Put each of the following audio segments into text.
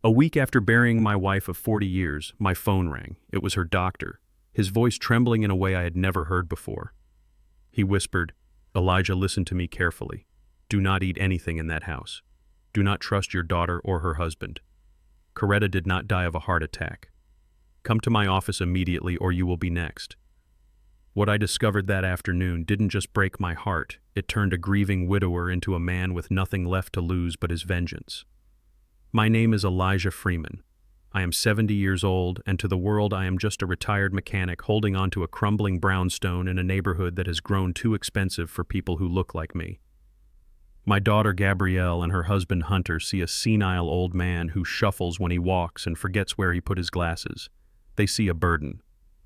A week after burying my wife of 40 years, my phone rang. It was her doctor, his voice trembling in a way I had never heard before. He whispered, "Elijah, listen to me carefully. Do not eat anything in that house. Do not trust your daughter or her husband. Coretta did not die of a heart attack. Come to my office immediately or you will be next." What I discovered that afternoon didn't just break my heart, it turned a grieving widower into a man with nothing left to lose but his vengeance. My name is Elijah Freeman. I am 70 years old, and to the world I am just a retired mechanic holding onto a crumbling brownstone in a neighborhood that has grown too expensive for people who look like me. My daughter Gabrielle and her husband Hunter see a senile old man who shuffles when he walks and forgets where he put his glasses. They see a burden,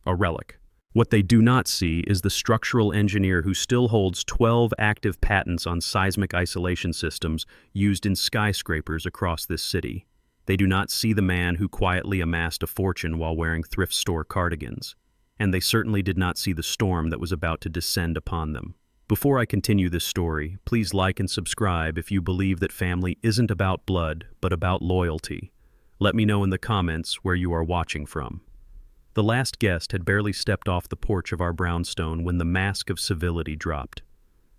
a relic. What they do not see is the structural engineer who still holds 12 active patents on seismic isolation systems used in skyscrapers across this city. They do not see the man who quietly amassed a fortune while wearing thrift store cardigans. And they certainly did not see the storm that was about to descend upon them. Before I continue this story, please like and subscribe if you believe that family isn't about blood, but about loyalty. Let me know in the comments where you are watching from. The last guest had barely stepped off the porch of our brownstone when the mask of civility dropped.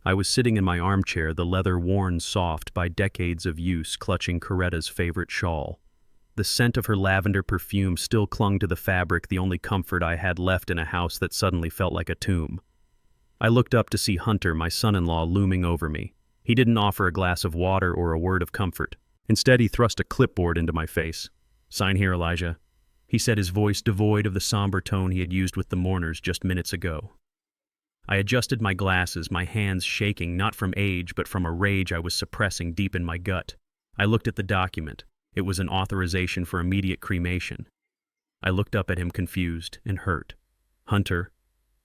I was sitting in my armchair, the leather worn soft by decades of use, clutching Coretta's favorite shawl. The scent of her lavender perfume still clung to the fabric, the only comfort I had left in a house that suddenly felt like a tomb. I looked up to see Hunter, my son-in-law, looming over me. He didn't offer a glass of water or a word of comfort. Instead, he thrust a clipboard into my face. "Sign here, Elijah," he said, his voice devoid of the somber tone he had used with the mourners just minutes ago. I adjusted my glasses, my hands shaking, not from age, but from a rage I was suppressing deep in my gut. I looked at the document. It was an authorization for immediate cremation. I looked up at him confused and hurt. "Hunter,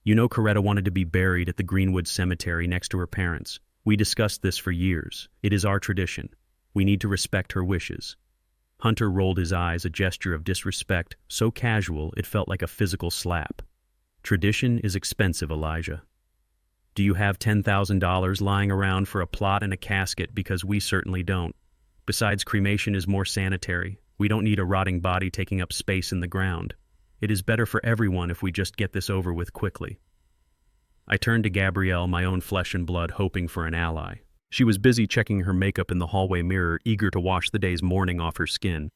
you know Coretta wanted to be buried at the Greenwood Cemetery next to her parents. We discussed this for years. It is our tradition. We need to respect her wishes." Hunter rolled his eyes, a gesture of disrespect, so casual it felt like a physical slap. "Tradition is expensive, Elijah. Do you have $10,000 lying around for a plot and a casket? Because we certainly don't. Besides, cremation is more sanitary. We don't need a rotting body taking up space in the ground. It is better for everyone if we just get this over with quickly." I turned to Gabrielle, my own flesh and blood, hoping for an ally. She was busy checking her makeup in the hallway mirror, eager to wash the day's mourning off her skin.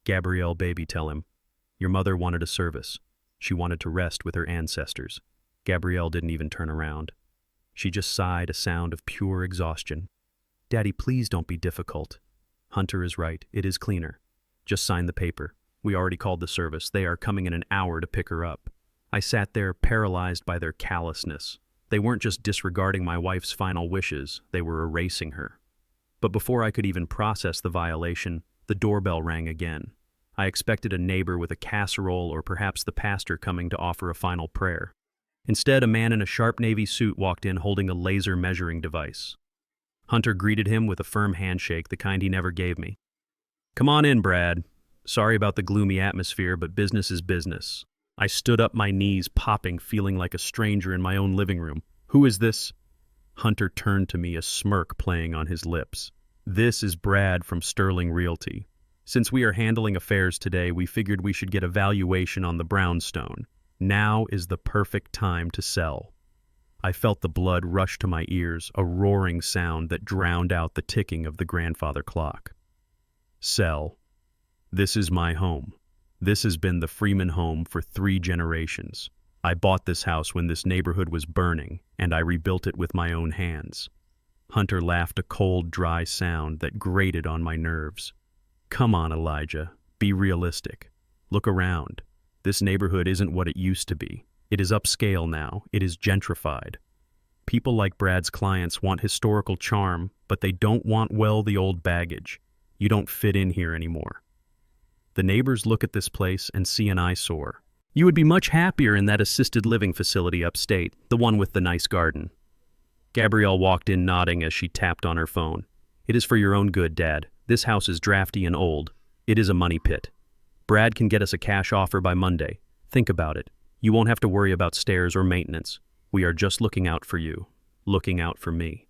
"Gabrielle, baby, tell him. Your mother wanted a service. She wanted to rest with her ancestors." Gabrielle didn't even turn around. She just sighed, a sound of pure exhaustion. "Daddy, please don't be difficult. Hunter is right. It is cleaner. Just sign the paper. We already called the service. They are coming in an hour to pick her up." I sat there, paralyzed by their callousness. They weren't just disregarding my wife's final wishes, they were erasing her. But before I could even process the violation, the doorbell rang again. I expected a neighbor with a casserole or perhaps the pastor coming to offer a final prayer. Instead, a man in a sharp navy suit walked in holding a laser measuring device. Hunter greeted him with a firm handshake, the kind he never gave me. "Come on in, Brad. Sorry about the gloomy atmosphere, but business is business." I stood up, my knees popping, feeling like a stranger in my own living room. "Who is this?" Hunter turned to me, a smirk playing on his lips. "This is Brad from Sterling Realty. Since we are handling affairs today, we figured we should get a valuation on the brownstone. Now is the perfect time to sell." I felt the blood rush to my ears, a roaring sound that drowned out the ticking of the grandfather clock. "Sell. This is my home. This has been the Freeman home for 3 generations. I bought this house when this neighborhood was burning, and I rebuilt it with my own hands." Hunter laughed, a cold, dry sound that grated on my nerves. "Come on, Elijah. Be realistic. Look around. This neighborhood isn't what it used to be. It is upscale now. It is gentrified. People like Brad's clients want historical charm, but they don't want, well, the old baggage. You don't fit in here anymore. The neighbors look at this place and see an eyesore. You would be much happier in that assisted living facility upstate, the one with the nice garden." Gabrielle walked in nodding as she tapped on her phone. "It is for your own good, Dad. This house is drafty and old. It is a money pit. Brad can get us a cash offer by Monday. Think about it. You won't have to worry about stairs or maintenance. We are just looking out for you. Looking out for me."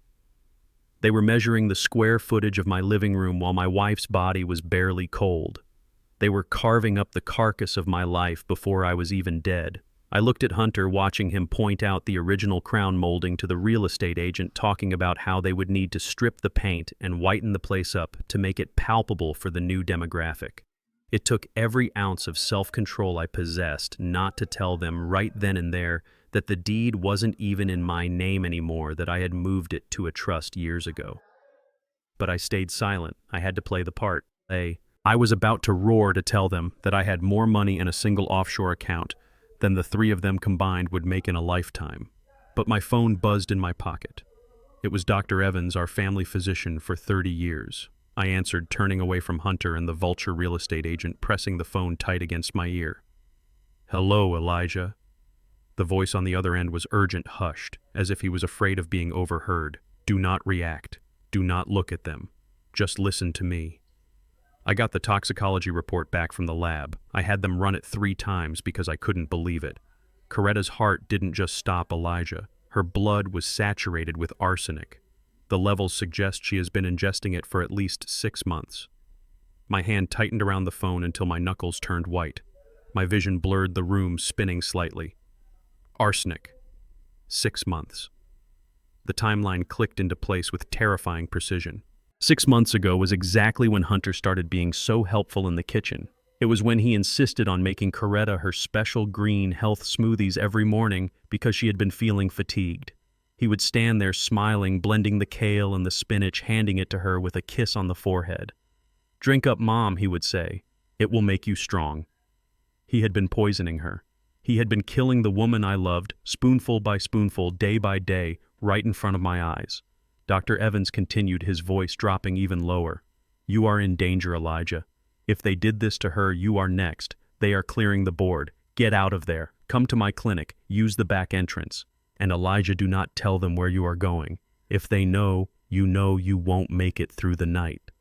They were measuring the square footage of my living room while my wife's body was barely cold. They were carving up the carcass of my life before I was even dead. I looked at Hunter, watching him point out the original crown molding to the real estate agent, talking about how they would need to strip the paint and whiten the place up to make it palpable for the new demographic. It took every ounce of self-control I possessed not to tell them right then and there that the deed wasn't even in my name anymore, that I had moved it to a trust years ago. But I stayed silent. I had to play the part. I was about to roar to tell them that I had more money in a single offshore account than the three of them combined would make in a lifetime. But my phone buzzed in my pocket. It was Dr. Evans, our family physician for 30 years. I answered, turning away from Hunter and the vulture real estate agent, pressing the phone tight against my ear. "Hello, Elijah." The voice on the other end was urgent, hushed, as if he was afraid of being overheard. "Do not react. Do not look at them. Just listen to me." I got the toxicology report back from the lab. I had them run it 3 times because I couldn't believe it. Coretta's heart didn't just stop Elijah. Her blood was saturated with arsenic. The levels suggest she has been ingesting it for at least 6 months. My hand tightened around the phone until my knuckles turned white. My vision blurred, the room spinning slightly. Arsenic. 6 months. The timeline clicked into place with terrifying precision. 6 months ago was exactly when Hunter started being so helpful in the kitchen. It was when he insisted on making Coretta her special green health smoothies every morning because she had been feeling fatigued. He would stand there smiling, blending the kale and the spinach, handing it to her with a kiss on the forehead. "Drink up, Mom," he would say. "It will make you strong." He had been poisoning her. He had been killing the woman I loved, spoonful by spoonful, day by day, right in front of my eyes. Dr. Evans continued, his voice dropping even lower. "You are in danger, Elijah. If they did this to her, you are next. They are clearing the board. Get out of there. Come to my clinic. Use the back entrance. And Elijah, do not tell them where you are going. If they know you won't make it through the night."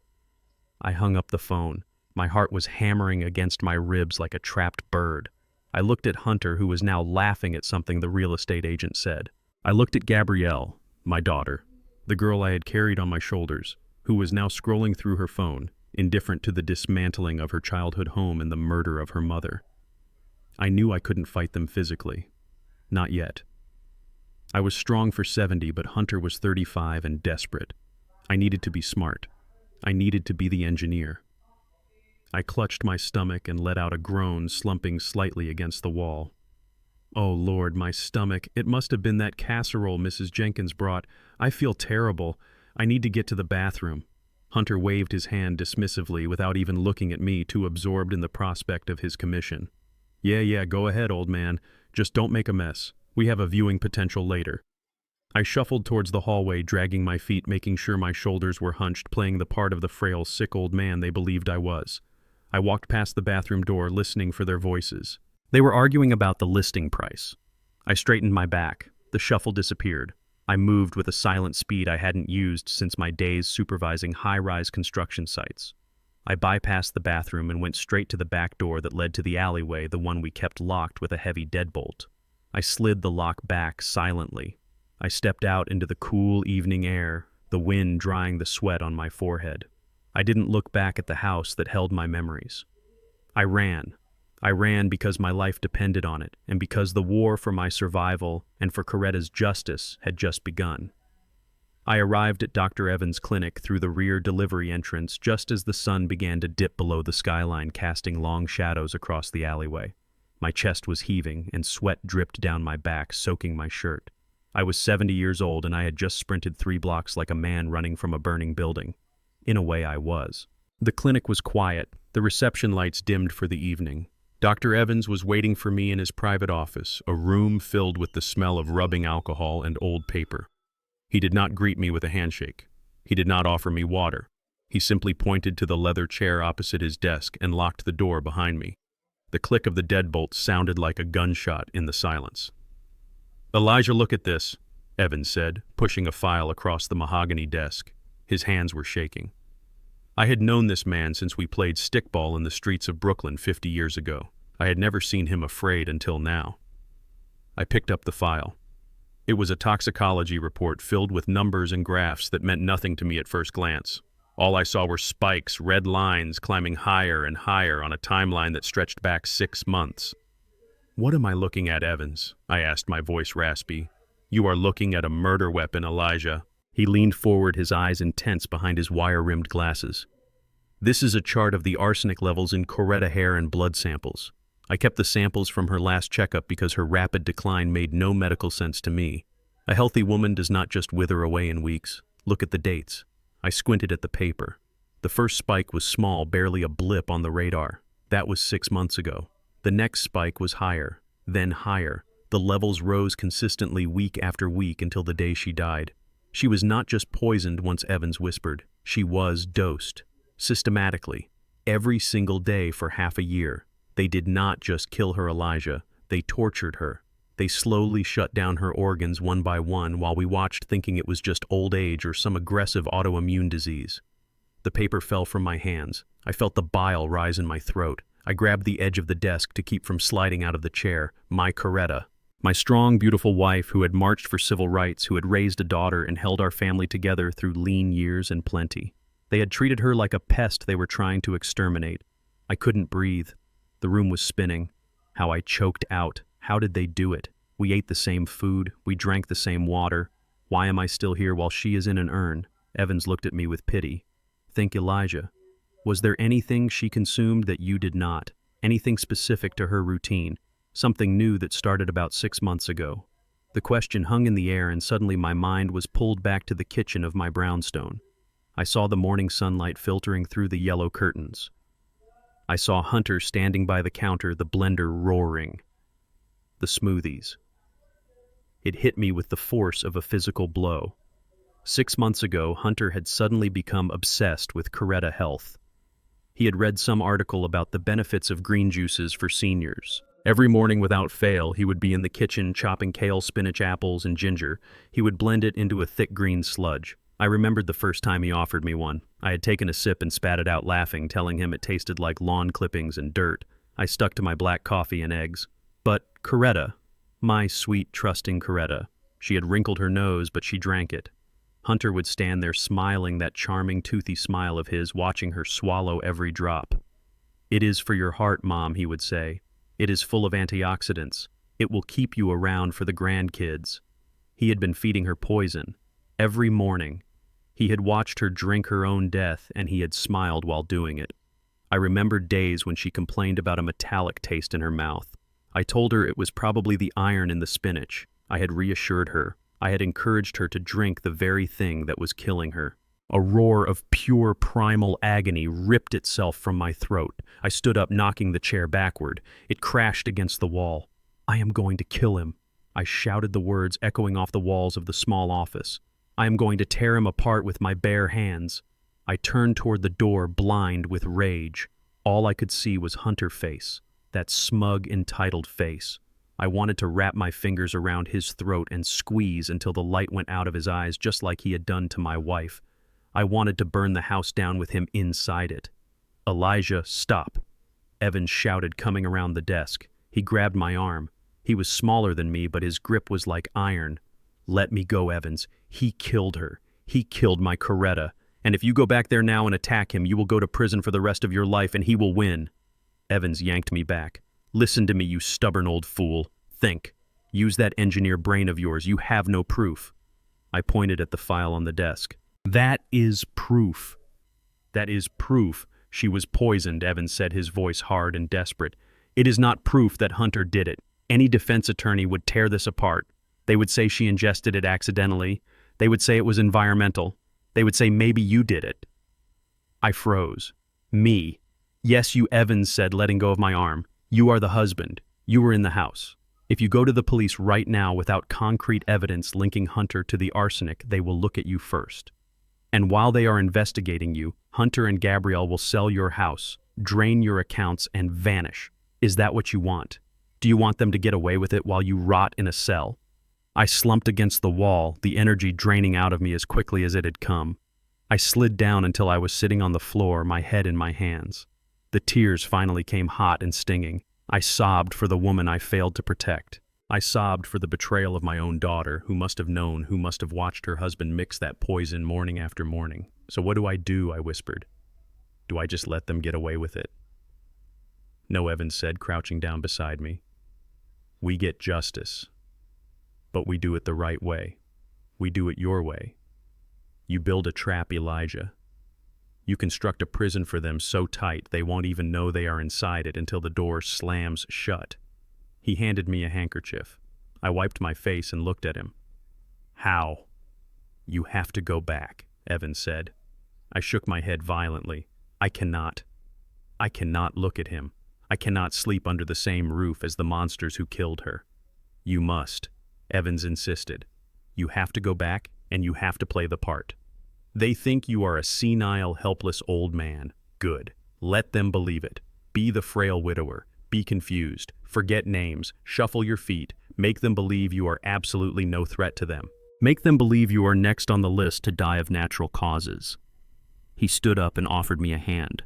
I hung up the phone. My heart was hammering against my ribs like a trapped bird. I looked at Hunter, who was now laughing at something the real estate agent said. I looked at Gabrielle, my daughter, the girl I had carried on my shoulders, who was now scrolling through her phone, indifferent to the dismantling of her childhood home and the murder of her mother. I knew I couldn't fight them physically. Not yet. I was strong for 70, but Hunter was 35 and desperate. I needed to be smart. I needed to be the engineer. I clutched my stomach and let out a groan, slumping slightly against the wall. Oh, Lord, my stomach. It must have been that casserole Mrs. Jenkins brought. I feel terrible. I need to get to the bathroom. Hunter waved his hand dismissively without even looking at me, too absorbed in the prospect of his commission. Yeah, go ahead, old man. Just don't make a mess. We have a viewing potential later." I shuffled towards the hallway, dragging my feet, making sure my shoulders were hunched, playing the part of the frail, sick old man they believed I was. I walked past the bathroom door, listening for their voices. They were arguing about the listing price. I straightened my back. The shuffle disappeared. I moved with a silent speed I hadn't used since my days supervising high-rise construction sites. I bypassed the bathroom and went straight to the back door that led to the alleyway, the one we kept locked with a heavy deadbolt. I slid the lock back silently. I stepped out into the cool evening air, the wind drying the sweat on my forehead. I didn't look back at the house that held my memories. I ran. I ran because my life depended on it, and because the war for my survival and for Coretta's justice had just begun. I arrived at Dr. Evans' clinic through the rear delivery entrance just as the sun began to dip below the skyline, casting long shadows across the alleyway. My chest was heaving, and sweat dripped down my back, soaking my shirt. I was 70 years old, and I had just sprinted 3 blocks like a man running from a burning building. In a way, I was. The clinic was quiet, the reception lights dimmed for the evening. Dr. Evans was waiting for me in his private office, a room filled with the smell of rubbing alcohol and old paper. He did not greet me with a handshake. He did not offer me water. He simply pointed to the leather chair opposite his desk and locked the door behind me. The click of the deadbolt sounded like a gunshot in the silence. "Elijah, look at this," Evans said, pushing a file across the mahogany desk. His hands were shaking. I had known this man since we played stickball in the streets of Brooklyn 50 years ago. I had never seen him afraid until now. I picked up the file. It was a toxicology report filled with numbers and graphs that meant nothing to me at first glance. All I saw were spikes, red lines climbing higher and higher on a timeline that stretched back 6 months. "What am I looking at, Evans?" I asked, my voice raspy. "You are looking at a murder weapon, Elijah." He leaned forward, his eyes intense behind his wire-rimmed glasses. "This is a chart of the arsenic levels in Coretta hair and blood samples. I kept the samples from her last checkup because her rapid decline made no medical sense to me. A healthy woman does not just wither away in weeks. Look at the dates." I squinted at the paper. The first spike was small, barely a blip on the radar. That was 6 months ago. The next spike was higher, then higher. The levels rose consistently week after week until the day she died. She was not just poisoned, once Evans whispered. She was dosed. Systematically. Every single day for half a year. They did not just kill her, Elijah. They tortured her. They slowly shut down her organs one by one while we watched, thinking it was just old age or some aggressive autoimmune disease. The paper fell from my hands. I felt the bile rise in my throat. I grabbed the edge of the desk to keep from sliding out of the chair. My Coretta. My strong, beautiful wife who had marched for civil rights, who had raised a daughter and held our family together through lean years and plenty. They had treated her like a pest they were trying to exterminate. I couldn't breathe. The room was spinning. How I choked out. How did they do it? We ate the same food. We drank the same water. Why am I still here while she is in an urn? Evans looked at me with pity. Think, Elijah. Was there anything she consumed that you did not? Anything specific to her routine? Something new that started about 6 months ago? The question hung in the air, and suddenly my mind was pulled back to the kitchen of my brownstone. I saw the morning sunlight filtering through the yellow curtains. I saw Hunter standing by the counter, the blender roaring. The smoothies. It hit me with the force of a physical blow. 6 months ago, Hunter had suddenly become obsessed with Coretta health. He had read some article about the benefits of green juices for seniors. Every morning without fail, he would be in the kitchen chopping kale, spinach, apples, and ginger. He would blend it into a thick green sludge. I remembered the first time he offered me one. I had taken a sip and spat it out laughing, telling him it tasted like lawn clippings and dirt. I stuck to my black coffee and eggs. But Coretta, my sweet, trusting Coretta, she had wrinkled her nose, but she drank it. Hunter would stand there smiling, that charming, toothy smile of his, watching her swallow every drop. "It is for your heart, Mom," he would say. "It is full of antioxidants. It will keep you around for the grandkids." He had been feeding her poison. Every morning. He had watched her drink her own death, and he had smiled while doing it. I remembered days when she complained about a metallic taste in her mouth. I told her it was probably the iron in the spinach. I had reassured her. I had encouraged her to drink the very thing that was killing her. A roar of pure primal agony ripped itself from my throat. I stood up, knocking the chair backward. It crashed against the wall. "I am going to kill him." I shouted the words echoing off the walls of the small office. "I am going to tear him apart with my bare hands." I turned toward the door, blind with rage. All I could see was Hunter's face, that smug, entitled face. I wanted to wrap my fingers around his throat and squeeze until the light went out of his eyes, just like he had done to my wife. I wanted to burn the house down with him inside it. "Elijah, stop!" Evans shouted, coming around the desk. He grabbed my arm. He was smaller than me, but his grip was like iron. "Let me go, Evans. He killed her. He killed my Coretta. And if you go back there now and attack him, you will go to prison for the rest of your life, and he will win." Evans yanked me back. "Listen to me, you stubborn old fool. Think. Use that engineer brain of yours. You have no proof." I pointed at the file on the desk. "That is proof." "That is proof she was poisoned," Evans said, his voice hard and desperate. "It is not proof that Hunter did it. Any defense attorney would tear this apart. They would say she ingested it accidentally. They would say it was environmental. They would say maybe you did it." I froze. "Me?" "Yes, you," Evans said, letting go of my arm. "You are the husband. You were in the house. If you go to the police right now without concrete evidence linking Hunter to the arsenic, they will look at you first. And while they are investigating you, Hunter and Gabrielle will sell your house, drain your accounts, and vanish. Is that what you want? Do you want them to get away with it while you rot in a cell?" I slumped against the wall, the energy draining out of me as quickly as it had come. I slid down until I was sitting on the floor, my head in my hands. The tears finally came hot and stinging. I sobbed for the woman I failed to protect. I sobbed for the betrayal of my own daughter, who must have known, who must have watched her husband mix that poison morning after morning. So what do? I whispered. Do I just let them get away with it? No, Evans said, crouching down beside me. We get justice. But we do it the right way. We do it your way. You build a trap, Elijah. You construct a prison for them so tight they won't even know they are inside it until the door slams shut. He handed me a handkerchief. I wiped my face and looked at him. How? You have to go back, Evans said. I shook my head violently. I cannot look at him. I cannot sleep under the same roof as the monsters who killed her. You must, Evans insisted. You have to go back, and you have to play the part. They think you are a senile, helpless old man. Good. Let them believe it. Be the frail widower. Be confused. Forget names. Shuffle your feet. Make them believe you are absolutely no threat to them. Make them believe you are next on the list to die of natural causes. He stood up and offered me a hand.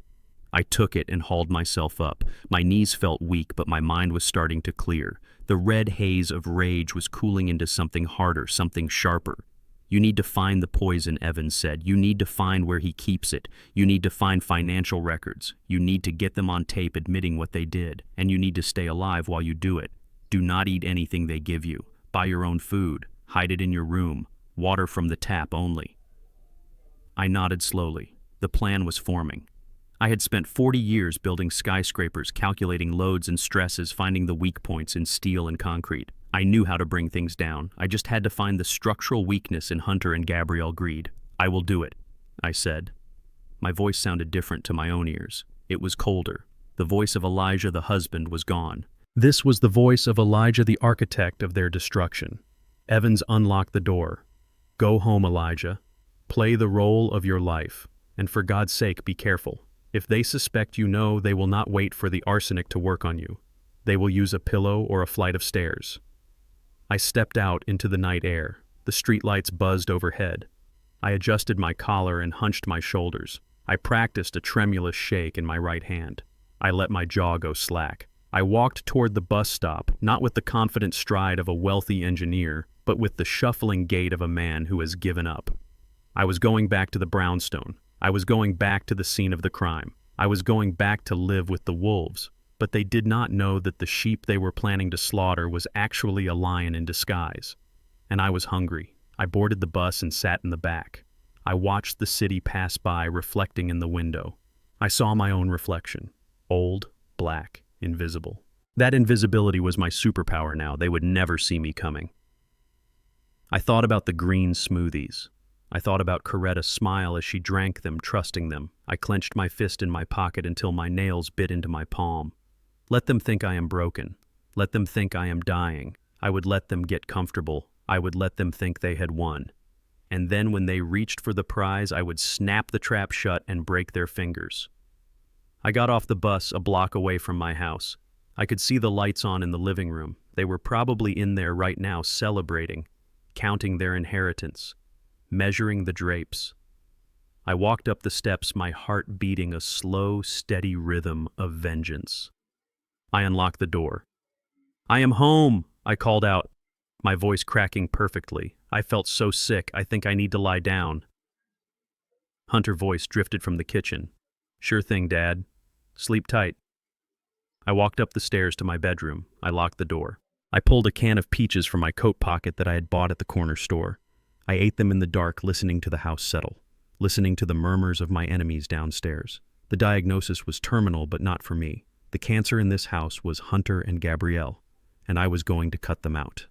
I took it and hauled myself up. My knees felt weak, but my mind was starting to clear. The red haze of rage was cooling into something harder, something sharper. You need to find the poison, Evans said. You need to find where he keeps it. You need to find financial records. You need to get them on tape admitting what they did. And you need to stay alive while you do it. Do not eat anything they give you. Buy your own food. Hide it in your room. Water from the tap only. I nodded slowly. The plan was forming. I had spent 40 years building skyscrapers, calculating loads and stresses, finding the weak points in steel and concrete. I knew how to bring things down. I just had to find the structural weakness in Hunter and Gabrielle Greed. I will do it, I said. My voice sounded different to my own ears. It was colder. The voice of Elijah, the husband, was gone. This was the voice of Elijah, the architect of their destruction. Evans unlocked the door. Go home, Elijah. Play the role of your life. And for God's sake, be careful. If they suspect you know, they will not wait for the arsenic to work on you. They will use a pillow or a flight of stairs. I stepped out into the night air. The streetlights buzzed overhead. I adjusted my collar and hunched my shoulders. I practiced a tremulous shake in my right hand. I let my jaw go slack. I walked toward the bus stop, not with the confident stride of a wealthy engineer, but with the shuffling gait of a man who has given up. I was going back to the brownstone. I was going back to the scene of the crime. I was going back to live with the wolves. But they did not know that the sheep they were planning to slaughter was actually a lion in disguise. And I was hungry. I boarded the bus and sat in the back. I watched the city pass by, reflecting in the window. I saw my own reflection. Old, black, invisible. That invisibility was my superpower now. They would never see me coming. I thought about the green smoothies. I thought about Coretta's smile as she drank them, trusting them. I clenched my fist in my pocket until my nails bit into my palm. Let them think I am broken. Let them think I am dying. I would let them get comfortable. I would let them think they had won. And then when they reached for the prize, I would snap the trap shut and break their fingers. I got off the bus a block away from my house. I could see the lights on in the living room. They were probably in there right now, celebrating, counting their inheritance, measuring the drapes. I walked up the steps, my heart beating a slow, steady rhythm of vengeance. I unlocked the door. I am home, I called out, my voice cracking perfectly. I felt so sick, I think I need to lie down. Hunter's voice drifted from the kitchen. Sure thing, Dad. Sleep tight. I walked up the stairs to my bedroom. I locked the door. I pulled a can of peaches from my coat pocket that I had bought at the corner store. I ate them in the dark, listening to the house settle, listening to the murmurs of my enemies downstairs. The diagnosis was terminal, but not for me. The cancer in this house was Hunter and Gabrielle, and I was going to cut them out.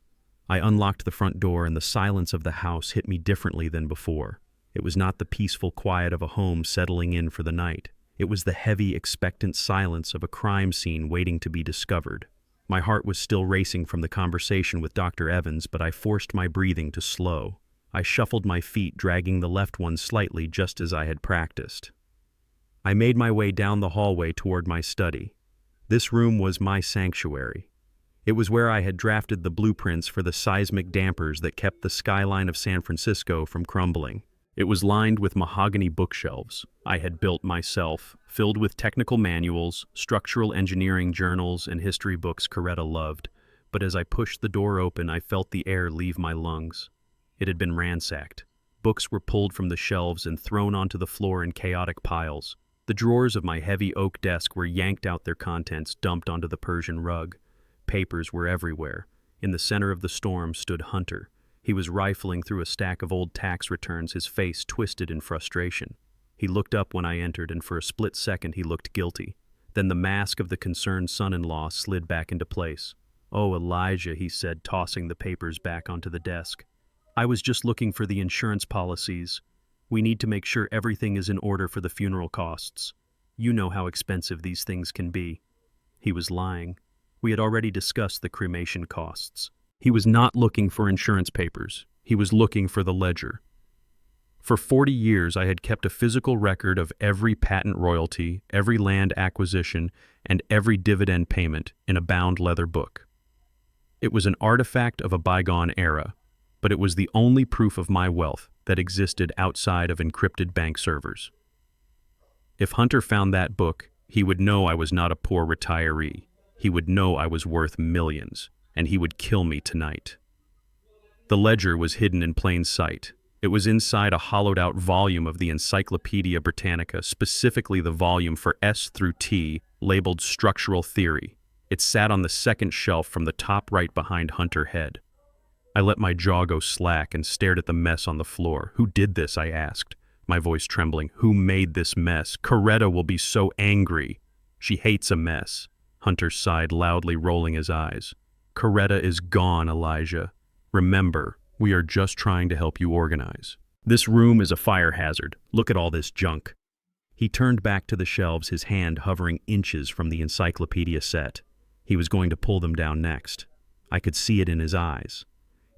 I unlocked the front door, and the silence of the house hit me differently than before. It was not the peaceful quiet of a home settling in for the night. It was the heavy, expectant silence of a crime scene waiting to be discovered. My heart was still racing from the conversation with Dr. Evans, but I forced my breathing to slow. I shuffled my feet, dragging the left one slightly, just as I had practiced. I made my way down the hallway toward my study. This room was my sanctuary. It was where I had drafted the blueprints for the seismic dampers that kept the skyline of San Francisco from crumbling. It was lined with mahogany bookshelves I had built myself, filled with technical manuals, structural engineering journals, and history books Coretta loved. But as I pushed the door open, I felt the air leave my lungs. It had been ransacked. Books were pulled from the shelves and thrown onto the floor in chaotic piles. The drawers of my heavy oak desk were yanked out, their contents dumped onto the Persian rug. Papers were everywhere. In the center of the storm stood Hunter. He was rifling through a stack of old tax returns, his face twisted in frustration. He looked up when I entered, and for a split second he looked guilty. Then the mask of the concerned son-in-law slid back into place. "Oh, Elijah," he said, tossing the papers back onto the desk. "I was just looking for the insurance policies. We need to make sure everything is in order for the funeral costs. You know how expensive these things can be." He was lying. We had already discussed the cremation costs. He was not looking for insurance papers. He was looking for the ledger. For 40 years, I had kept a physical record of every patent royalty, every land acquisition, and every dividend payment in a bound leather book. It was an artifact of a bygone era, but it was the only proof of my wealth that existed outside of encrypted bank servers. If Hunter found that book, he would know I was not a poor retiree. He would know I was worth millions, and he would kill me tonight. The ledger was hidden in plain sight. It was inside a hollowed-out volume of the Encyclopedia Britannica, specifically the volume for S through T, labeled Structural Theory. It sat on the second shelf from the top right behind Hunter's head. I let my jaw go slack and stared at the mess on the floor. "Who did this?" I asked, my voice trembling. "Who made this mess? Coretta will be so angry. She hates a mess." Hunter sighed loudly, rolling his eyes. "Coretta is gone, Elijah. Remember, we are just trying to help you organize. This room is a fire hazard. Look at all this junk." He turned back to the shelves, his hand hovering inches from the encyclopedia set. He was going to pull them down next. I could see it in his eyes.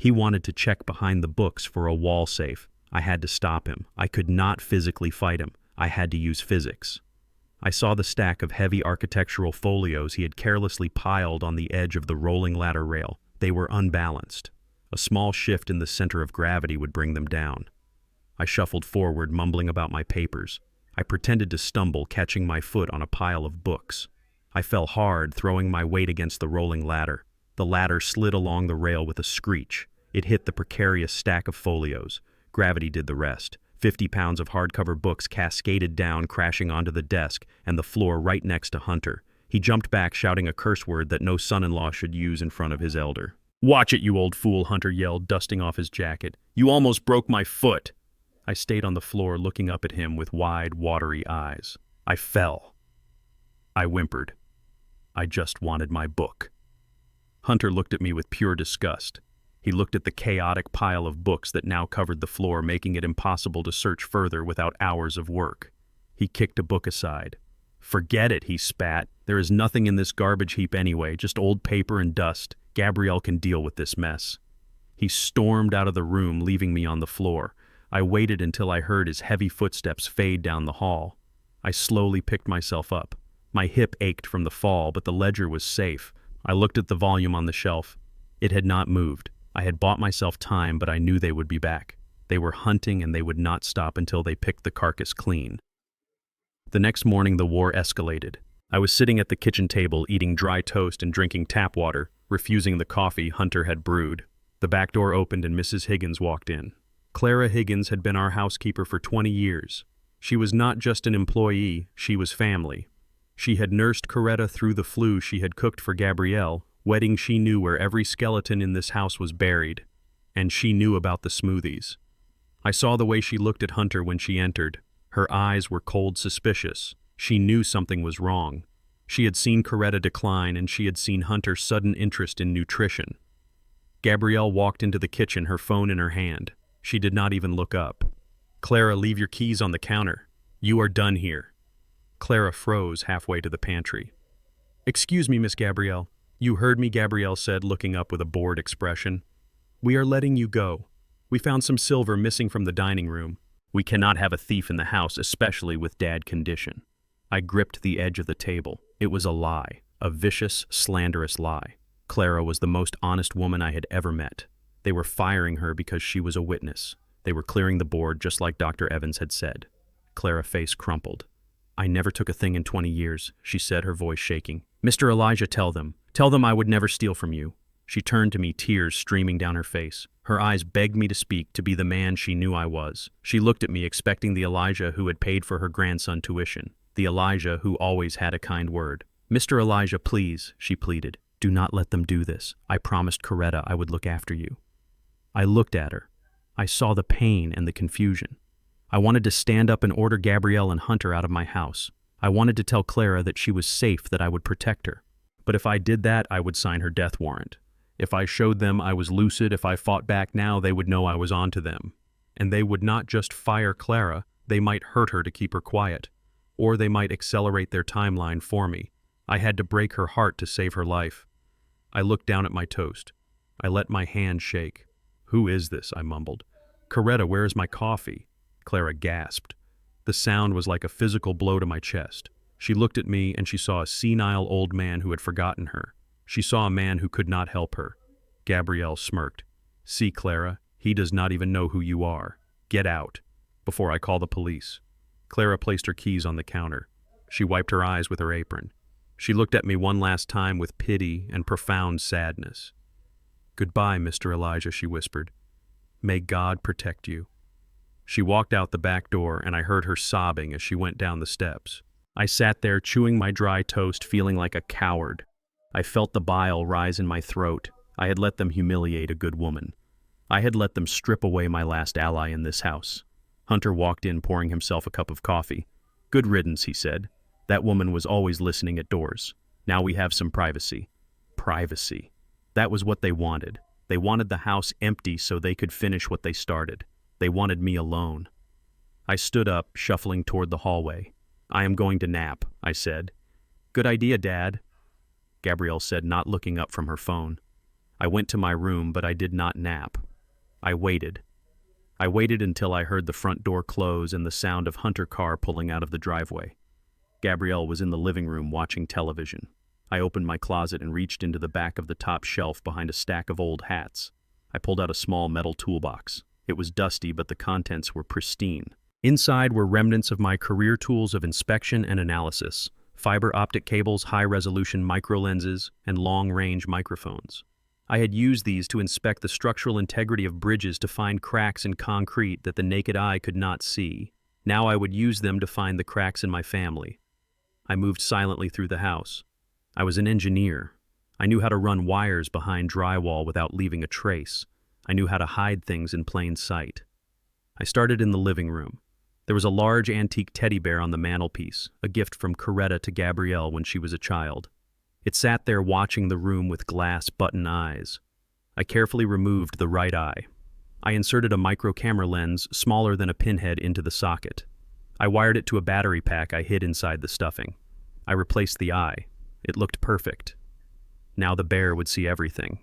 He wanted to check behind the books for a wall safe. I had to stop him. I could not physically fight him. I had to use physics. I saw the stack of heavy architectural folios he had carelessly piled on the edge of the rolling ladder rail. They were unbalanced. A small shift in the center of gravity would bring them down. I shuffled forward, mumbling about my papers. I pretended to stumble, catching my foot on a pile of books. I fell hard, throwing my weight against the rolling ladder. The ladder slid along the rail with a screech. It hit the precarious stack of folios. Gravity did the rest. 50 pounds of hardcover books cascaded down, crashing onto the desk and the floor right next to Hunter. He jumped back, shouting a curse word that no son-in-law should use in front of his elder. "Watch it, you old fool," Hunter yelled, dusting off his jacket. "You almost broke my foot." I stayed on the floor, looking up at him with wide, watery eyes. I fell. I whimpered. I just wanted my book. Hunter looked at me with pure disgust. He looked at the chaotic pile of books that now covered the floor, making it impossible to search further without hours of work. He kicked a book aside. "Forget it," he spat. "There is nothing in this garbage heap anyway, just old paper and dust. Gabrielle can deal with this mess." He stormed out of the room, leaving me on the floor. I waited until I heard his heavy footsteps fade down the hall. I slowly picked myself up. My hip ached from the fall, but the ledger was safe. I looked at the volume on the shelf. It had not moved. I had bought myself time, but I knew they would be back. They were hunting, and they would not stop until they picked the carcass clean. The next morning, the war escalated. I was sitting at the kitchen table, eating dry toast and drinking tap water, refusing the coffee Hunter had brewed. The back door opened and Mrs. Higgins walked in. Clara Higgins had been our housekeeper for 20 years. She was not just an employee, she was family. She had nursed Coretta through the flu, she had cooked for Gabrielle, wedding she knew where every skeleton in this house was buried, and she knew about the smoothies. I saw the way she looked at Hunter when she entered. Her eyes were cold, suspicious. She knew something was wrong. She had seen Coretta decline, and she had seen Hunter's sudden interest in nutrition. Gabrielle walked into the kitchen, her phone in her hand. She did not even look up. "Clara, leave your keys on the counter. You are done here." Clara froze halfway to the pantry. "Excuse me, Miss Gabrielle." "You heard me," Gabrielle said, looking up with a bored expression. "We are letting you go. We found some silver missing from the dining room. We cannot have a thief in the house, especially with Dad's condition." I gripped the edge of the table. It was a lie, a vicious, slanderous lie. Clara was the most honest woman I had ever met. They were firing her because she was a witness. They were clearing the board just like Dr. Evans had said. Clara's face crumpled. "I never took a thing in 20 years, she said, her voice shaking. "Mr. Elijah, tell them. Tell them I would never steal from you." She turned to me, tears streaming down her face. Her eyes begged me to speak, to be the man she knew I was. She looked at me, expecting the Elijah who had paid for her grandson tuition, the Elijah who always had a kind word. "Mr. Elijah, please," she pleaded. "Do not let them do this. I promised Coretta I would look after you." I looked at her. I saw the pain and the confusion. I wanted to stand up and order Gabrielle and Hunter out of my house. I wanted to tell Clara that she was safe, that I would protect her. But if I did that, I would sign her death warrant. If I showed them I was lucid, if I fought back now, they would know I was on to them. And they would not just fire Clara, they might hurt her to keep her quiet. Or they might accelerate their timeline for me. I had to break her heart to save her life. I looked down at my toast. I let my hand shake. "Who is this?" I mumbled. "Coretta, where is my coffee?" Clara gasped. The sound was like a physical blow to my chest. She looked at me and she saw a senile old man who had forgotten her. She saw a man who could not help her. Gabrielle smirked. "See, Clara, he does not even know who you are. Get out, before I call the police." Clara placed her keys on the counter. She wiped her eyes with her apron. She looked at me one last time with pity and profound sadness. "Goodbye, Mr. Elijah," she whispered. "May God protect you." She walked out the back door and I heard her sobbing as she went down the steps. I sat there chewing my dry toast, feeling like a coward. I felt the bile rise in my throat. I had let them humiliate a good woman. I had let them strip away my last ally in this house. Hunter walked in, pouring himself a cup of coffee. "Good riddance," he said. "That woman was always listening at doors. Now we have some privacy." Privacy. That was what they wanted. They wanted the house empty so they could finish what they started. They wanted me alone. I stood up, shuffling toward the hallway. "I am going to nap," I said. "Good idea, Dad," Gabrielle said, not looking up from her phone. I went to my room, but I did not nap. I waited. I waited until I heard the front door close and the sound of Hunter's car pulling out of the driveway. Gabrielle was in the living room watching television. I opened my closet and reached into the back of the top shelf behind a stack of old hats. I pulled out a small metal toolbox. It was dusty, but the contents were pristine. Inside were remnants of my career tools of inspection and analysis: fiber optic cables, high-resolution microlenses, and long-range microphones. I had used these to inspect the structural integrity of bridges, to find cracks in concrete that the naked eye could not see. Now I would use them to find the cracks in my family. I moved silently through the house. I was an engineer. I knew how to run wires behind drywall without leaving a trace. I knew how to hide things in plain sight. I started in the living room. There was a large antique teddy bear on the mantelpiece, a gift from Coretta to Gabrielle when she was a child. It sat there watching the room with glass button eyes. I carefully removed the right eye. I inserted a micro camera lens smaller than a pinhead into the socket. I wired it to a battery pack I hid inside the stuffing. I replaced the eye. It looked perfect. Now the bear would see everything.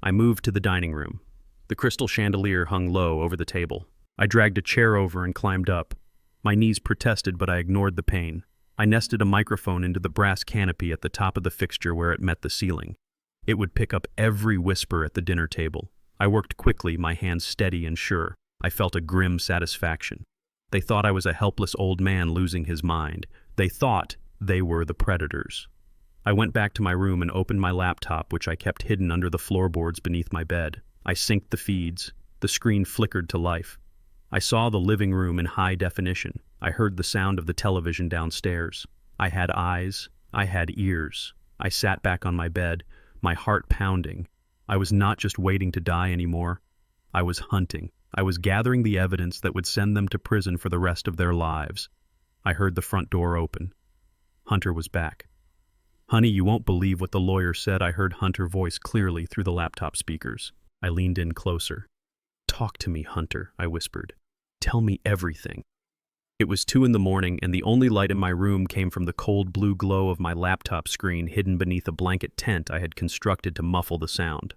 I moved to the dining room. The crystal chandelier hung low over the table. I dragged a chair over and climbed up. My knees protested, but I ignored the pain. I nested a microphone into the brass canopy at the top of the fixture where it met the ceiling. It would pick up every whisper at the dinner table. I worked quickly, my hands steady and sure. I felt a grim satisfaction. They thought I was a helpless old man losing his mind. They thought they were the predators. I went back to my room and opened my laptop, which I kept hidden under the floorboards beneath my bed. I synced the feeds. The screen flickered to life. I saw the living room in high definition. I heard the sound of the television downstairs. I had eyes. I had ears. I sat back on my bed, my heart pounding. I was not just waiting to die anymore. I was hunting. I was gathering the evidence that would send them to prison for the rest of their lives. I heard the front door open. Hunter was back. "Honey, you won't believe what the lawyer said," I heard Hunter's voice clearly through the laptop speakers. I leaned in closer. "Talk to me, Hunter," I whispered. "Tell me everything." It was 2 a.m, and the only light in my room came from the cold blue glow of my laptop screen hidden beneath a blanket tent I had constructed to muffle the sound.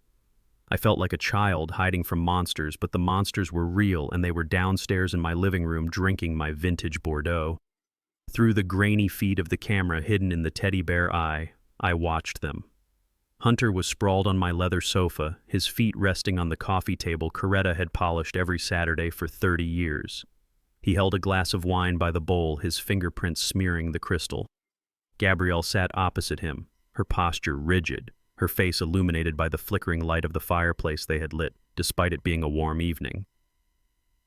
I felt like a child hiding from monsters, but the monsters were real, and they were downstairs in my living room drinking my vintage Bordeaux. Through the grainy feed of the camera hidden in the teddy bear eye, I watched them. Hunter was sprawled on my leather sofa, his feet resting on the coffee table Coretta had polished every Saturday for 30 years. He held a glass of wine by the bowl, his fingerprints smearing the crystal. Gabrielle sat opposite him, her posture rigid, her face illuminated by the flickering light of the fireplace they had lit despite it being a warm evening.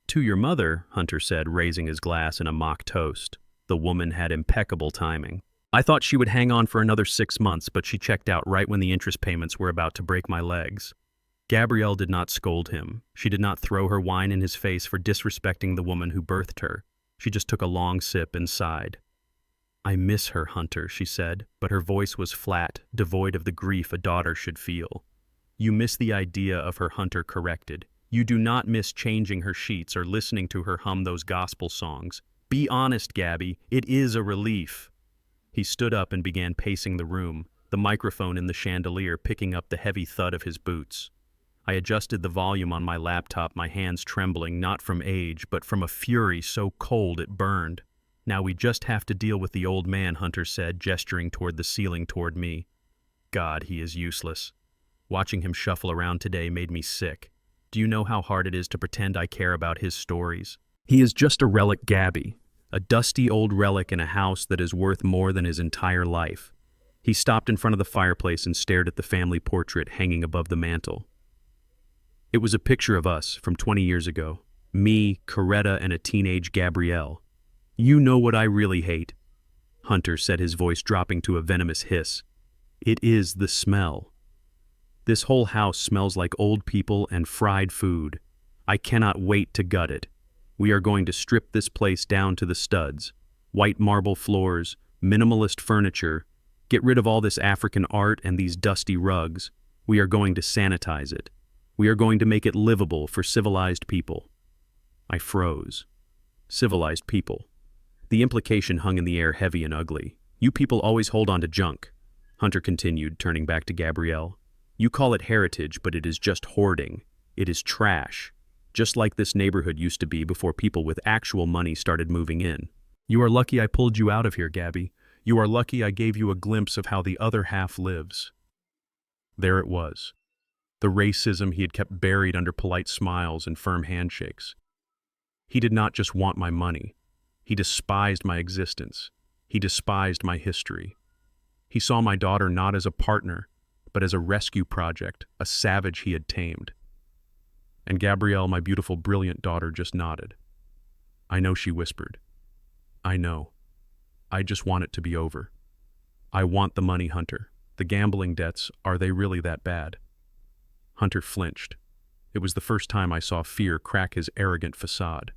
"To your mother," Hunter said, raising his glass in a mock toast. The woman had impeccable timing. "I thought she would hang on for another 6 months, but she checked out right when the interest payments were about to break my legs." Gabrielle did not scold him. She did not throw her wine in his face for disrespecting the woman who birthed her. She just took a long sip and sighed. "I miss her, Hunter," she said, but her voice was flat, devoid of the grief a daughter should feel. "You miss the idea of her," Hunter corrected. "You do not miss changing her sheets or listening to her hum those gospel songs. Be honest, Gabby, it is a relief." He stood up and began pacing the room, the microphone in the chandelier picking up the heavy thud of his boots. I adjusted the volume on my laptop, my hands trembling not from age, but from a fury so cold it burned. "Now we just have to deal with the old man," Hunter said, gesturing toward the ceiling toward me. "God, he is useless. Watching him shuffle around today made me sick. Do you know how hard it is to pretend I care about his stories? He is just a relic, Gabby, a dusty old relic in a house that is worth more than his entire life." He stopped in front of the fireplace and stared at the family portrait hanging above the mantel. It was a picture of us from 20 years ago. Me, Coretta, and a teenage Gabrielle. "You know what I really hate?" Hunter said, his voice dropping to a venomous hiss. "It is the smell. This whole house smells like old people and fried food. I cannot wait to gut it. We are going to strip this place down to the studs. White marble floors, minimalist furniture. Get rid of all this African art and these dusty rugs. We are going to sanitize it. We are going to make it livable for civilized people." I froze. Civilized people. The implication hung in the air heavy and ugly. "You people always hold on to junk," Hunter continued, turning back to Gabrielle. "You call it heritage, but it is just hoarding. It is trash. Just like this neighborhood used to be before people with actual money started moving in. You are lucky I pulled you out of here, Gabby. You are lucky I gave you a glimpse of how the other half lives." There it was. The racism he had kept buried under polite smiles and firm handshakes. He did not just want my money. He despised my existence. He despised my history. He saw my daughter not as a partner, but as a rescue project, a savage he had tamed. And Gabrielle, my beautiful, brilliant daughter, just nodded. "I know," she whispered. "I know. I just want it to be over. I want the money, Hunter. The gambling debts, are they really that bad?" Hunter flinched. It was the first time I saw fear crack his arrogant facade.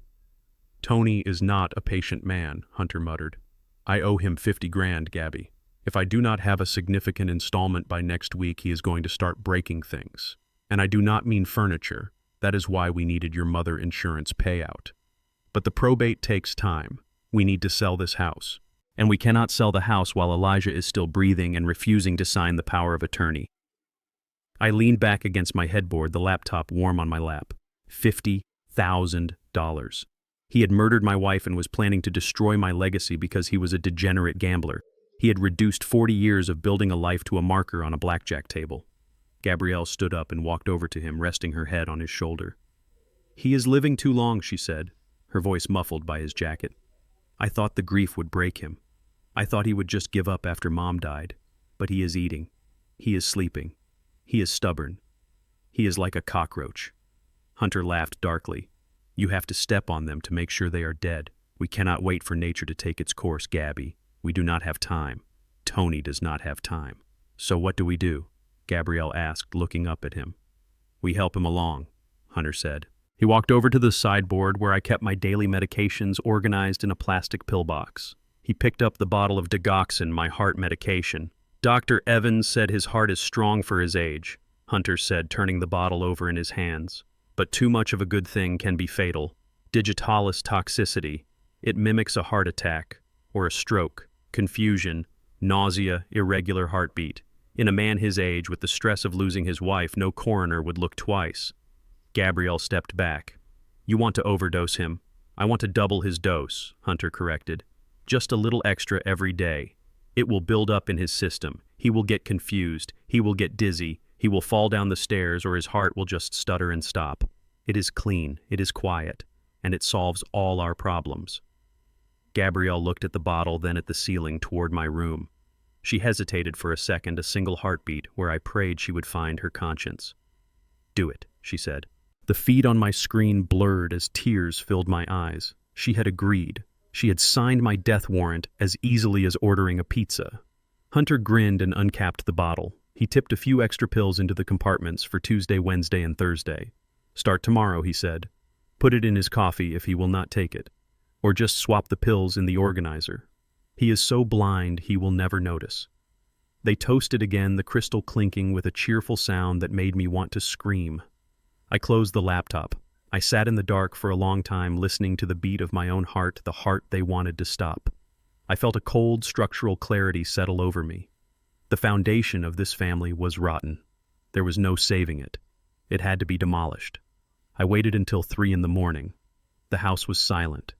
"Tony is not a patient man," Hunter muttered. "I owe him 50 grand, Gabby. If I do not have a significant installment by next week, he is going to start breaking things. And I do not mean furniture. That is why we needed your mother insurance payout. But the probate takes time. We need to sell this house. And we cannot sell the house while Elijah is still breathing and refusing to sign the power of attorney." I leaned back against my headboard, the laptop warm on my lap. $50,000. He had murdered my wife and was planning to destroy my legacy because he was a degenerate gambler. He had reduced 40 years of building a life to a marker on a blackjack table. Gabrielle stood up and walked over to him, resting her head on his shoulder. "He is living too long," she said, her voice muffled by his jacket. "I thought the grief would break him. I thought he would just give up after Mom died. But he is eating. He is sleeping. He is stubborn. He is like a cockroach." Hunter laughed darkly. "You have to step on them to make sure they are dead. We cannot wait for nature to take its course, Gabby. We do not have time. Tony does not have time." "So what do we do?" Gabrielle asked, looking up at him. "We help him along," Hunter said. He walked over to the sideboard where I kept my daily medications organized in a plastic pillbox. He picked up the bottle of digoxin, my heart medication. "Dr. Evans said his heart is strong for his age," Hunter said, turning the bottle over in his hands. "But too much of a good thing can be fatal. Digitalis toxicity. It mimics a heart attack, or a stroke, confusion, nausea, irregular heartbeat. In a man his age, with the stress of losing his wife, no coroner would look twice." Gabrielle stepped back. "You want to overdose him. I want to double his dose," Hunter corrected. "Just a little extra every day. It will build up in his system. He will get confused. He will get dizzy. He will fall down the stairs, or his heart will just stutter and stop. It is clean. It is quiet. And it solves all our problems." Gabrielle looked at the bottle, then at the ceiling toward my room. She hesitated for a second, a single heartbeat, where I prayed she would find her conscience. "Do it," she said. The feed on my screen blurred as tears filled my eyes. She had agreed. She had signed my death warrant as easily as ordering a pizza. Hunter grinned and uncapped the bottle. He tipped a few extra pills into the compartments for Tuesday, Wednesday, and Thursday. "Start tomorrow," he said. "Put it in his coffee if he will not take it. Or just swap the pills in the organizer. He is so blind he will never notice." They toasted again, the crystal clinking with a cheerful sound that made me want to scream. I closed the laptop. I sat in the dark for a long time, listening to the beat of my own heart, the heart they wanted to stop. I felt a cold, structural clarity settle over me. The foundation of this family was rotten. There was no saving it. It had to be demolished. I waited until 3 a.m. The house was silent.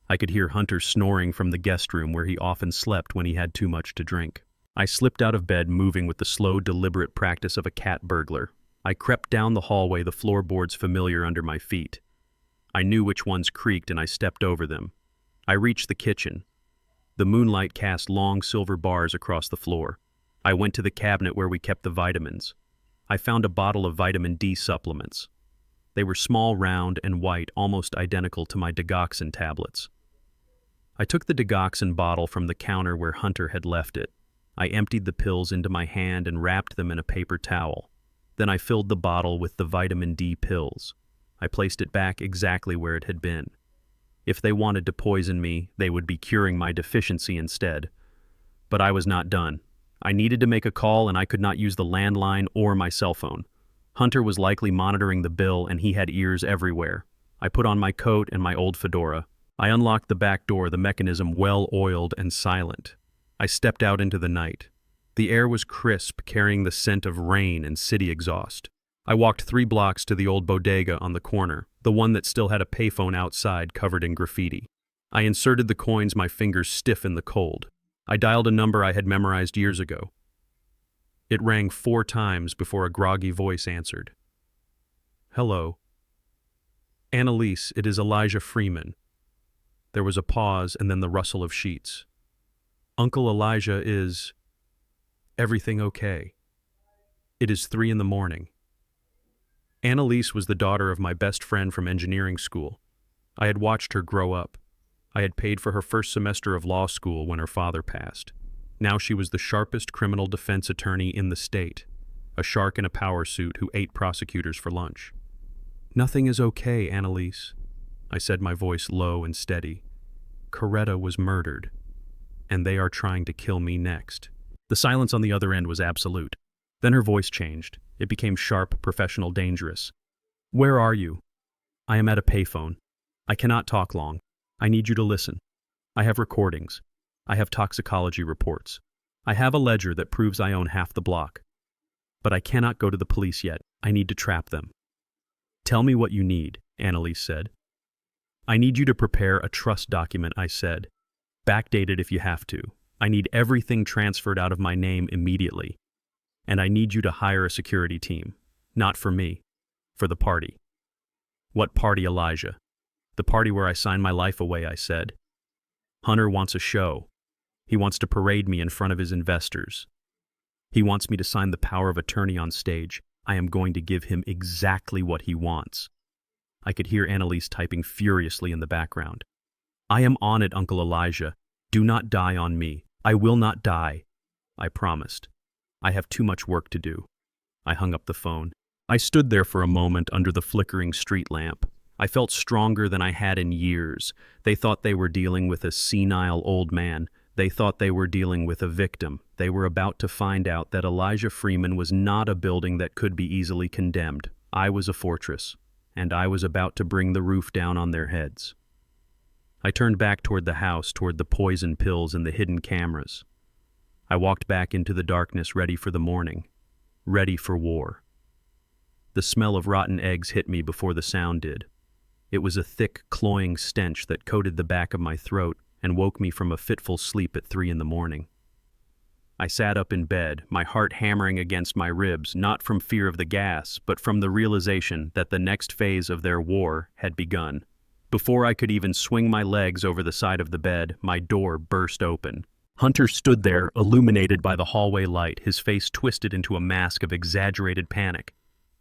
I could hear Hunter snoring from the guest room where he often slept when he had too much to drink. I slipped out of bed, moving with the slow, deliberate practice of a cat burglar. I crept down the hallway, the floorboards familiar under my feet. I knew which ones creaked, and I stepped over them. I reached the kitchen. The moonlight cast long silver bars across the floor. I went to the cabinet where we kept the vitamins. I found a bottle of vitamin D supplements. They were small, round, and white, almost identical to my digoxin tablets. I took the digoxin bottle from the counter where Hunter had left it. I emptied the pills into my hand and wrapped them in a paper towel. Then I filled the bottle with the vitamin D pills. I placed it back exactly where it had been. If they wanted to poison me, they would be curing my deficiency instead. But I was not done. I needed to make a call, and I could not use the landline or my cell phone. Hunter was likely monitoring the bill, and he had ears everywhere. I put on my coat and my old fedora. I unlocked the back door, the mechanism well-oiled and silent. I stepped out into the night. The air was crisp, carrying the scent of rain and city exhaust. I walked 3 blocks to the old bodega on the corner, the one that still had a payphone outside covered in graffiti. I inserted the coins, my fingers stiff in the cold. I dialed a number I had memorized years ago. It rang 4 times before a groggy voice answered. "Hello." "Annalise, it is Elijah Freeman." There was a pause and then the rustle of sheets. "Uncle Elijah, is everything okay?" "It is 3 a.m. Annalise was the daughter of my best friend from engineering school. I had watched her grow up. I had paid for her first semester of law school when her father passed. Now she was the sharpest criminal defense attorney in the state, a shark in a power suit who ate prosecutors for lunch. "Nothing is okay, Annalise," I said, my voice low and steady. "Coretta was murdered, and they are trying to kill me next." The silence on the other end was absolute. Then her voice changed. It became sharp, professional, dangerous. "Where are you?" "I am at a payphone. I cannot talk long. I need you to listen. I have recordings. I have toxicology reports. I have a ledger that proves I own half the block. But I cannot go to the police yet. I need to trap them." "Tell me what you need," Annalise said. "I need you to prepare a trust document," I said. "Backdate it if you have to. I need everything transferred out of my name immediately. And I need you to hire a security team. Not for me. For the party." "What party, Elijah?" "The party where I sign my life away," I said. "Hunter wants a show. He wants to parade me in front of his investors. He wants me to sign the power of attorney on stage. I am going to give him exactly what he wants." I could hear Annalise typing furiously in the background. "I am on it, Uncle Elijah. Do not die on me. I will not die," I promised. "I have too much work to do." I hung up the phone. I stood there for a moment under the flickering street lamp. I felt stronger than I had in years. They thought they were dealing with a senile old man. They thought they were dealing with a victim. They were about to find out that Elijah Freeman was not a building that could be easily condemned. I was a fortress, and I was about to bring the roof down on their heads. I turned back toward the house, toward the poison pills and the hidden cameras. I walked back into the darkness, ready for the morning, ready for war. The smell of rotten eggs hit me before the sound did. It was a thick, cloying stench that coated the back of my throat and woke me from a fitful sleep at 3 a.m. I sat up in bed, my heart hammering against my ribs, not from fear of the gas, but from the realization that the next phase of their war had begun. Before I could even swing my legs over the side of the bed, my door burst open. Hunter stood there, illuminated by the hallway light, his face twisted into a mask of exaggerated panic.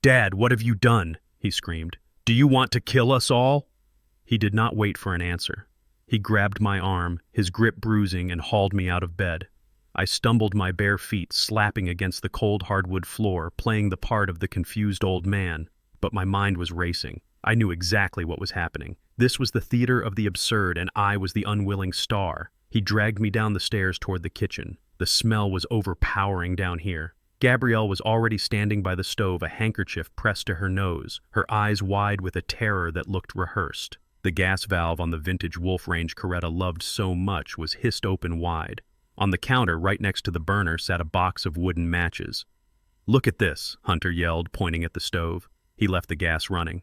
"Dad, what have you done?" he screamed. Do you want to kill us all?" He did not wait for an answer. He grabbed my arm, his grip bruising, and hauled me out of bed. I stumbled, my bare feet slapping against the cold hardwood floor, playing the part of the confused old man, but my mind was racing. I knew exactly what was happening. This was the theater of the absurd, and I was the unwilling star. He dragged me down the stairs toward the kitchen. The smell was overpowering down here. Gabrielle was already standing by the stove, a handkerchief pressed to her nose, her eyes wide with a terror that looked rehearsed. The gas valve on the vintage Wolf range Coretta loved so much was hissed open wide. On the counter, right next to the burner, sat a box of wooden matches. "Look at this," Hunter yelled, pointing at the stove. He left the gas running.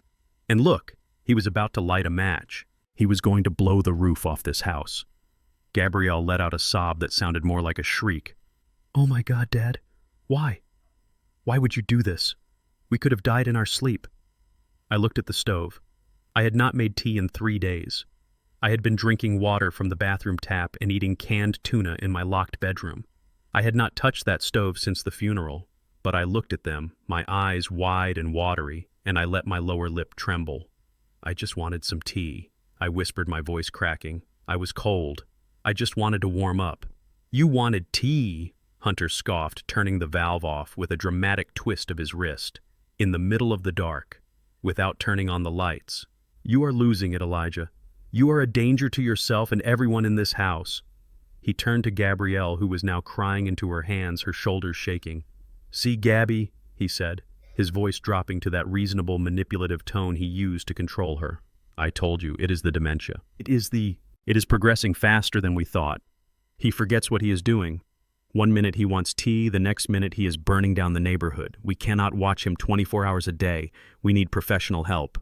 And look, he was about to light a match. He was going to blow the roof off this house. Gabrielle let out a sob that sounded more like a shriek. "Oh my God, Dad. Why? Why would you do this? We could have died in our sleep." I looked at the stove. I had not made tea in 3 days. I had been drinking water from the bathroom tap and eating canned tuna in my locked bedroom. I had not touched that stove since the funeral, but I looked at them, my eyes wide and watery, and I let my lower lip tremble. "I just wanted some tea," I whispered, my voice cracking. I was cold. I just wanted to warm up. "You wanted tea?" Hunter scoffed, turning the valve off with a dramatic twist of his wrist. In the middle of the dark, without turning on the lights. "You are losing it, Elijah. You are a danger to yourself and everyone in this house." He turned to Gabrielle, who was now crying into her hands, her shoulders shaking. "See, Gabby," he said, his voice dropping to that reasonable, manipulative tone he used to control her. "I told you, it is the dementia. It is progressing faster than we thought. He forgets what he is doing. 1 minute he wants tea, the next minute he is burning down the neighborhood. We cannot watch him 24 hours a day. We need professional help."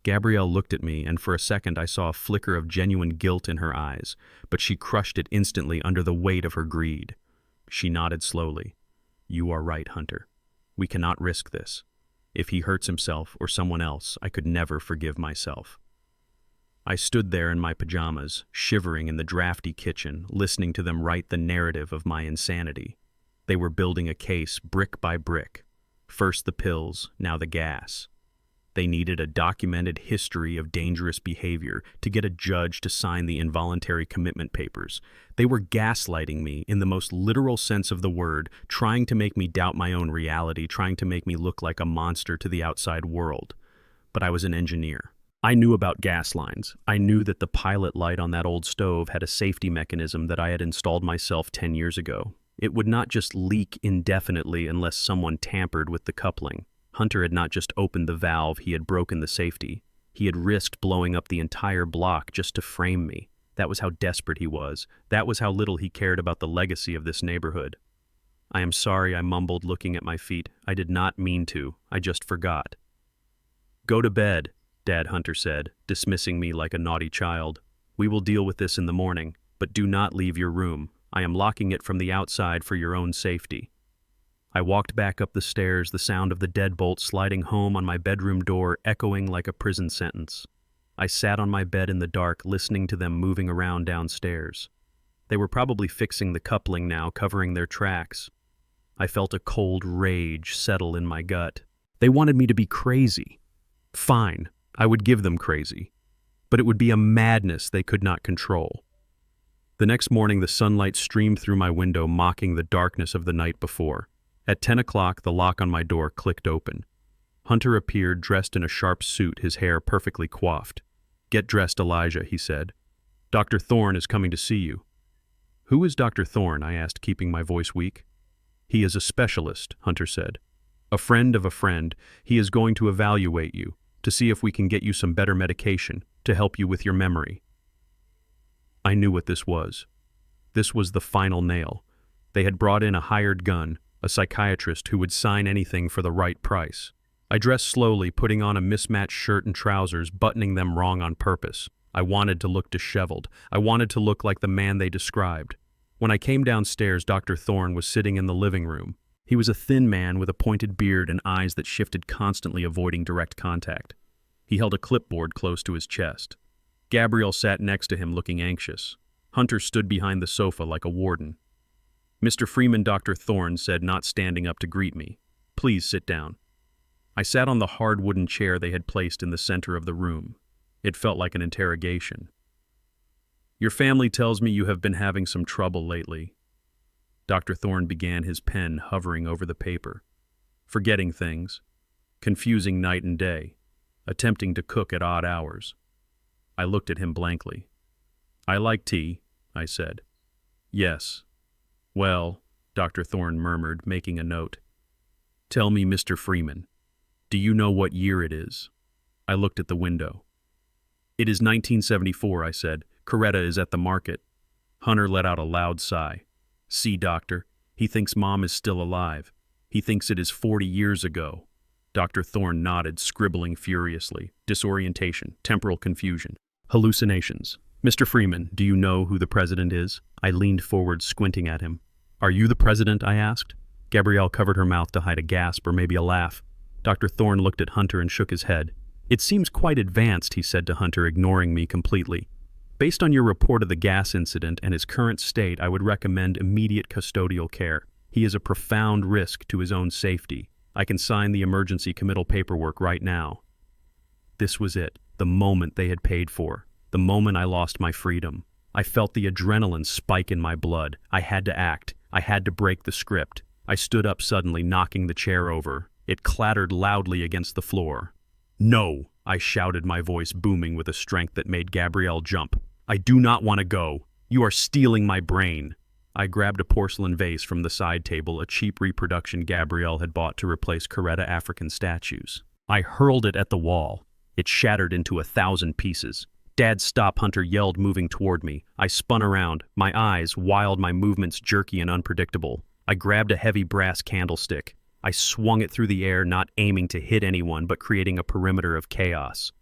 Gabrielle looked at me, and for a second I saw a flicker of genuine guilt in her eyes, but she crushed it instantly under the weight of her greed. She nodded slowly. "You are right, Hunter. We cannot risk this. If he hurts himself or someone else, I could never forgive myself." I stood there in my pajamas, shivering in the drafty kitchen, listening to them write the narrative of my insanity. They were building a case brick by brick. First the pills, now the gas. They needed a documented history of dangerous behavior to get a judge to sign the involuntary commitment papers. They were gaslighting me in the most literal sense of the word, trying to make me doubt my own reality, trying to make me look like a monster to the outside world. But I was an engineer. I knew about gas lines. I knew that the pilot light on that old stove had a safety mechanism that I had installed myself 10 years ago. It would not just leak indefinitely unless someone tampered with the coupling. Hunter had not just opened the valve, he had broken the safety. He had risked blowing up the entire block just to frame me. That was how desperate he was. That was how little he cared about the legacy of this neighborhood. "I am sorry," I mumbled, looking at my feet. "I did not mean to. I just forgot." "Go to bed," Dad, Hunter said, dismissing me like a naughty child. "We will deal with this in the morning, but do not leave your room. I am locking it from the outside for your own safety." I walked back up the stairs, the sound of the deadbolt sliding home on my bedroom door echoing like a prison sentence. I sat on my bed in the dark, listening to them moving around downstairs. They were probably fixing the coupling now, covering their tracks. I felt a cold rage settle in my gut. They wanted me to be crazy. Fine, I would give them crazy. But it would be a madness they could not control. The next morning, the sunlight streamed through my window, mocking the darkness of the night before. At 10 o'clock, the lock on my door clicked open. Hunter appeared, dressed in a sharp suit, his hair perfectly coiffed. "Get dressed, Elijah," he said. "Dr. Thorne is coming to see you." "Who is Dr. Thorne?" I asked, keeping my voice weak. "He is a specialist," Hunter said. "A friend of a friend. He is going to evaluate you, to see if we can get you some better medication, to help you with your memory." I knew what this was. This was the final nail. They had brought in a hired gun, a psychiatrist who would sign anything for the right price. I dressed slowly, putting on a mismatched shirt and trousers, buttoning them wrong on purpose. I wanted to look disheveled. I wanted to look like the man they described. When I came downstairs, Dr. Thorne was sitting in the living room. He was a thin man with a pointed beard and eyes that shifted constantly, avoiding direct contact. He held a clipboard close to his chest. Gabrielle sat next to him, looking anxious. Hunter stood behind the sofa like a warden. "Mr. Freeman," Dr. Thorne said, not standing up to greet me. "Please sit down." I sat on the hard wooden chair they had placed in the center of the room. It felt like an interrogation. Your family tells me you have been having some trouble lately. Dr. Thorne began, his pen hovering over the paper. Forgetting things, confusing night and day, attempting to cook at odd hours. I looked at him blankly. I like tea, I said. Yes. Well, Dr. Thorne murmured, making a note. Tell me, Mr. Freeman, do you know what year it is? I looked at the window. It is 1974, I said. Coretta is at the market. Hunter let out a loud sigh. See, doctor, he thinks Mom is still alive. He thinks it is 40 years ago. Dr. Thorne nodded, scribbling furiously. Disorientation, temporal confusion, hallucinations. Mr. Freeman, do you know who the president is? I leaned forward, squinting at him. Are you the president? I asked. Gabrielle covered her mouth to hide a gasp or maybe a laugh. Dr. Thorne looked at Hunter and shook his head. It seems quite advanced, he said to Hunter, ignoring me completely. Based on your report of the gas incident and his current state, I would recommend immediate custodial care. He is a profound risk to his own safety. I can sign the emergency committal paperwork right now. This was it, the moment they had paid for, the moment I lost my freedom. I felt the adrenaline spike in my blood. I had to act. I had to break the script. I stood up suddenly, knocking the chair over. It clattered loudly against the floor. No, I shouted, my voice booming with a strength that made Gabrielle jump. I do not want to go. You are stealing my brain. I grabbed a porcelain vase from the side table, a cheap reproduction Gabrielle had bought to replace Coretta African statues. I hurled it at the wall. It shattered into 1,000 pieces. Dad, stop, Hunter yelled, moving toward me. I spun around, my eyes wild, my movements jerky and unpredictable. I grabbed a heavy brass candlestick. I swung it through the air, not aiming to hit anyone, but creating a perimeter of chaos.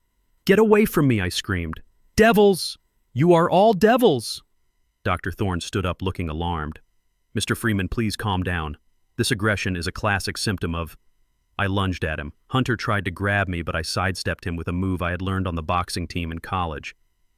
Get away from me, I screamed. Devils! You are all devils! Dr. Thorne stood up, looking alarmed. Mr. Freeman, please calm down. This aggression is a classic symptom of... I lunged at him. Hunter tried to grab me, but I sidestepped him with a move I had learned on the boxing team in college.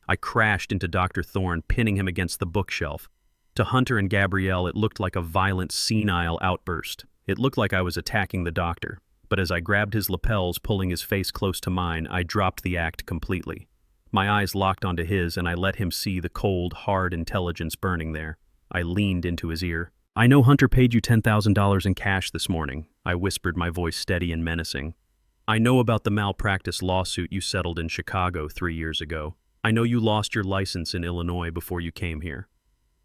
I crashed into Dr. Thorne, pinning him against the bookshelf. To Hunter and Gabrielle, it looked like a violent, senile outburst. It looked like I was attacking the doctor, but as I grabbed his lapels, pulling his face close to mine, I dropped the act completely. My eyes locked onto his, and I let him see the cold, hard intelligence burning there. I leaned into his ear. I know Hunter paid you $10,000 in cash this morning, I whispered, my voice steady and menacing. I know about the malpractice lawsuit you settled in Chicago 3 years ago. I know you lost your license in Illinois before you came here.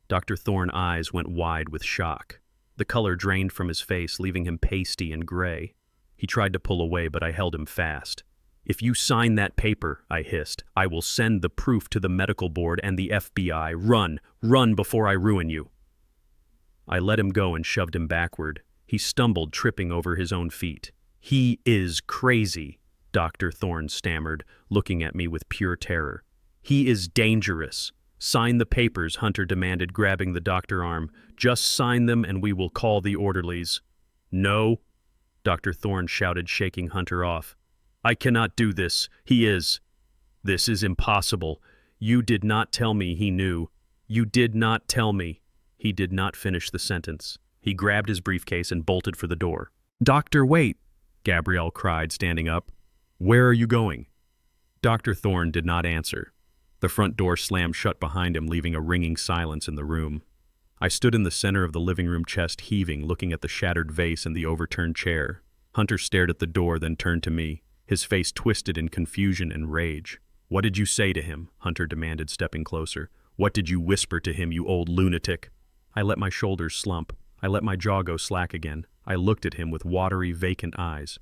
Dr. Thorne's eyes went wide with shock. The color drained from his face, leaving him pasty and gray. He tried to pull away, but I held him fast. If you sign that paper, I hissed, I will send the proof to the medical board and the FBI. Run before I ruin you. I let him go and shoved him backward. He stumbled, tripping over his own feet. He is crazy, Dr. Thorne stammered, looking at me with pure terror. He is dangerous. Sign the papers, Hunter demanded, grabbing the doctor's arm. Just sign them and we will call the orderlies. No, Dr. Thorne shouted, shaking Hunter off. I cannot do this. He is. This is impossible. You did not tell me he knew. You did not tell me. He did not finish the sentence. He grabbed his briefcase and bolted for the door. Doctor, wait, Gabrielle cried, standing up. Where are you going? Dr. Thorne did not answer. The front door slammed shut behind him, leaving a ringing silence in the room. I stood in the center of the living room, chest heaving, looking at the shattered vase and the overturned chair. Hunter stared at the door, then turned to me, his face twisted in confusion and rage. What did you say to him? Hunter demanded, stepping closer. What did you whisper to him, you old lunatic? I let my shoulders slump. I let my jaw go slack again. I looked at him with watery, vacant eyes.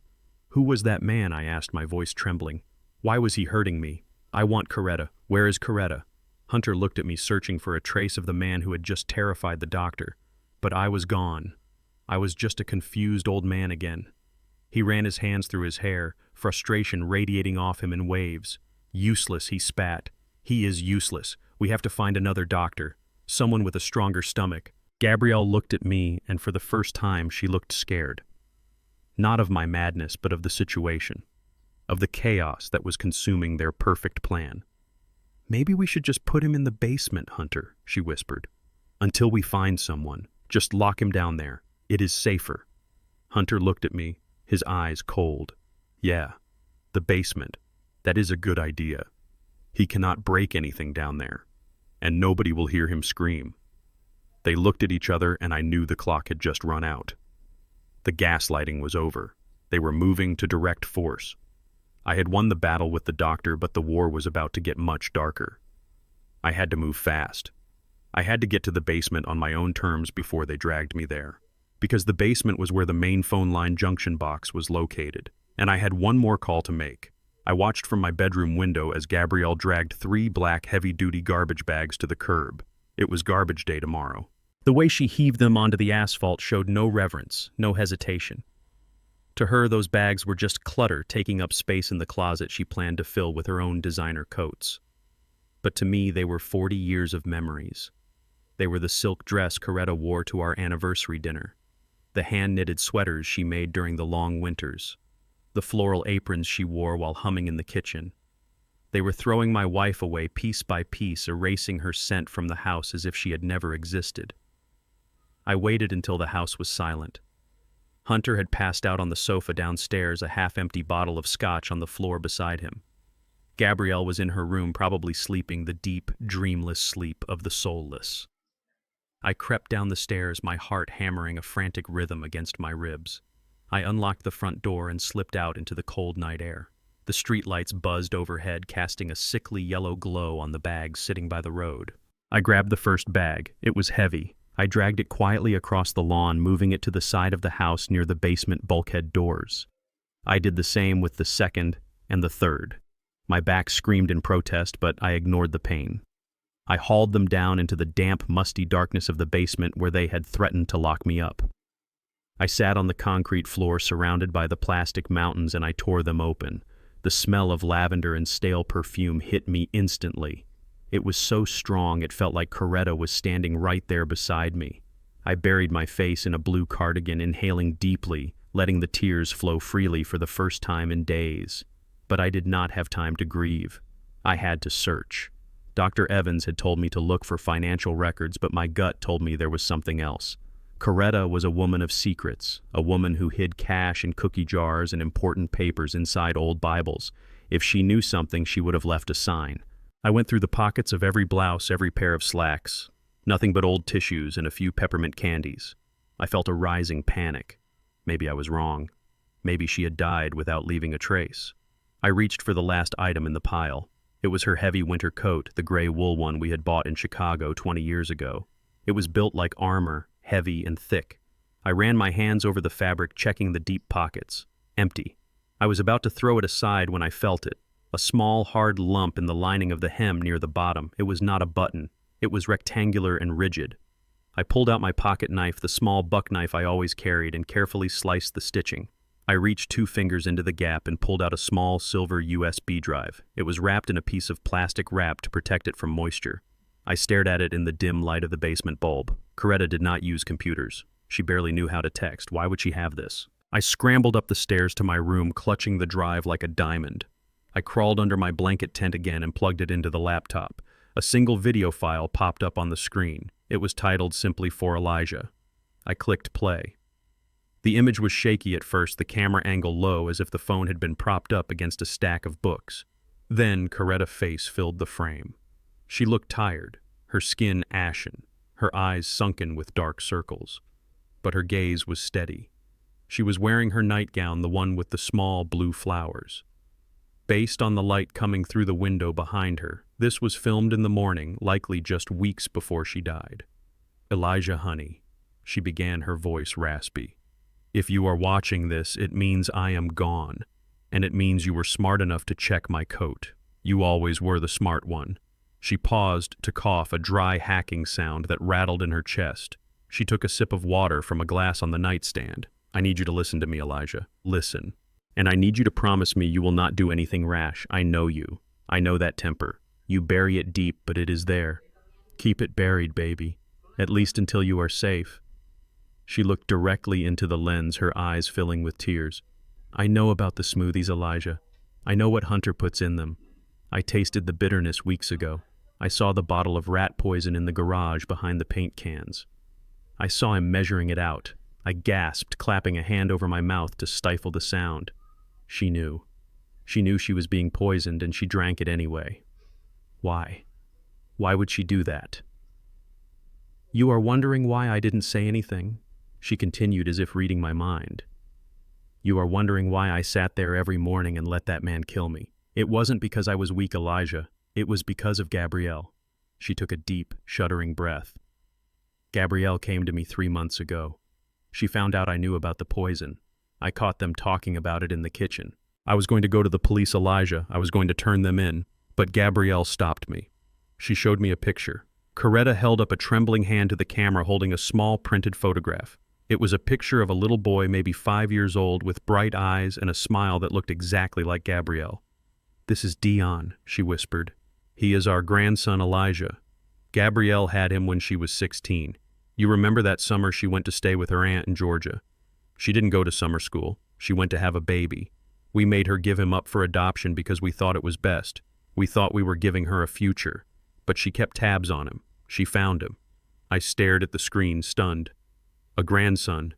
Who was that man? I asked, my voice trembling. Why was he hurting me? I want Coretta. Where is Coretta? Hunter looked at me, searching for a trace of the man who had just terrified the doctor. But I was gone. I was just a confused old man again. He ran his hands through his hair, frustration radiating off him in waves. Useless, he spat. He is useless. We have to find another doctor. Someone with a stronger stomach. Gabrielle looked at me, and for the first time she looked scared. Not of my madness, but of the situation. Of the chaos that was consuming their perfect plan. Maybe we should just put him in the basement, Hunter, she whispered. Until we find someone. Just lock him down there. It is safer. Hunter looked at me, his eyes cold. Yeah, the basement. That is a good idea. He cannot break anything down there, and nobody will hear him scream. They looked at each other, and I knew the clock had just run out. The gaslighting was over. They were moving to direct force. I had won the battle with the doctor, but the war was about to get much darker. I had to move fast. I had to get to the basement on my own terms before they dragged me there, because the basement was where the main phone line junction box was located, and I had one more call to make. I watched from my bedroom window as Gabrielle dragged 3 black heavy-duty garbage bags to the curb. It was garbage day tomorrow. The way she heaved them onto the asphalt showed no reverence, no hesitation. To her, those bags were just clutter taking up space in the closet she planned to fill with her own designer coats. But to me, they were 40 years of memories. They were the silk dress Coretta wore to our anniversary dinner, the hand-knitted sweaters she made during the long winters, the floral aprons she wore while humming in the kitchen. They were throwing my wife away piece by piece, erasing her scent from the house as if she had never existed. I waited until the house was silent. Hunter had passed out on the sofa downstairs, a half-empty bottle of scotch on the floor beside him. Gabrielle was in her room, probably sleeping the deep, dreamless sleep of the soulless. I crept down the stairs, my heart hammering a frantic rhythm against my ribs. I unlocked the front door and slipped out into the cold night air. The streetlights buzzed overhead, casting a sickly yellow glow on the bags sitting by the road. I grabbed the first bag. It was heavy. I dragged it quietly across the lawn, moving it to the side of the house near the basement bulkhead doors. I did the same with the second and the third. My back screamed in protest, but I ignored the pain. I hauled them down into the damp, musty darkness of the basement where they had threatened to lock me up. I sat on the concrete floor surrounded by the plastic mountains, and I tore them open. The smell of lavender and stale perfume hit me instantly. It was so strong it felt like Coretta was standing right there beside me. I buried my face in a blue cardigan, inhaling deeply, letting the tears flow freely for the first time in days. But I did not have time to grieve. I had to search. Dr. Evans had told me to look for financial records, but my gut told me there was something else. Coretta was a woman of secrets, a woman who hid cash in cookie jars and important papers inside old Bibles. If she knew something, she would have left a sign. I went through the pockets of every blouse, every pair of slacks. Nothing but old tissues and a few peppermint candies. I felt a rising panic. Maybe I was wrong. Maybe she had died without leaving a trace. I reached for the last item in the pile. It was her heavy winter coat, the gray wool one we had bought in Chicago 20 years ago. It was built like armor, heavy and thick. I ran my hands over the fabric, checking the deep pockets. Empty. I was about to throw it aside when I felt it. A small, hard lump in the lining of the hem near the bottom. It was not a button. It was rectangular and rigid. I pulled out my pocket knife, the small buck knife I always carried, and carefully sliced the stitching. I reached 2 fingers into the gap and pulled out a small silver USB drive. It was wrapped in a piece of plastic wrap to protect it from moisture. I stared at it in the dim light of the basement bulb. Coretta did not use computers. She barely knew how to text. Why would she have this? I scrambled up the stairs to my room, clutching the drive like a diamond. I crawled under my blanket tent again and plugged it into the laptop. A single video file popped up on the screen. It was titled simply "For Elijah." I clicked play. The image was shaky at first, the camera angle low as if the phone had been propped up against a stack of books. Then Coretta's face filled the frame. She looked tired, her skin ashen, her eyes sunken with dark circles. But her gaze was steady. She was wearing her nightgown, the one with the small blue flowers. Based on the light coming through the window behind her, this was filmed in the morning, likely just weeks before she died. "Elijah, honey," she began, her voice raspy. "If you are watching this, it means I am gone, and it means you were smart enough to check my coat. You always were the smart one." She paused to cough, a dry hacking sound that rattled in her chest. She took a sip of water from a glass on the nightstand. "I need you to listen to me, Elijah. Listen. And I need you to promise me you will not do anything rash. I know you. I know that temper. You bury it deep, but it is there. Keep it buried, baby. At least until you are safe." She looked directly into the lens, her eyes filling with tears. "I know about the smoothies, Elijah. I know what Hunter puts in them. I tasted the bitterness weeks ago. I saw the bottle of rat poison in the garage behind the paint cans. I saw him measuring it out. I gasped, clapping a hand over my mouth to stifle the sound. She knew. She knew she was being poisoned, and she drank it anyway. Why? Why would she do that? You are wondering why I didn't say anything? She continued as if reading my mind. You are wondering why I sat there every morning and let that man kill me. It wasn't because I was weak, Elijah. It was because of Gabrielle. She took a deep, shuddering breath. Gabrielle came to me 3 months ago. She found out I knew about the poison. I caught them talking about it in the kitchen. I was going to go to the police, Elijah. I was going to turn them in. But Gabrielle stopped me. She showed me a picture. Coretta held up a trembling hand to the camera holding a small printed photograph. It was a picture of a little boy, maybe 5 years old, with bright eyes and a smile that looked exactly like Gabrielle. This is Dion, she whispered. He is our grandson, Elijah. Gabrielle had him when she was 16. You remember that summer she went to stay with her aunt in Georgia. She didn't go to summer school. She went to have a baby. We made her give him up for adoption because we thought it was best. We thought we were giving her a future. But she kept tabs on him. She found him. I stared at the screen, stunned. A grandson.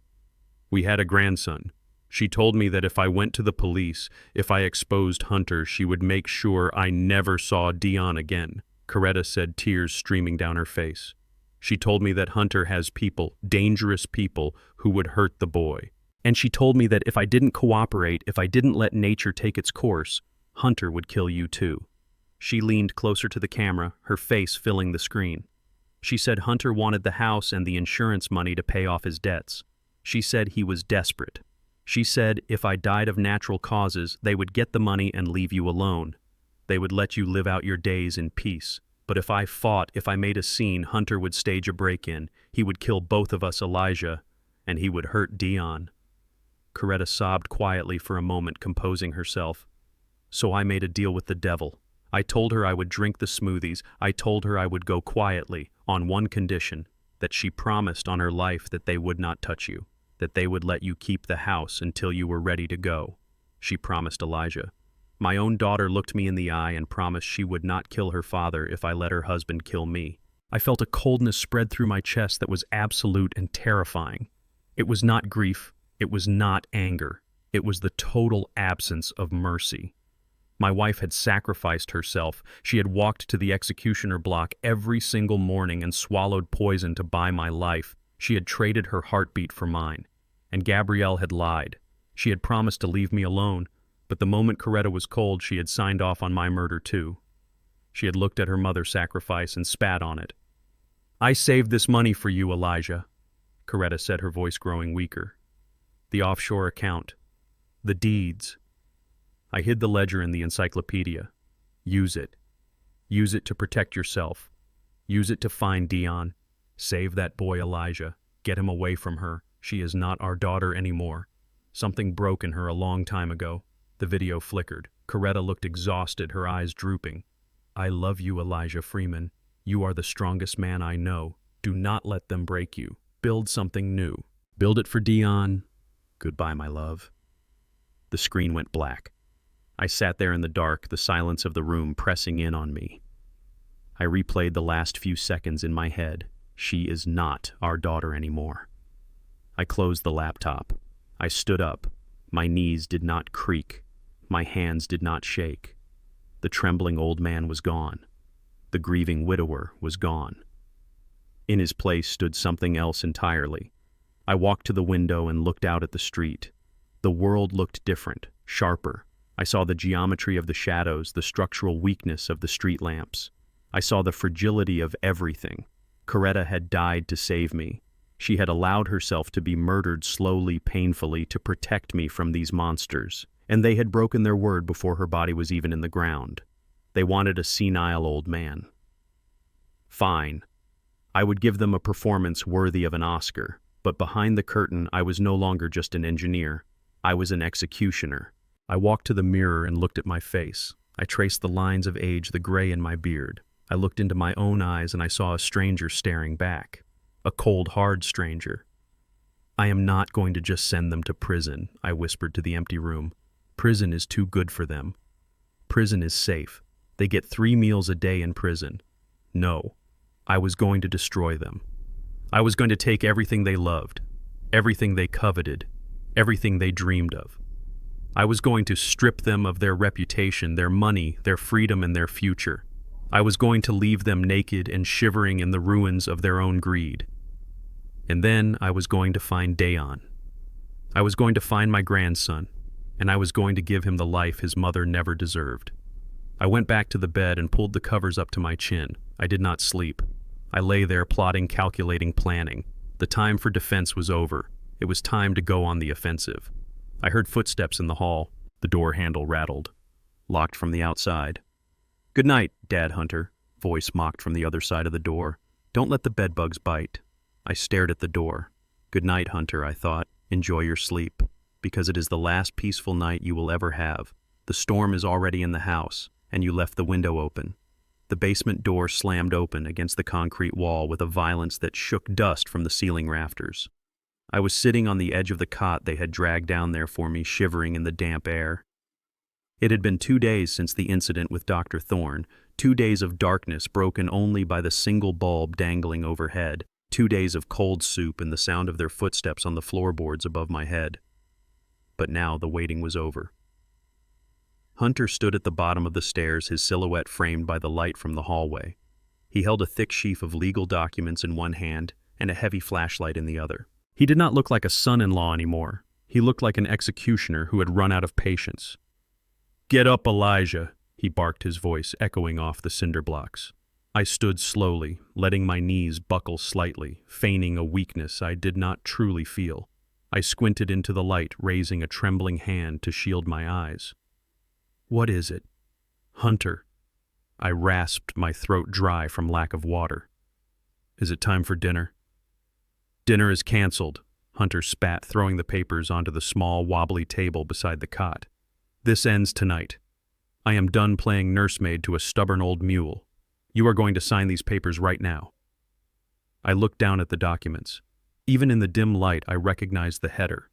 We had a grandson. She told me that if I went to the police, if I exposed Hunter, she would make sure I never saw Dion again. Coretta said, tears streaming down her face. She told me that Hunter has people, dangerous people, who would hurt the boy. And she told me that if I didn't cooperate, if I didn't let nature take its course, Hunter would kill you too. She leaned closer to the camera, her face filling the screen. She said Hunter wanted the house and the insurance money to pay off his debts. She said he was desperate. She said if I died of natural causes, they would get the money and leave you alone. They would let you live out your days in peace. But if I fought, if I made a scene, Hunter would stage a break-in. He would kill both of us, Elijah, and he would hurt Dion. Coretta sobbed quietly for a moment, composing herself. So I made a deal with the devil. I told her I would drink the smoothies. I told her I would go quietly, on one condition, that she promised on her life that they would not touch you, that they would let you keep the house until you were ready to go. She promised Elijah. My own daughter looked me in the eye and promised she would not kill her father if I let her husband kill me. I felt a coldness spread through my chest that was absolute and terrifying. It was not grief. It was not anger. It was the total absence of mercy. My wife had sacrificed herself. She had walked to the executioner block every single morning and swallowed poison to buy my life. She had traded her heartbeat for mine. And Gabrielle had lied. She had promised to leave me alone, but the moment Coretta was cold, she had signed off on my murder too. She had looked at her mother's sacrifice and spat on it. I saved this money for you, Elijah, Coretta said, her voice growing weaker. The offshore account. The deeds. I hid the ledger in the encyclopedia. Use it. Use it to protect yourself. Use it to find Dion. Save that boy Elijah. Get him away from her. She is not our daughter anymore. Something broke in her a long time ago. The video flickered. Coretta looked exhausted, her eyes drooping. I love you, Elijah Freeman. You are the strongest man I know. Do not let them break you. Build something new. Build it for Dion. Goodbye, my love. The screen went black. I sat there in the dark, the silence of the room pressing in on me. I replayed the last few seconds in my head. She is not our daughter anymore. I closed the laptop. I stood up. My knees did not creak. My hands did not shake. The trembling old man was gone. The grieving widower was gone. In his place stood something else entirely. I walked to the window and looked out at the street. The world looked different, sharper. I saw the geometry of the shadows, the structural weakness of the street lamps. I saw the fragility of everything. Coretta had died to save me. She had allowed herself to be murdered slowly, painfully, to protect me from these monsters. And they had broken their word before her body was even in the ground. They wanted a senile old man. Fine. I would give them a performance worthy of an Oscar. But behind the curtain, I was no longer just an engineer. I was an executioner. I walked to the mirror and looked at my face. I traced the lines of age, the gray in my beard. I looked into my own eyes and I saw a stranger staring back. A cold, hard stranger. I am not going to just send them to prison, I whispered to the empty room. Prison is too good for them. Prison is safe. They get 3 meals a day in prison. No, I was going to destroy them. I was going to take everything they loved, everything they coveted, everything they dreamed of. I was going to strip them of their reputation, their money, their freedom, and their future. I was going to leave them naked and shivering in the ruins of their own greed. And then I was going to find Dayon. I was going to find my grandson, and I was going to give him the life his mother never deserved. I went back to the bed and pulled the covers up to my chin. I did not sleep. I lay there plotting, calculating, planning. The time for defense was over. It was time to go on the offensive. I heard footsteps in the hall. The door handle rattled. Locked from the outside. "Good night, Dad Hunter," voice mocked from the other side of the door. "Don't let the bedbugs bite." I stared at the door. "Good night, Hunter," I thought. "Enjoy your sleep, because it is the last peaceful night you will ever have. The storm is already in the house, and you left the window open." The basement door slammed open against the concrete wall with a violence that shook dust from the ceiling rafters. I was sitting on the edge of the cot they had dragged down there for me, shivering in the damp air. It had been 2 days since the incident with Dr. Thorne, 2 days of darkness broken only by the single bulb dangling overhead, 2 days of cold soup and the sound of their footsteps on the floorboards above my head. But now the waiting was over. Hunter stood at the bottom of the stairs, his silhouette framed by the light from the hallway. He held a thick sheaf of legal documents in one hand and a heavy flashlight in the other. He did not look like a son-in-law anymore. He looked like an executioner who had run out of patience. "Get up, Elijah," he barked, his voice echoing off the cinder blocks. I stood slowly, letting my knees buckle slightly, feigning a weakness I did not truly feel. I squinted into the light, raising a trembling hand to shield my eyes. "What is it?" "Hunter." I rasped, my throat dry from lack of water. "Is it time for dinner?" "Dinner is canceled," Hunter spat, throwing the papers onto the small, wobbly table beside the cot. "This ends tonight. I am done playing nursemaid to a stubborn old mule. You are going to sign these papers right now." I looked down at the documents. Even in the dim light, I recognized the header.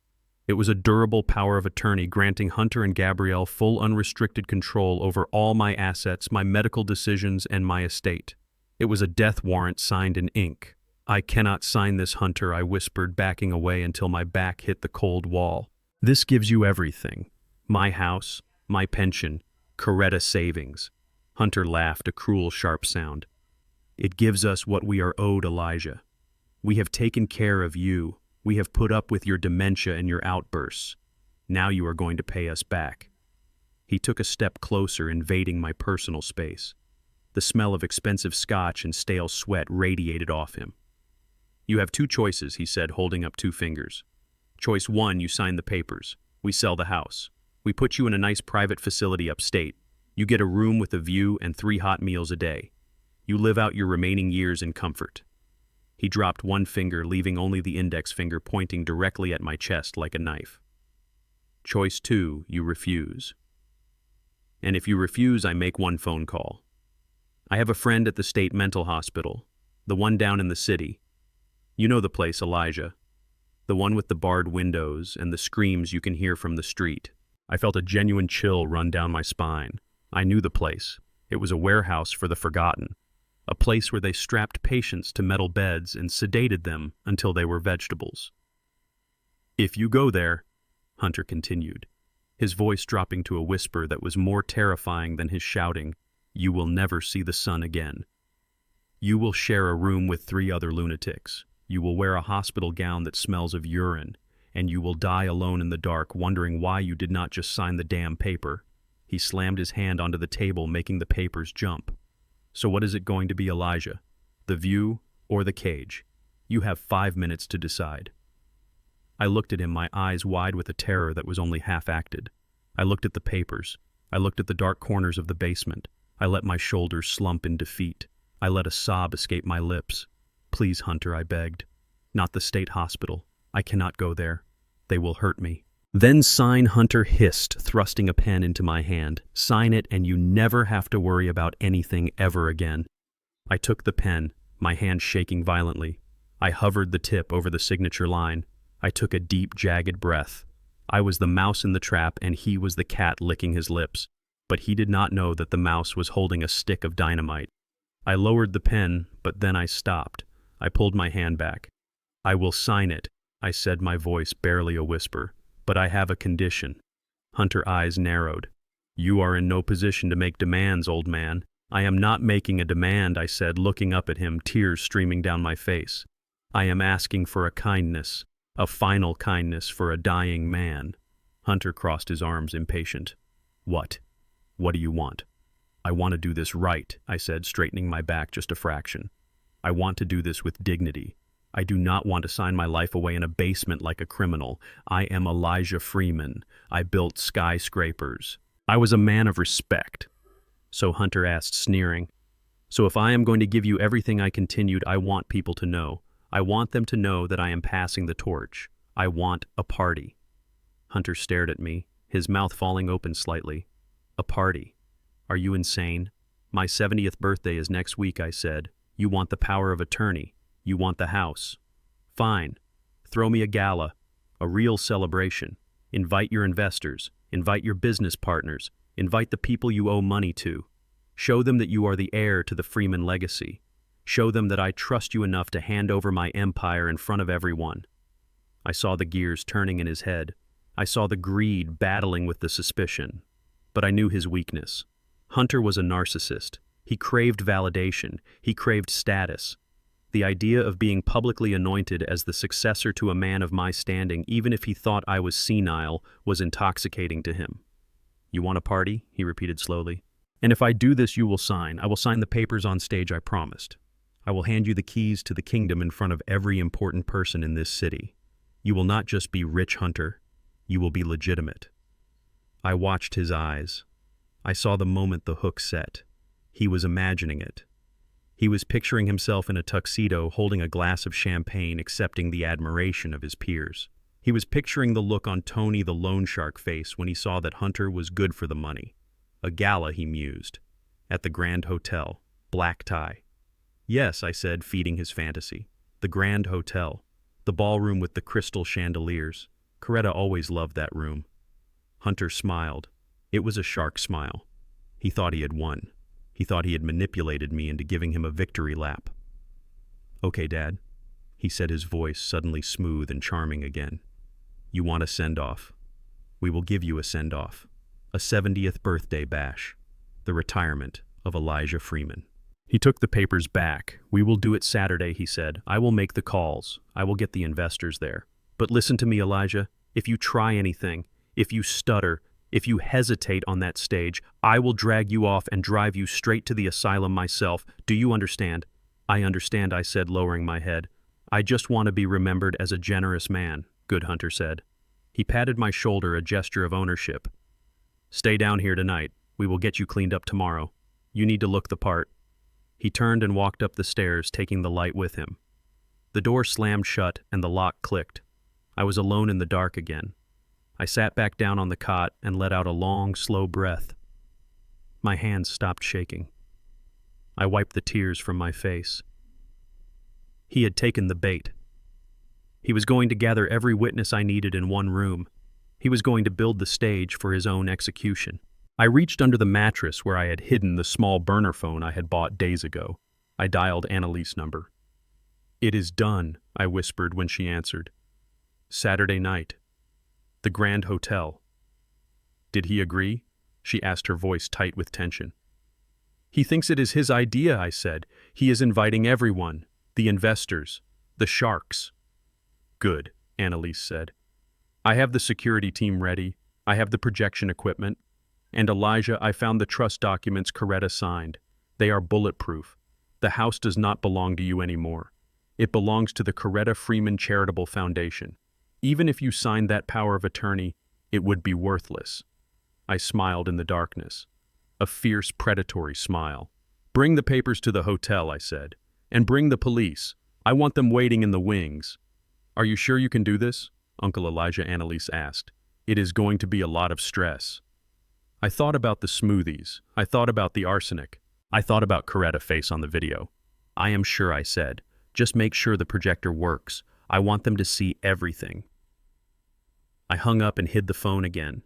It was a durable power of attorney granting Hunter and Gabrielle full unrestricted control over all my assets, my medical decisions, and my estate. It was a death warrant signed in ink. "I cannot sign this, Hunter," I whispered, backing away until my back hit the cold wall. "This gives you everything. My house, my pension, Coretta savings." Hunter laughed, a cruel, sharp sound. "It gives us what we are owed, Elijah. We have taken care of you. We have put up with your dementia and your outbursts. Now you are going to pay us back." He took a step closer, invading my personal space. The smell of expensive scotch and stale sweat radiated off him. "You have 2 choices," he said, holding up 2 fingers. "Choice 1, you sign the papers. We sell the house. We put you in a nice private facility upstate. You get a room with a view and 3 hot meals a day. You live out your remaining years in comfort." He dropped 1 finger, leaving only the index finger pointing directly at my chest like a knife. "Choice 2, you refuse. And if you refuse, I make 1 phone call. I have a friend at the state mental hospital, the one down in the city. You know the place, Elijah. The one with the barred windows and the screams you can hear from the street." I felt a genuine chill run down my spine. I knew the place. It was a warehouse for the forgotten. A place where they strapped patients to metal beds and sedated them until they were vegetables. "If you go there," Hunter continued, his voice dropping to a whisper that was more terrifying than his shouting, "you will never see the sun again. You will share a room with 3 other lunatics. You will wear a hospital gown that smells of urine, and you will die alone in the dark, wondering why you did not just sign the damn paper." He slammed his hand onto the table, making the papers jump. "So what is it going to be, Elijah? The view or the cage? You have 5 minutes to decide." I looked at him, my eyes wide with a terror that was only half-acted. I looked at the papers. I looked at the dark corners of the basement. I let my shoulders slump in defeat. I let a sob escape my lips. "Please, Hunter," I begged. "Not the state hospital. I cannot go there. They will hurt me." "Then sign," Hunter hissed, thrusting a pen into my hand. "Sign it and you never have to worry about anything ever again." I took the pen, my hand shaking violently. I hovered the tip over the signature line. I took a deep, jagged breath. I was the mouse in the trap and he was the cat licking his lips. But he did not know that the mouse was holding a stick of dynamite. I lowered the pen, but then I stopped. I pulled my hand back. "I will sign it," I said, my voice barely a whisper. "But I have a condition." Hunter's eyes narrowed. You are in no position to make demands, old man. I am not making a demand, I said, looking up at him, tears streaming down my face. I am asking for a kindness, a final kindness for a dying man. Hunter crossed his arms, impatient. What? What do you want? I want to do this right, I said, straightening my back just a fraction. I want to do this with dignity. I do not want to sign my life away in a basement like a criminal. I am Elijah Freeman. I built skyscrapers. I was a man of respect. So Hunter asked, sneering. So if I am going to give you everything, I continued, I want people to know. I want them to know that I am passing the torch. I want a party. Hunter stared at me, his mouth falling open slightly. A party? Are you insane? My 70th birthday is next week, I said. You want the power of attorney. You want the house. Fine. Throw me a gala, a real celebration. Invite your investors. Invite your business partners. Invite the people you owe money to. Show them that you are the heir to the Freeman legacy. Show them that I trust you enough to hand over my empire in front of everyone. I saw the gears turning in his head. I saw the greed battling with the suspicion. But I knew his weakness. Hunter was a narcissist. He craved validation. He craved status. The idea of being publicly anointed as the successor to a man of my standing, even if he thought I was senile, was intoxicating to him. You want a party? He repeated slowly. And if I do this, you will sign. I will sign the papers on stage, I promised. I will hand you the keys to the kingdom in front of every important person in this city. You will not just be rich, Hunter. You will be legitimate. I watched his eyes. I saw the moment the hook set. He was imagining it. He was picturing himself in a tuxedo, holding a glass of champagne, accepting the admiration of his peers. He was picturing the look on Tony the loan shark face when he saw that Hunter was good for the money. A gala, he mused. At the Grand Hotel. Black tie. Yes, I said, feeding his fantasy. The Grand Hotel. The ballroom with the crystal chandeliers. Coretta always loved that room. Hunter smiled. It was a shark smile. He thought he had won. He thought he had manipulated me into giving him a victory lap. Okay, Dad, he said, his voice suddenly smooth and charming again. You want a send-off? We will give you a send-off. A 70th birthday bash. The retirement of Elijah Freeman. He took the papers back. We will do it Saturday, he said. I will make the calls. I will get the investors there. But listen to me, Elijah. If you try anything, if you stutter, if you hesitate on that stage, I will drag you off and drive you straight to the asylum myself. Do you understand? I understand, I said, lowering my head. I just want to be remembered as a generous man, Good Hunter said. He patted my shoulder, a gesture of ownership. Stay down here tonight. We will get you cleaned up tomorrow. You need to look the part. He turned and walked up the stairs, taking the light with him. The door slammed shut and the lock clicked. I was alone in the dark again. I sat back down on the cot and let out a long, slow breath. My hands stopped shaking. I wiped the tears from my face. He had taken the bait. He was going to gather every witness I needed in one room. He was going to build the stage for his own execution. I reached under the mattress where I had hidden the small burner phone I had bought days ago. I dialed Annalise's number. It is done, I whispered when she answered. Saturday night. The Grand Hotel. Did he agree? She asked, her voice tight with tension. He thinks it is his idea, I said. He is inviting everyone, the investors, the sharks. Good, Annalise said. I have the security team ready. I have the projection equipment. And Elijah, I found the trust documents Coretta signed. They are bulletproof. The house does not belong to you anymore. It belongs to the Coretta Freeman Charitable Foundation. Even if you signed that power of attorney, it would be worthless. I smiled in the darkness. A fierce, predatory smile. Bring the papers to the hotel, I said. And bring the police. I want them waiting in the wings. Are you sure you can do this? Uncle Elijah Annalise asked. It is going to be a lot of stress. I thought about the smoothies. I thought about the arsenic. I thought about Coretta's face on the video. I am sure, I said. Just make sure the projector works. I want them to see everything. I hung up and hid the phone again.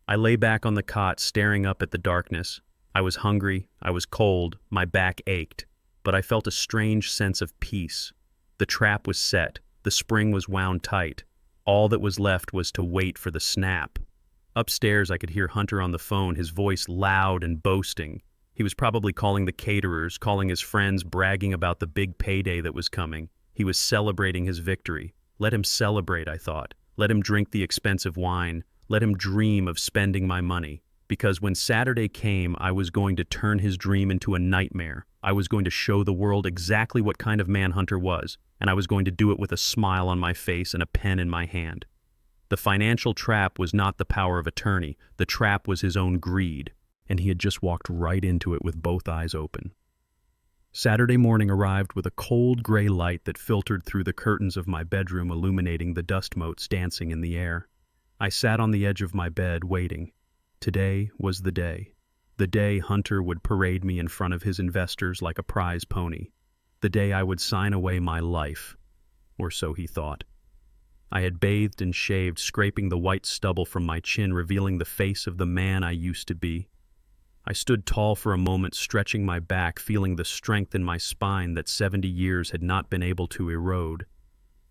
I lay back on the cot, staring up at the darkness. I was hungry, I was cold, my back ached, but I felt a strange sense of peace. The trap was set, the spring was wound tight. All that was left was to wait for the snap. Upstairs, I could hear Hunter on the phone, his voice loud and boasting. He was probably calling the caterers, calling his friends, bragging about the big payday that was coming. He was celebrating his victory. Let him celebrate, I thought. Let him drink the expensive wine. Let him dream of spending my money. Because when Saturday came, I was going to turn his dream into a nightmare. I was going to show the world exactly what kind of man Hunter was, and I was going to do it with a smile on my face and a pen in my hand. The financial trap was not the power of attorney. The trap was his own greed, and he had just walked right into it with both eyes open. Saturday morning arrived with a cold gray light that filtered through the curtains of my bedroom, illuminating the dust motes dancing in the air. I sat on the edge of my bed, waiting. Today was the day. The day Hunter would parade me in front of his investors like a prize pony. The day I would sign away my life. Or so he thought. I had bathed and shaved, scraping the white stubble from my chin, revealing the face of the man I used to be. I stood tall for a moment, stretching my back, feeling the strength in my spine that 70 years had not been able to erode.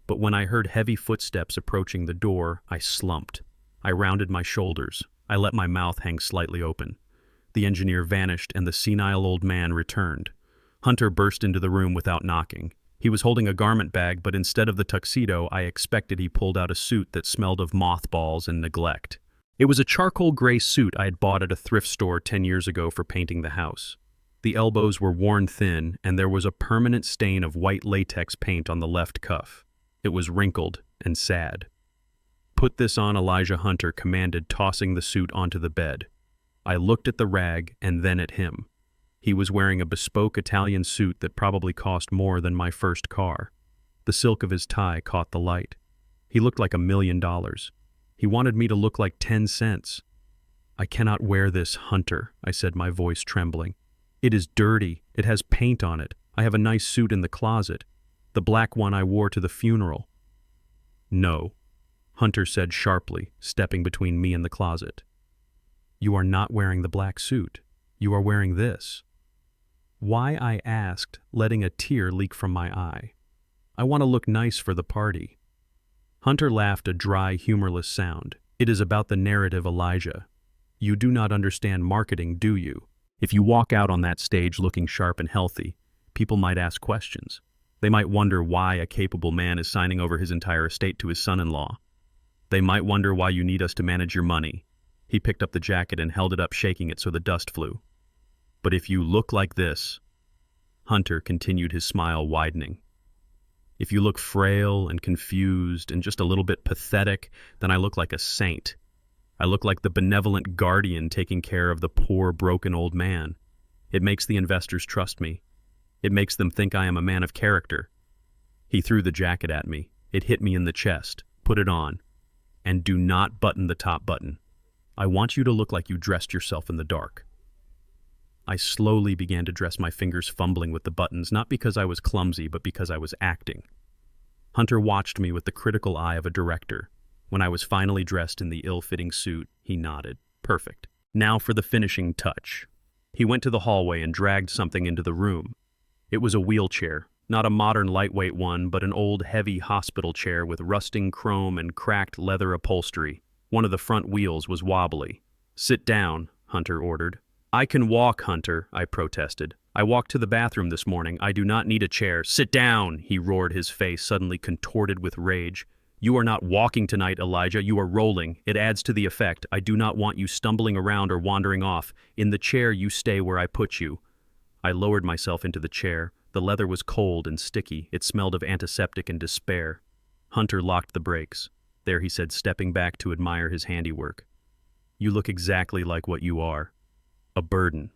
But when I heard heavy footsteps approaching the door, I slumped. I rounded my shoulders. I let my mouth hang slightly open. The engineer vanished, and the senile old man returned. Hunter burst into the room without knocking. He was holding a garment bag, but instead of the tuxedo I expected, he pulled out a suit that smelled of mothballs and neglect. It was a charcoal gray suit I had bought at a thrift store 10 years ago for painting the house. The elbows were worn thin, and there was a permanent stain of white latex paint on the left cuff. It was wrinkled and sad. "Put this on," Elijah Hunter commanded, tossing the suit onto the bed. I looked at the rag and then at him. He was wearing a bespoke Italian suit that probably cost more than my first car. The silk of his tie caught the light. He looked like $1 million. He wanted me to look like 10 cents. "I cannot wear this, Hunter," I said, my voice trembling. "It is dirty. It has paint on it. I have a nice suit in the closet. The black one I wore to the funeral." "No," Hunter said sharply, stepping between me and the closet. "You are not wearing the black suit. You are wearing this." "Why?" I asked, letting a tear leak from my eye. "I want to look nice for the party." Hunter laughed, a dry, humorless sound. "It is about the narrative, Elijah. You do not understand marketing, do you? If you walk out on that stage looking sharp and healthy, people might ask questions. They might wonder why a capable man is signing over his entire estate to his son-in-law. They might wonder why you need us to manage your money." He picked up the jacket and held it up, shaking it so the dust flew. "But if you look like this," Hunter continued, his smile widening, "if you look frail and confused and just a little bit pathetic, then I look like a saint. I look like the benevolent guardian taking care of the poor, broken old man. It makes the investors trust me. It makes them think I am a man of character." He threw the jacket at me. It hit me in the chest. "Put it on. And do not button the top button. I want you to look like you dressed yourself in the dark." I slowly began to dress, my fingers fumbling with the buttons, not because I was clumsy, but because I was acting. Hunter watched me with the critical eye of a director. When I was finally dressed in the ill-fitting suit, he nodded. "Perfect. Now for the finishing touch." He went to the hallway and dragged something into the room. It was a wheelchair, not a modern lightweight one, but an old, heavy hospital chair with rusting chrome and cracked leather upholstery. One of the front wheels was wobbly. "Sit down," Hunter ordered. "I can walk, Hunter," I protested. "I walked to the bathroom this morning. I do not need a chair." "Sit down," he roared, his face suddenly contorted with rage. "You are not walking tonight, Elijah. You are rolling. It adds to the effect. I do not want you stumbling around or wandering off. In the chair you stay where I put you." I lowered myself into the chair. The leather was cold and sticky. It smelled of antiseptic and despair. Hunter locked the brakes. "There," he said, stepping back to admire his handiwork. "You look exactly like what you are. A burden."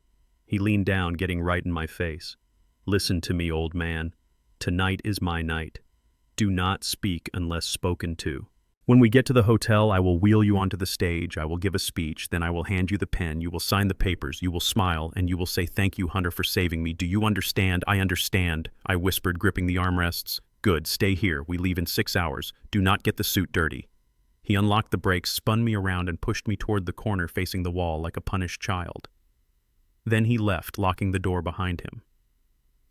He leaned down, getting right in my face. "Listen to me, old man. Tonight is my night. Do not speak unless spoken to. When we get to the hotel, I will wheel you onto the stage. I will give a speech. Then I will hand you the pen. You will sign the papers. You will smile, and you will say, 'Thank you, Hunter, for saving me.' Do you understand?" "I understand," I whispered, gripping the armrests. "Good. Stay here. We leave in 6 hours. Do not get the suit dirty." He unlocked the brakes, spun me around, and pushed me toward the corner facing the wall like a punished child. Then he left, locking the door behind him.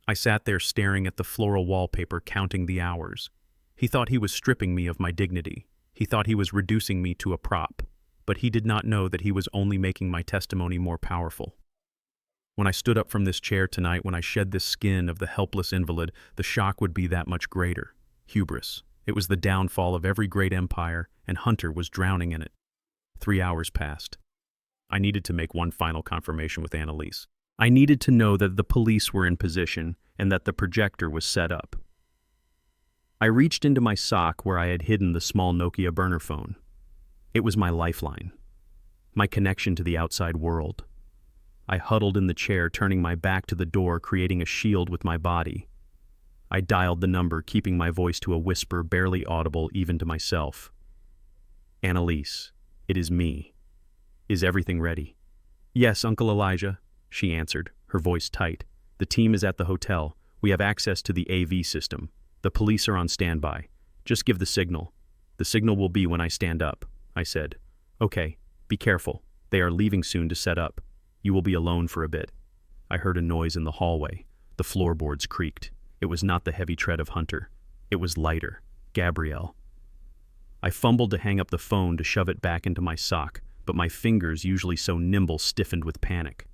I sat there staring at the floral wallpaper, counting the hours. He thought he was stripping me of my dignity. He thought he was reducing me to a prop. but he did not know that he was only making my testimony more powerful. When I stood up from this chair tonight, when I shed this skin of the helpless invalid, the shock would be that much greater. Hubris. It was the downfall of every great empire, and Hunter was drowning in it. 3 hours passed. I needed to make one final confirmation with Annalise. I needed to know that the police were in position and that the projector was set up. I reached into my sock where I had hidden the small Nokia burner phone. It was my lifeline, my connection to the outside world. I huddled in the chair, turning my back to the door, creating a shield with my body. I dialed the number, keeping my voice to a whisper barely audible even to myself. Annalise, it is me. Is everything ready? Yes, Uncle Elijah, she answered, her voice tight. The team is at the hotel. We have access to the AV system. The police are on standby. Just give the signal. The signal will be when I stand up, I said. Okay, be careful. They are leaving soon to set up. You will be alone for a bit. I heard a noise in the hallway. The floorboards creaked. It was not the heavy tread of Hunter. It was lighter. Gabrielle. I fumbled to hang up the phone to shove it back into my sock, but my fingers, usually so nimble, stiffened with panic.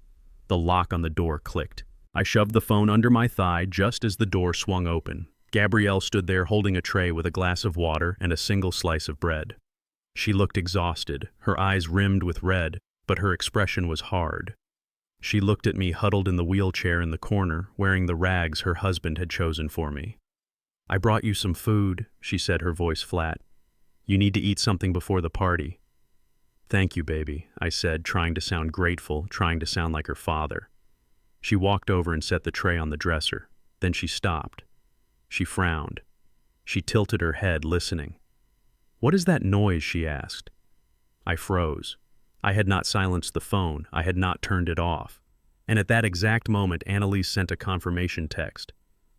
The lock on the door clicked. I shoved the phone under my thigh just as the door swung open. Gabrielle stood there holding a tray with a glass of water and a single slice of bread. She looked exhausted, her eyes rimmed with red, but her expression was hard. She looked at me huddled in the wheelchair in the corner, wearing the rags her husband had chosen for me. I brought you some food, she said, her voice flat. You need to eat something before the party. Thank you, baby, I said, trying to sound grateful, trying to sound like her father. She walked over and set the tray on the dresser. Then she stopped. She frowned. She tilted her head, listening. What is that noise? She asked. I froze. I had not silenced the phone. I had not turned it off. And at that exact moment, Annalise sent a confirmation text.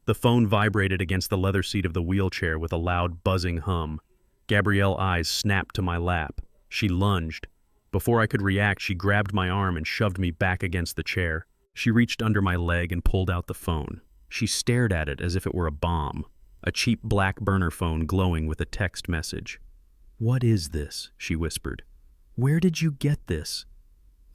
The phone vibrated against the leather seat of the wheelchair with a loud, buzzing hum. Gabrielle's eyes snapped to my lap. She lunged. Before I could react, she grabbed my arm and shoved me back against the chair. She reached under my leg and pulled out the phone. She stared at it as if it were a bomb, a cheap black burner phone glowing with a text message. What is this? She whispered. Where did you get this?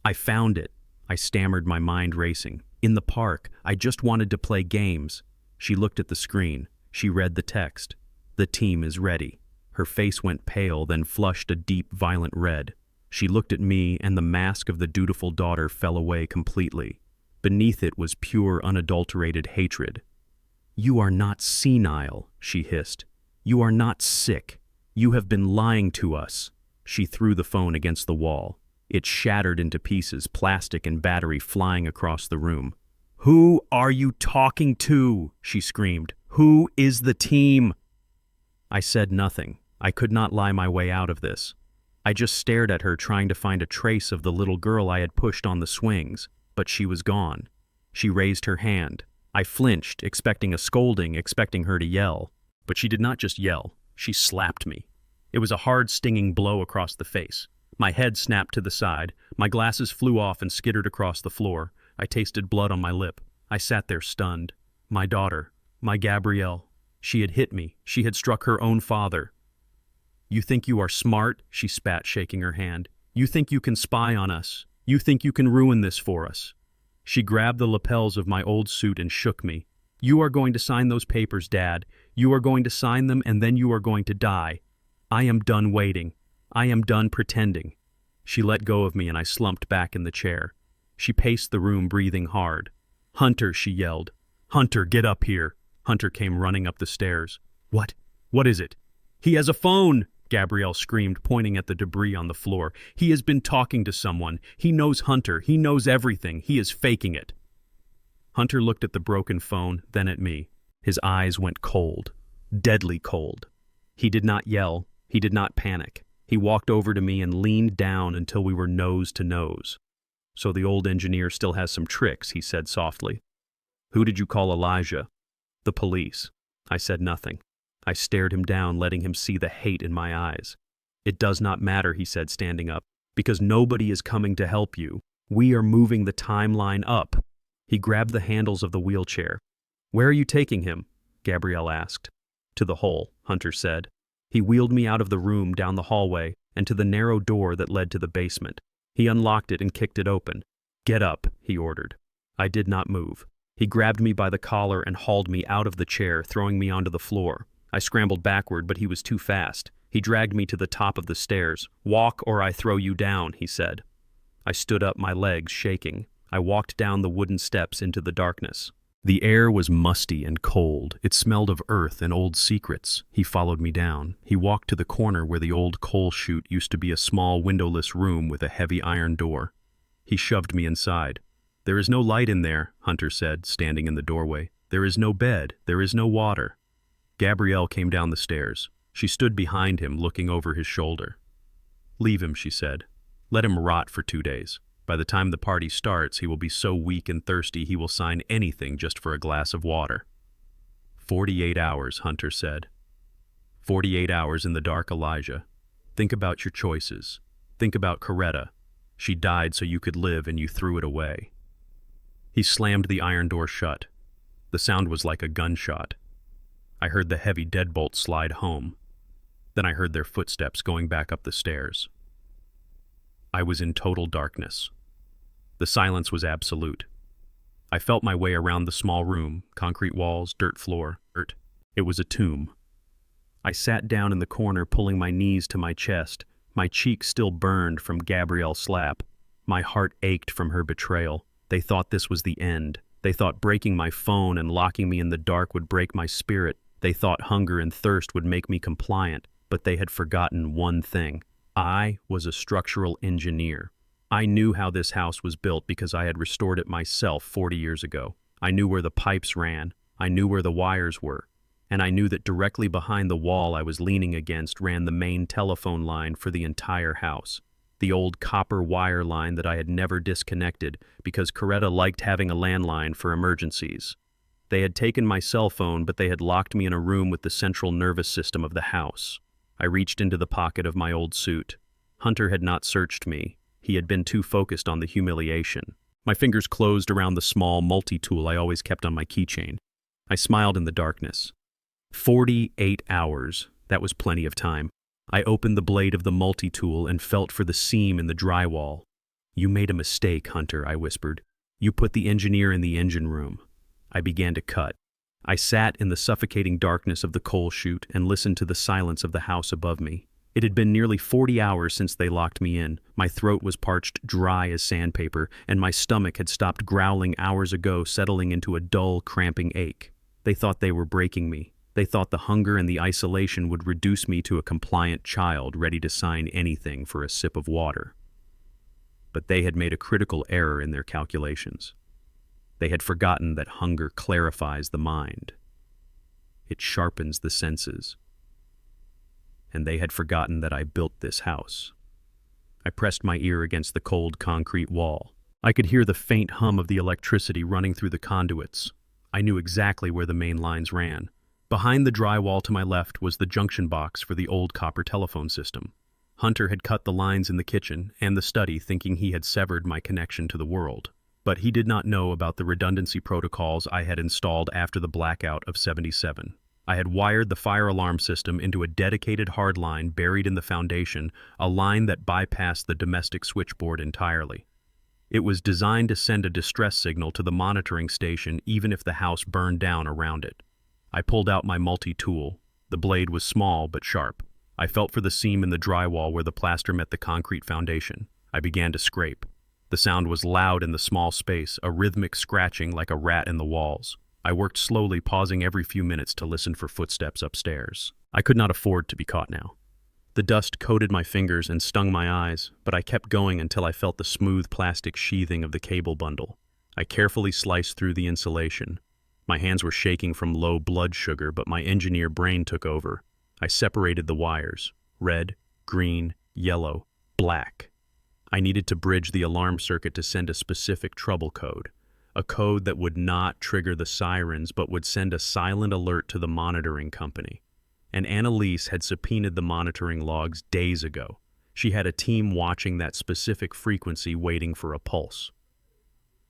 I found it. I stammered, my mind racing. In the park. I just wanted to play games. She looked at the screen. She read the text. The team is ready. Her face went pale, then flushed a deep, violent red. She looked at me, and the mask of the dutiful daughter fell away completely. Beneath it was pure, unadulterated hatred. You are not senile, she hissed. You are not sick. You have been lying to us. She threw the phone against the wall. It shattered into pieces, plastic and battery flying across the room. Who are you talking to? She screamed. Who is the team? I said nothing. I could not lie my way out of this. I just stared at her, trying to find a trace of the little girl I had pushed on the swings, but she was gone. She raised her hand. I flinched, expecting a scolding, expecting her to yell. But she did not just yell. She slapped me. It was a hard, stinging blow across the face. My head snapped to the side. My glasses flew off and skittered across the floor. I tasted blood on my lip. I sat there stunned. My daughter, my Gabrielle. She had hit me. She had struck her own father. You think you are smart? She spat, shaking her hand. You think you can spy on us? You think you can ruin this for us? She grabbed the lapels of my old suit and shook me. You are going to sign those papers, Dad. You are going to sign them, and then you are going to die. I am done waiting. I am done pretending. She let go of me, and I slumped back in the chair. She paced the room, breathing hard. Hunter, she yelled. Hunter, get up here. Hunter came running up the stairs. What? What is it? He has a phone, Gabrielle screamed, pointing at the debris on the floor. He has been talking to someone. He knows Hunter. He knows everything. He is faking it. Hunter looked at the broken phone, then at me. His eyes went cold, deadly cold. He did not yell. He did not panic. He walked over to me and leaned down until we were nose to nose. So the old engineer still has some tricks, he said softly. Who did you call Elijah? The police. I said nothing. I stared him down, letting him see the hate in my eyes. It does not matter, he said, standing up, because nobody is coming to help you. We are moving the timeline up. He grabbed the handles of the wheelchair. Where are you taking him? Gabrielle asked. To the hole, Hunter said. He wheeled me out of the room, down the hallway. and to the narrow door that led to the basement. He unlocked it and kicked it open. "Get up," he ordered. I did not move. He grabbed me by the collar and hauled me out of the chair, throwing me onto the floor. I scrambled backward, but he was too fast. He dragged me to the top of the stairs. "Walk or I throw you down," he said. I stood up, my legs shaking. I walked down the wooden steps into the darkness. The air was musty and cold. It smelled of earth and old secrets. He followed me down. He walked to the corner where the old coal chute used to be a small windowless room with a heavy iron door. He shoved me inside. "There is no light in there," Hunter said, standing in the doorway. "There is no bed. There is no water." Gabrielle came down the stairs. She stood behind him, looking over his shoulder. "Leave him," she said. "Let him rot for 2 days. By the time the party starts, he will be so weak and thirsty he will sign anything just for a glass of water." 48 hours, Hunter said. 48 hours in the dark, Elijah. Think about your choices. Think about Coretta. She died so you could live and you threw it away. He slammed the iron door shut. The sound was like a gunshot. I heard the heavy deadbolt slide home. Then I heard their footsteps going back up the stairs. I was in total darkness. The silence was absolute. I felt my way around the small room, concrete walls, dirt floor, dirt. It was a tomb. I sat down in the corner, pulling my knees to my chest. My cheek still burned from Gabrielle's slap. My heart ached from her betrayal. They thought this was the end. They thought breaking my phone and locking me in the dark would break my spirit. They thought hunger and thirst would make me compliant, but they had forgotten one thing. I was a structural engineer. I knew how this house was built because I had restored it myself 40 years ago. I knew where the pipes ran. I knew where the wires were. And I knew that directly behind the wall I was leaning against ran the main telephone line for the entire house. The old copper wire line that I had never disconnected because Coretta liked having a landline for emergencies. They had taken my cell phone, but they had locked me in a room with the central nervous system of the house. I reached into the pocket of my old suit. Hunter had not searched me. He had been too focused on the humiliation. My fingers closed around the small multi-tool I always kept on my keychain. I smiled in the darkness. 48 hours. That was plenty of time. I opened the blade of the multi-tool and felt for the seam in the drywall. "You made a mistake, Hunter," I whispered. "You put the engineer in the engine room." I began to cut. I sat in the suffocating darkness of the coal chute and listened to the silence of the house above me. It had been nearly 40 hours since they locked me in. My throat was parched dry as sandpaper, and my stomach had stopped growling hours ago, settling into a dull, cramping ache. They thought they were breaking me. They thought the hunger and the isolation would reduce me to a compliant child ready to sign anything for a sip of water. But they had made a critical error in their calculations. They had forgotten that hunger clarifies the mind. It sharpens the senses. And they had forgotten that I built this house. I pressed my ear against the cold concrete wall. I could hear the faint hum of the electricity running through the conduits. I knew exactly where the main lines ran. Behind the drywall to my left was the junction box for the old copper telephone system. Hunter had cut the lines in the kitchen and the study, thinking he had severed my connection to the world. But he did not know about the redundancy protocols I had installed after the blackout of '77. I had wired the fire alarm system into a dedicated hard line buried in the foundation, a line that bypassed the domestic switchboard entirely. It was designed to send a distress signal to the monitoring station even if the house burned down around it. I pulled out my multi-tool. The blade was small but sharp. I felt for the seam in the drywall where the plaster met the concrete foundation. I began to scrape. The sound was loud in the small space, a rhythmic scratching like a rat in the walls. I worked slowly, pausing every few minutes to listen for footsteps upstairs. I could not afford to be caught now. The dust coated my fingers and stung my eyes, but I kept going until I felt the smooth plastic sheathing of the cable bundle. I carefully sliced through the insulation. My hands were shaking from low blood sugar, but my engineer brain took over. I separated the wires. Red, green, yellow, black. I needed to bridge the alarm circuit to send a specific trouble code. A code that would not trigger the sirens but would send a silent alert to the monitoring company. And Annalise had subpoenaed the monitoring logs days ago. She had a team watching that specific frequency waiting for a pulse.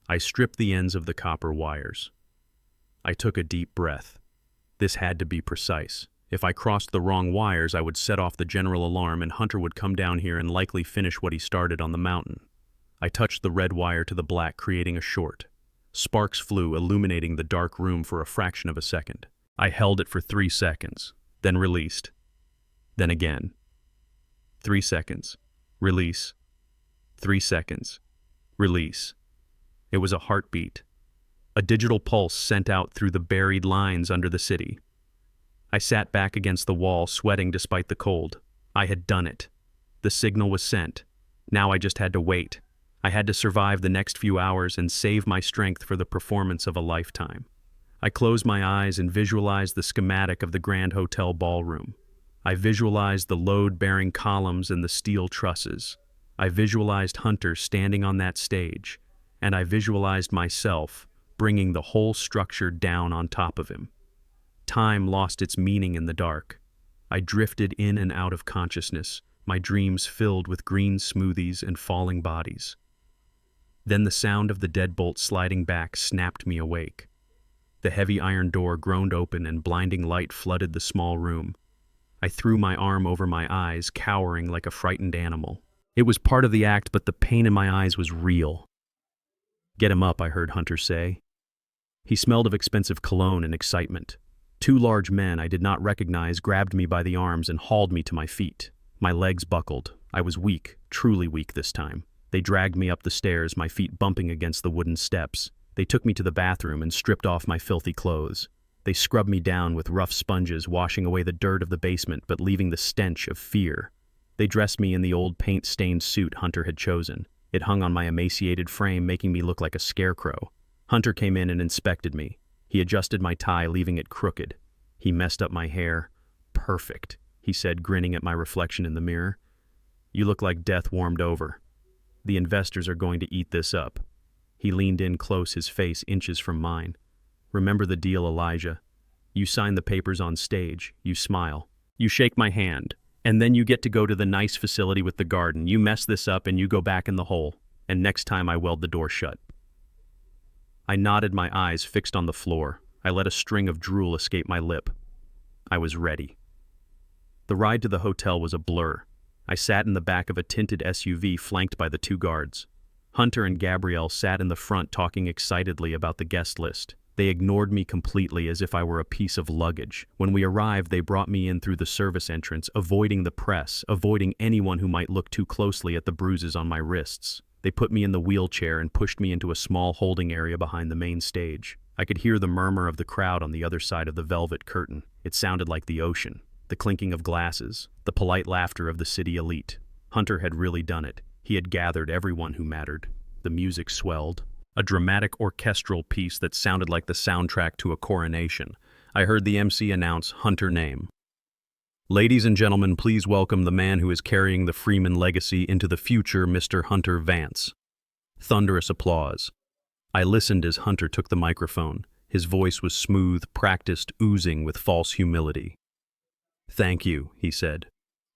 I stripped the ends of the copper wires. I took a deep breath. This had to be precise. If I crossed the wrong wires, I would set off the general alarm and Hunter would come down here and likely finish what he started on the mountain. I touched the red wire to the black, creating a short. Sparks flew, illuminating the dark room for a fraction of a second. I held it for 3 seconds, then released. Then again. 3 seconds. Release. 3 seconds. Release. It was a heartbeat. A digital pulse sent out through the buried lines under the city. I sat back against the wall, sweating despite the cold. I had done it. The signal was sent. Now I just had to wait. I had to survive the next few hours and save my strength for the performance of a lifetime. I closed my eyes and visualized the schematic of the Grand Hotel ballroom. I visualized the load-bearing columns and the steel trusses. I visualized Hunter standing on that stage, and I visualized myself bringing the whole structure down on top of him. Time lost its meaning in the dark. I drifted in and out of consciousness, my dreams filled with green smoothies and falling bodies. Then the sound of the deadbolt sliding back snapped me awake. The heavy iron door groaned open and blinding light flooded the small room. I threw my arm over my eyes, cowering like a frightened animal. It was part of the act, but the pain in my eyes was real. "Get him up," I heard Hunter say. He smelled of expensive cologne and excitement. 2 large men I did not recognize grabbed me by the arms and hauled me to my feet. My legs buckled. I was weak, truly weak this time. They dragged me up the stairs, my feet bumping against the wooden steps. They took me to the bathroom and stripped off my filthy clothes. They scrubbed me down with rough sponges, washing away the dirt of the basement but leaving the stench of fear. They dressed me in the old paint-stained suit Hunter had chosen. It hung on my emaciated frame, making me look like a scarecrow. Hunter came in and inspected me. He adjusted my tie, leaving it crooked. He messed up my hair. "Perfect," he said, grinning at my reflection in the mirror. "You look like death warmed over. The investors are going to eat this up." He leaned in close, his face inches from mine. "Remember the deal, Elijah. You sign the papers on stage, you smile, you shake my hand, and then you get to go to the nice facility with the garden. You mess this up and you go back in the hole, and next time I weld the door shut." I nodded, my eyes fixed on the floor. I let a string of drool escape my lip. I was ready. The ride to the hotel was a blur. I sat in the back of a tinted SUV flanked by the 2 guards. Hunter and Gabrielle sat in the front talking excitedly about the guest list. They ignored me completely as if I were a piece of luggage. When we arrived, they brought me in through the service entrance, avoiding the press, avoiding anyone who might look too closely at the bruises on my wrists. They put me in the wheelchair and pushed me into a small holding area behind the main stage. I could hear the murmur of the crowd on the other side of the velvet curtain. It sounded like the ocean, the clinking of glasses, the polite laughter of the city elite. Hunter had really done it. He had gathered everyone who mattered. The music swelled. A dramatic orchestral piece that sounded like the soundtrack to a coronation. I heard the MC announce Hunter name. "Ladies and gentlemen, please welcome the man who is carrying the Freeman legacy into the future, Mr. Hunter Vance." Thunderous applause. I listened as Hunter took the microphone. His voice was smooth, practiced, oozing with false humility. "Thank you," he said.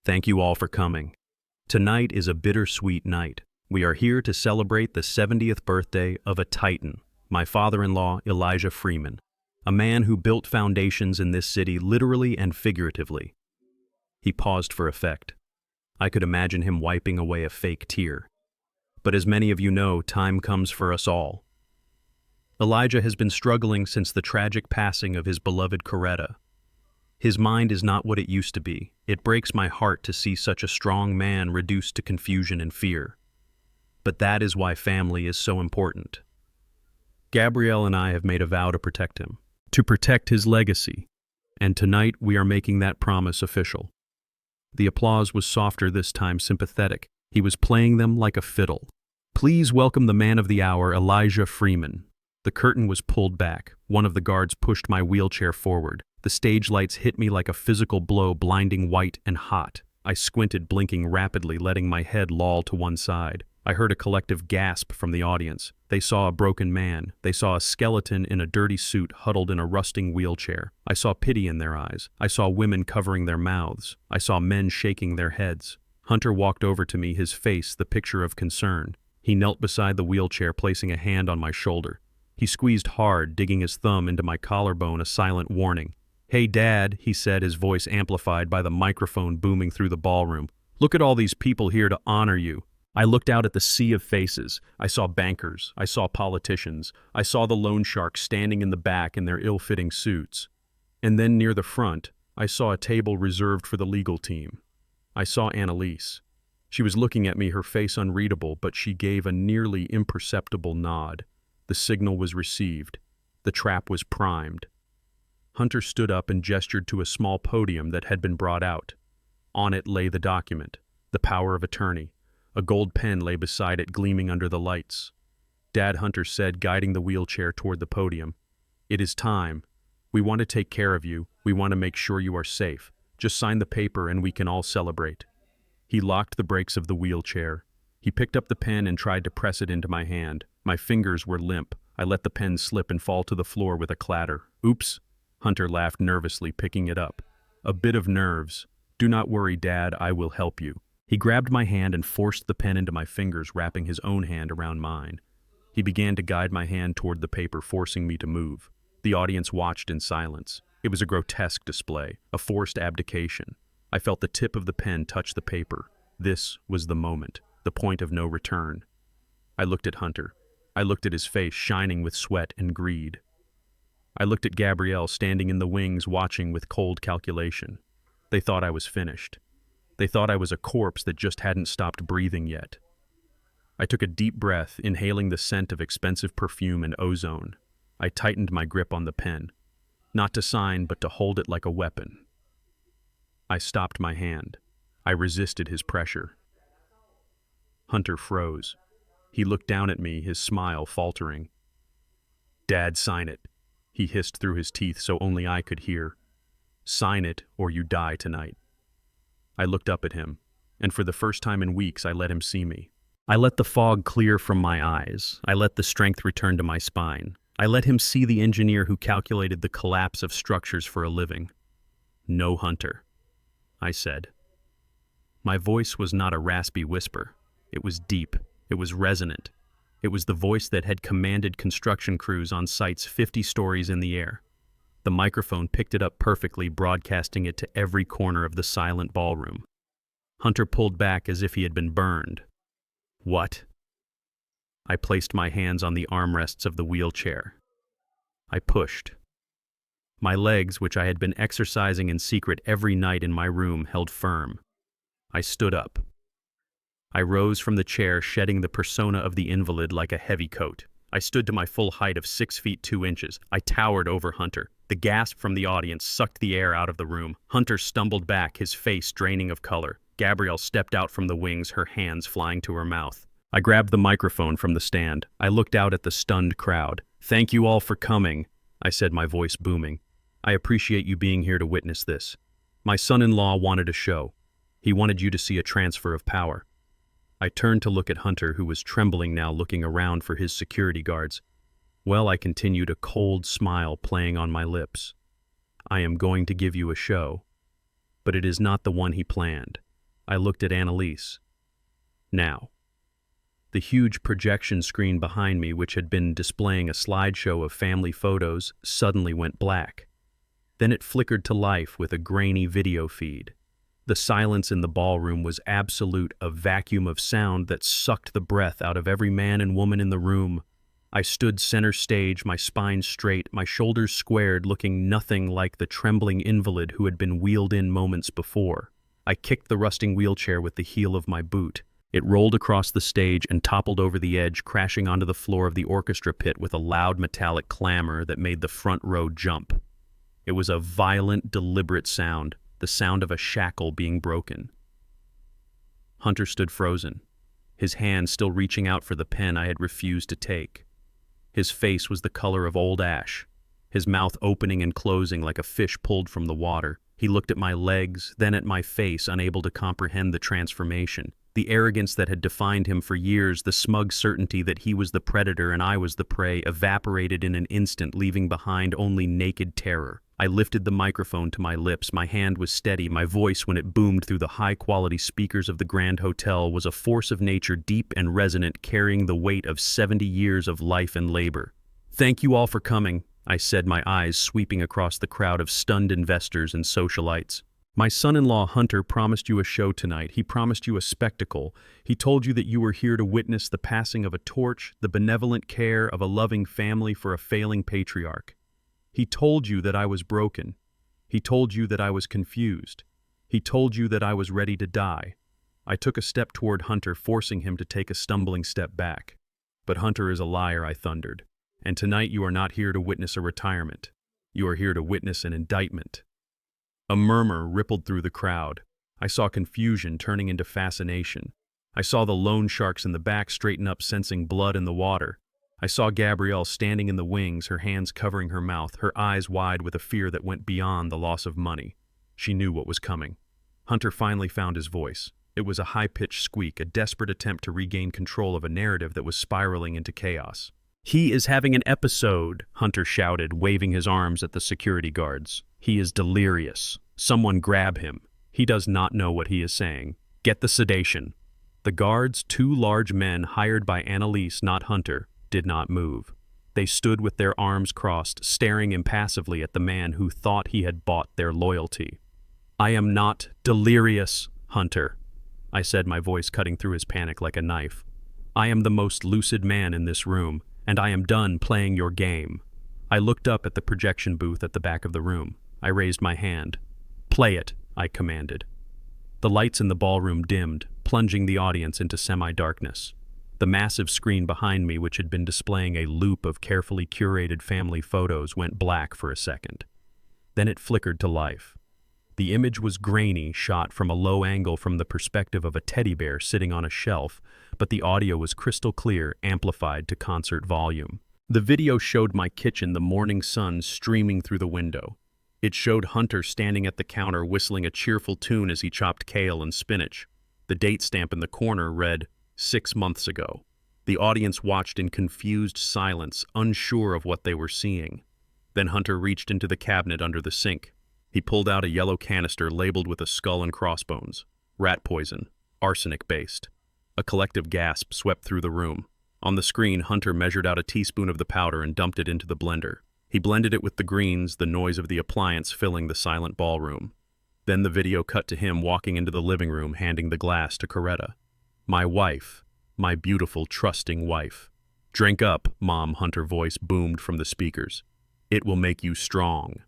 "Thank you all for coming. Tonight is a bittersweet night. We are here to celebrate the 70th birthday of a titan, my father-in-law, Elijah Freeman, a man who built foundations in this city literally and figuratively." He paused for effect. I could imagine him wiping away a fake tear. But as many of you know, time comes for us all. Elijah has been struggling since the tragic passing of his beloved Coretta. His mind is not what it used to be. It breaks my heart to see such a strong man reduced to confusion and fear. But that is why family is so important. Gabrielle and I have made a vow to protect him, to protect his legacy, and tonight we are making that promise official. The applause was softer this time, sympathetic. He was playing them like a fiddle. "Please welcome the man of the hour, Elijah Freeman." The curtain was pulled back. One of the guards pushed my wheelchair forward. The stage lights hit me like a physical blow, blinding white and hot. I squinted, blinking rapidly, letting my head loll to one side. I heard a collective gasp from the audience. They saw a broken man. They saw a skeleton in a dirty suit huddled in a rusting wheelchair. I saw pity in their eyes. I saw women covering their mouths. I saw men shaking their heads. Hunter walked over to me, his face the picture of concern. He knelt beside the wheelchair, placing a hand on my shoulder. He squeezed hard, digging his thumb into my collarbone, a silent warning. "Hey, Dad," he said, his voice amplified by the microphone booming through the ballroom. "Look at all these people here to honor you." I looked out at the sea of faces. I saw bankers. I saw politicians. I saw the loan sharks standing in the back in their ill-fitting suits. And then near the front, I saw a table reserved for the legal team. I saw Annalise. She was looking at me, her face unreadable, but she gave a nearly imperceptible nod. The signal was received. The trap was primed. Hunter stood up and gestured to a small podium that had been brought out. On it lay the document, the power of attorney. A gold pen lay beside it, gleaming under the lights. Dad, Hunter said, guiding the wheelchair toward the podium. "It is time. We want to take care of you. We want to make sure you are safe. Just sign the paper and we can all celebrate." He locked the brakes of the wheelchair. He picked up the pen and tried to press it into my hand. My fingers were limp. I let the pen slip and fall to the floor with a clatter. "Oops." Hunter laughed nervously, picking it up. "A bit of nerves. Do not worry, Dad, I will help you." He grabbed my hand and forced the pen into my fingers, wrapping his own hand around mine. He began to guide my hand toward the paper, forcing me to move. The audience watched in silence. It was a grotesque display, a forced abdication. I felt the tip of the pen touch the paper. This was the moment, the point of no return. I looked at Hunter. I looked at his face shining with sweat and greed. I looked at Gabrielle standing in the wings, watching with cold calculation. They thought I was finished. They thought I was a corpse that just hadn't stopped breathing yet. I took a deep breath, inhaling the scent of expensive perfume and ozone. I tightened my grip on the pen, not to sign, but to hold it like a weapon. I stopped my hand. I resisted his pressure. Hunter froze. He looked down at me, his smile faltering. "Dad, sign it," he hissed through his teeth so only I could hear. "Sign it, or you die tonight." I looked up at him, and for the first time in weeks I let him see me. I let the fog clear from my eyes. I let the strength return to my spine. I let him see the engineer who calculated the collapse of structures for a living. "No, Hunter," I said. My voice was not a raspy whisper. It was deep. It was resonant. It was the voice that had commanded construction crews on sites 50 stories in the air. The microphone picked it up perfectly, broadcasting it to every corner of the silent ballroom. Hunter pulled back as if he had been burned. "What?" I placed my hands on the armrests of the wheelchair. I pushed. My legs, which I had been exercising in secret every night in my room, held firm. I stood up. I rose from the chair, shedding the persona of the invalid like a heavy coat. I stood to my full height of 6 feet 2 inches. I towered over Hunter. The gasp from the audience sucked the air out of the room. Hunter stumbled back, his face draining of color. Gabrielle stepped out from the wings, her hands flying to her mouth. I grabbed the microphone from the stand. I looked out at the stunned crowd. "Thank you all for coming," I said, my voice booming. "I appreciate you being here to witness this. My son-in-law wanted a show. He wanted you to see a transfer of power." I turned to look at Hunter, who was trembling now, looking around for his security guards. "Well," I continued, a cold smile playing on my lips. "I am going to give you a show. But it is not the one he planned." I looked at Annalise. Now. The huge projection screen behind me, which had been displaying a slideshow of family photos, suddenly went black. Then it flickered to life with a grainy video feed. The silence in the ballroom was absolute, a vacuum of sound that sucked the breath out of every man and woman in the room. I stood center stage, my spine straight, my shoulders squared, looking nothing like the trembling invalid who had been wheeled in moments before. I kicked the rusting wheelchair with the heel of my boot. It rolled across the stage and toppled over the edge, crashing onto the floor of the orchestra pit with a loud metallic clamor that made the front row jump. It was a violent, deliberate sound, the sound of a shackle being broken. Hunter stood frozen, his hand still reaching out for the pen I had refused to take. His face was the color of old ash, his mouth opening and closing like a fish pulled from the water. He looked at my legs, then at my face, unable to comprehend the transformation. The arrogance that had defined him for years, the smug certainty that he was the predator and I was the prey, evaporated in an instant, leaving behind only naked terror. I lifted the microphone to my lips. My hand was steady. My voice, when it boomed through the high-quality speakers of the Grand Hotel, was a force of nature, deep and resonant, carrying the weight of 70 years of life and labor. "Thank you all for coming. I said, my eyes sweeping across the crowd of stunned investors and socialites. My son-in-law Hunter promised you a show tonight. He promised you a spectacle. He told you that you were here to witness the passing of a torch, the benevolent care of a loving family for a failing patriarch. He told you that I was broken. He told you that I was confused. He told you that I was ready to die. I took a step toward Hunter, forcing him to take a stumbling step back. But Hunter is a liar, I thundered. And tonight you are not here to witness a retirement. You are here to witness an indictment. A murmur rippled through the crowd. I saw confusion turning into fascination. I saw the loan sharks in the back straighten up, sensing blood in the water. I saw Gabrielle standing in the wings, her hands covering her mouth, her eyes wide with a fear that went beyond the loss of money. She knew what was coming. Hunter finally found his voice. It was a high-pitched squeak, a desperate attempt to regain control of a narrative that was spiraling into chaos. "He is having an episode," Hunter shouted, waving his arms at the security guards. "He is delirious. Someone grab him. He does not know what he is saying. Get the sedation." The guards, two large men hired by Annalise, not Hunter, did not move. They stood with their arms crossed, staring impassively at the man who thought he had bought their loyalty. "I am not delirious, Hunter," I said, my voice cutting through his panic like a knife. "I am the most lucid man in this room, and I am done playing your game." I looked up at the projection booth at the back of the room. I raised my hand. "Play it," I commanded. The lights in the ballroom dimmed, plunging the audience into semi-darkness. The massive screen behind me, which had been displaying a loop of carefully curated family photos, went black for a second. Then it flickered to life. The image was grainy, shot from a low angle from the perspective of a teddy bear sitting on a shelf, but the audio was crystal clear, amplified to concert volume. The video showed my kitchen, the morning sun streaming through the window. It showed Hunter standing at the counter whistling a cheerful tune as he chopped kale and spinach. The date stamp in the corner read, 6 months ago. The audience watched in confused silence, unsure of what they were seeing. Then Hunter reached into the cabinet under the sink. He pulled out a yellow canister labeled with a skull and crossbones. Rat poison, arsenic-based. A collective gasp swept through the room. On the screen, Hunter measured out a teaspoon of the powder and dumped it into the blender. He blended it with the greens, the noise of the appliance filling the silent ballroom. Then the video cut to him walking into the living room, handing the glass to Coretta. "My wife, my beautiful, trusting wife." "Drink up, Mom," Hunter's voice boomed from the speakers. "It will make you strong."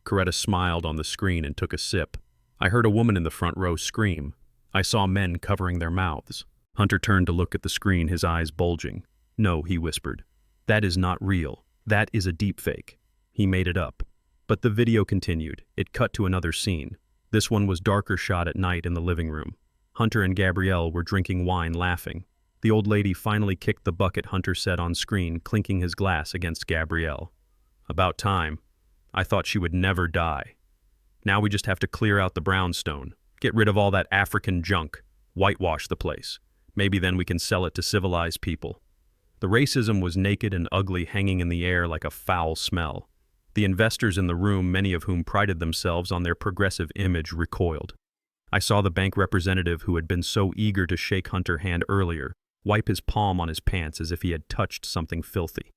Coretta smiled on the screen and took a sip. I heard a woman in the front row scream. I saw men covering their mouths. Hunter turned to look at the screen, his eyes bulging. "No," he whispered. "That is not real. That is a deepfake. He made it up." But the video continued. It cut to another scene. This one was darker, shot at night in the living room. Hunter and Gabrielle were drinking wine, laughing. The old lady finally kicked the bucket, Hunter said on screen, clinking his glass against Gabrielle. "About time. I thought she would never die. Now we just have to clear out the brownstone, get rid of all that African junk, whitewash the place. Maybe then we can sell it to civilized people." The racism was naked and ugly, hanging in the air like a foul smell. The investors in the room, many of whom prided themselves on their progressive image, recoiled. I saw the bank representative who had been so eager to shake Hunter's hand earlier wipe his palm on his pants as if he had touched something filthy.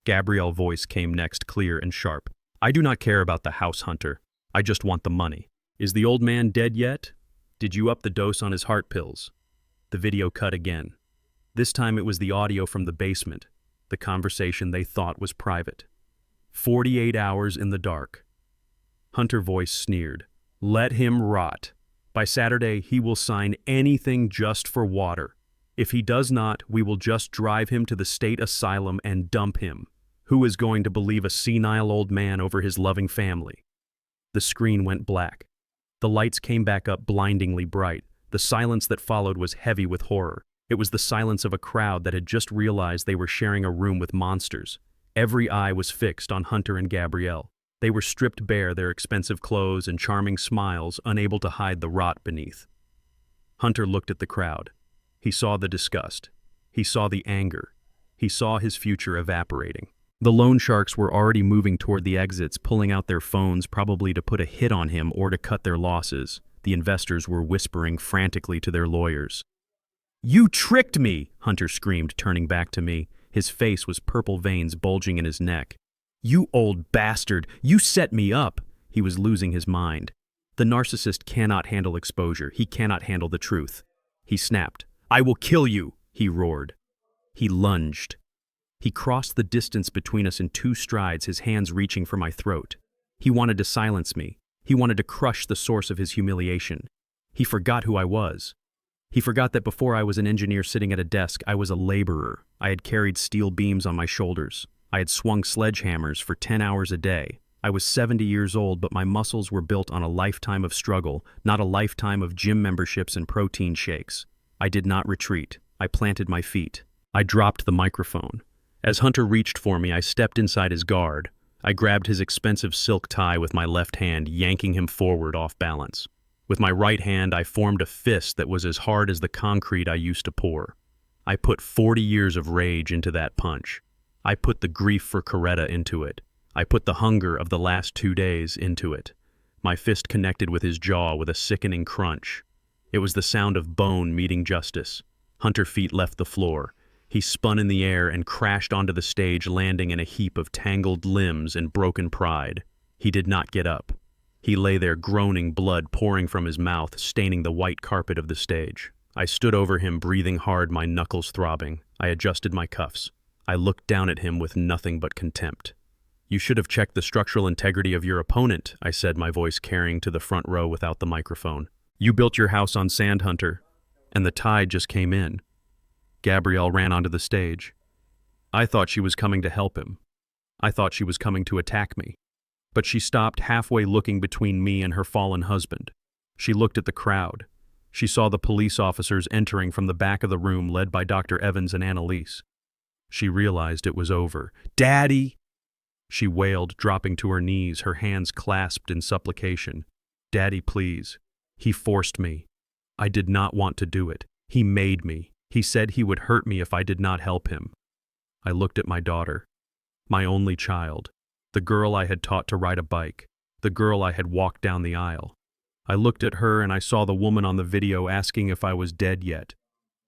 Gabrielle's voice came next, clear and sharp. "I do not care about the house, Hunter. I just want the money. Is the old man dead yet? Did you up the dose on his heart pills?" The video cut again. This time it was the audio from the basement, the conversation they thought was private. 48 hours in the dark. Hunter's voice sneered. "Let him rot. By Saturday, he will sign anything just for water. If he does not, we will just drive him to the state asylum and dump him. Who is going to believe a senile old man over his loving family?" The screen went black. The lights came back up blindingly bright. The silence that followed was heavy with horror. It was the silence of a crowd that had just realized they were sharing a room with monsters. Every eye was fixed on Hunter and Gabrielle. They were stripped bare, their expensive clothes and charming smiles unable to hide the rot beneath. Hunter looked at the crowd. He saw the disgust. He saw the anger. He saw his future evaporating. The loan sharks were already moving toward the exits, pulling out their phones, probably to put a hit on him or to cut their losses. The investors were whispering frantically to their lawyers. "You tricked me!" Hunter screamed, turning back to me. His face was purple veins bulging in his neck. "You old bastard! You set me up!" He was losing his mind. The narcissist cannot handle exposure. He cannot handle the truth. He snapped. "I will kill you!" he roared. He lunged. He crossed the distance between us in 2 strides, his hands reaching for my throat. He wanted to silence me. He wanted to crush the source of his humiliation. He forgot who I was. He forgot that before I was an engineer sitting at a desk, I was a laborer. I had carried steel beams on my shoulders. I had swung sledgehammers for 10 hours a day. I was 70 years old, but my muscles were built on a lifetime of struggle, not a lifetime of gym memberships and protein shakes. I did not retreat. I planted my feet. I dropped the microphone. As Hunter reached for me, I stepped inside his guard. I grabbed his expensive silk tie with my left hand, yanking him forward off balance. With my right hand, I formed a fist that was as hard as the concrete I used to pour. I put 40 years of rage into that punch. I put the grief for Coretta into it. I put the hunger of the last 2 days into it. My fist connected with his jaw with a sickening crunch. It was the sound of bone meeting justice. Hunter's feet left the floor. He spun in the air and crashed onto the stage, landing in a heap of tangled limbs and broken pride. He did not get up. He lay there groaning, blood pouring from his mouth, staining the white carpet of the stage. I stood over him, breathing hard, my knuckles throbbing. I adjusted my cuffs. I looked down at him with nothing but contempt. "You should have checked the structural integrity of your opponent," I said, my voice carrying to the front row without the microphone. "You built your house on sand, Hunter, and the tide just came in." Gabrielle ran onto the stage. I thought she was coming to help him. I thought she was coming to attack me. But she stopped halfway, looking between me and her fallen husband. She looked at the crowd. She saw the police officers entering from the back of the room, led by Dr. Evans and Annalise. She realized it was over. "Daddy!" she wailed, dropping to her knees, her hands clasped in supplication. "Daddy, please." He forced me. I did not want to do it. He made me. He said he would hurt me if I did not help him. I looked at my daughter, my only child, the girl I had taught to ride a bike, the girl I had walked down the aisle. I looked at her and I saw the woman on the video asking if I was dead yet.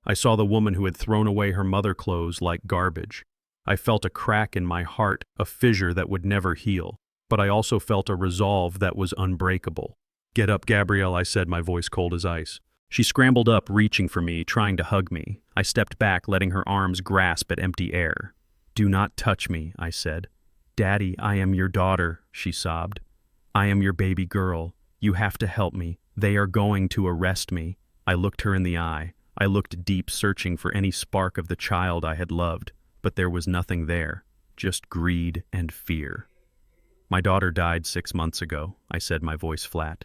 I saw the woman who had thrown away her mother clothes like garbage. I felt a crack in my heart, a fissure that would never heal, but I also felt a resolve that was unbreakable. "Get up, Gabrielle," I said, my voice cold as ice. She scrambled up, reaching for me, trying to hug me. I stepped back, letting her arms grasp at empty air. "Do not touch me," I said. "Daddy, I am your daughter," she sobbed. "I am your baby girl. You have to help me. They are going to arrest me." I looked her in the eye. I looked deep, searching for any spark of the child I had loved, but there was nothing there, just greed and fear. "My daughter died 6 months ago," I said, my voice flat.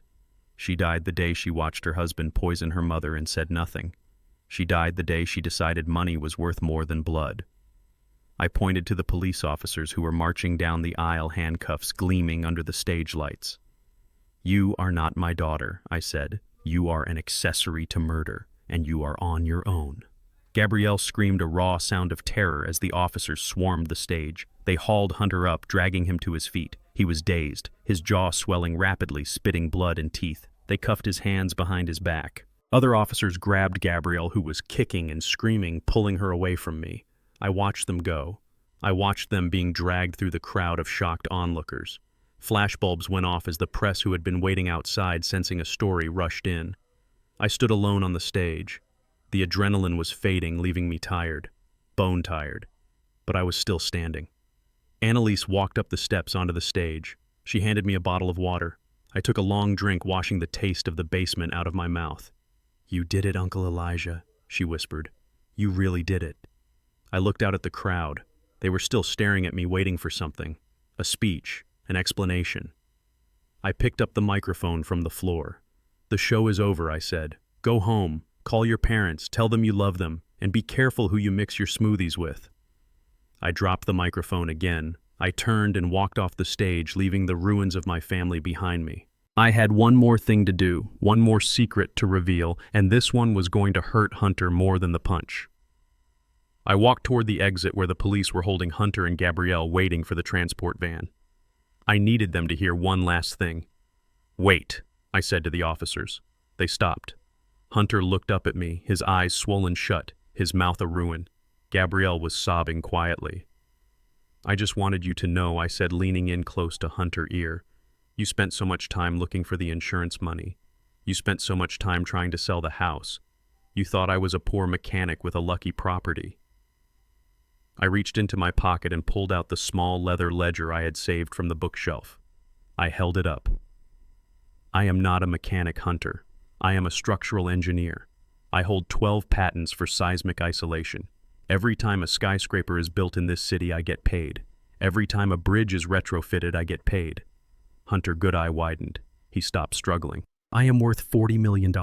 "She died the day she watched her husband poison her mother and said nothing. She died the day she decided money was worth more than blood." I pointed to the police officers who were marching down the aisle, handcuffs gleaming under the stage lights. "You are not my daughter," I said. "You are an accessory to murder, and you are on your own." Gabrielle screamed a raw sound of terror as the officers swarmed the stage. They hauled Hunter up, dragging him to his feet. He was dazed, his jaw swelling rapidly, spitting blood and teeth. They cuffed his hands behind his back. Other officers grabbed Gabrielle, who was kicking and screaming, pulling her away from me. I watched them go. I watched them being dragged through the crowd of shocked onlookers. Flashbulbs went off as the press, who had been waiting outside sensing a story, rushed in. I stood alone on the stage. The adrenaline was fading, leaving me tired, bone-tired, but I was still standing. Annalise walked up the steps onto the stage. She handed me a bottle of water. I took a long drink, washing the taste of the basement out of my mouth. "You did it, Uncle Elijah," she whispered. "You really did it." I looked out at the crowd. They were still staring at me, waiting for something, a speech, an explanation. I picked up the microphone from the floor. "The show is over," I said. "Go home, call your parents, tell them you love them, and be careful who you mix your smoothies with." I dropped the microphone again. I turned and walked off the stage, leaving the ruins of my family behind me. I had one more thing to do, one more secret to reveal, and this one was going to hurt Hunter more than the punch. I walked toward the exit where the police were holding Hunter and Gabrielle, waiting for the transport van. I needed them to hear one last thing. "Wait," I said to the officers. They stopped. Hunter looked up at me, his eyes swollen shut, his mouth a ruin. Gabrielle was sobbing quietly. I just wanted you to know, I said, leaning in close to Hunter's ear. You spent so much time looking for the insurance money. You spent so much time trying to sell the house. You thought I was a poor mechanic with a lucky property. I reached into my pocket and pulled out the small leather ledger I had saved from the bookshelf. I held it up. I am not a mechanic, Hunter. I am a structural engineer. I hold 12 patents for seismic isolation. Every time a skyscraper is built in this city, I get paid. Every time a bridge is retrofitted, I get paid. Hunter's good eye widened. He stopped struggling. I am worth $40 million,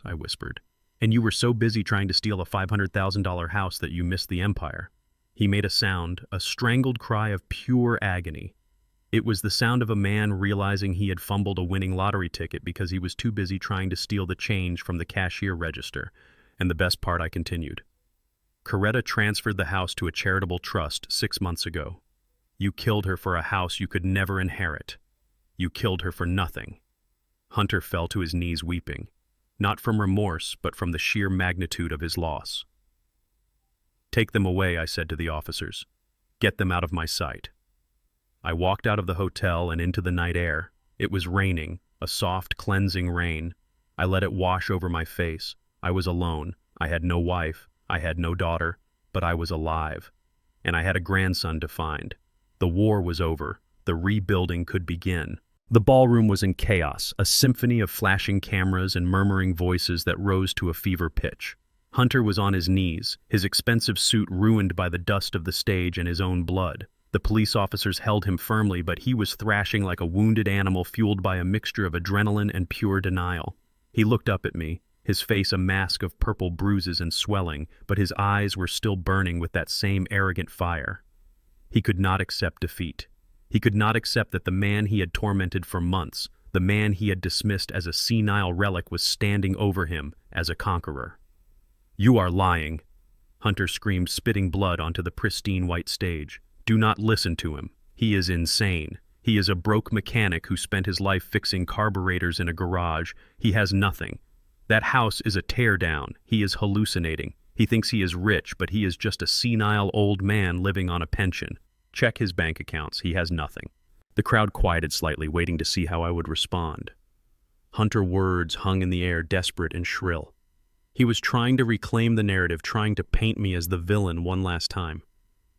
I whispered. And you were so busy trying to steal a $500,000 house that you missed the empire. He made a sound, a strangled cry of pure agony. It was the sound of a man realizing he had fumbled a winning lottery ticket because he was too busy trying to steal the change from the cashier register. And the best part, I continued. Coretta transferred the house to a charitable trust 6 months ago. You killed her for a house you could never inherit. You killed her for nothing. Hunter fell to his knees weeping, not from remorse, but from the sheer magnitude of his loss. Take them away, I said to the officers. Get them out of my sight. I walked out of the hotel and into the night air. It was raining, a soft, cleansing rain. I let it wash over my face. I was alone. I had no wife. I had no daughter, but I was alive. And I had a grandson to find. The war was over. The rebuilding could begin. The ballroom was in chaos, a symphony of flashing cameras and murmuring voices that rose to a fever pitch. Hunter was on his knees, his expensive suit ruined by the dust of the stage and his own blood. The police officers held him firmly, but he was thrashing like a wounded animal fueled by a mixture of adrenaline and pure denial. He looked up at me, his face a mask of purple bruises and swelling, but his eyes were still burning with that same arrogant fire. He could not accept defeat. He could not accept that the man he had tormented for months, the man he had dismissed as a senile relic, was standing over him as a conqueror. You are lying, Hunter screamed, spitting blood onto the pristine white stage. Do not listen to him. He is insane. He is a broke mechanic who spent his life fixing carburetors in a garage. He has nothing. That house is a teardown. He is hallucinating. He thinks he is rich, but he is just a senile old man living on a pension. Check his bank accounts. He has nothing. The crowd quieted slightly, waiting to see how I would respond. Hunter's words hung in the air, desperate and shrill. He was trying to reclaim the narrative, trying to paint me as the villain one last time.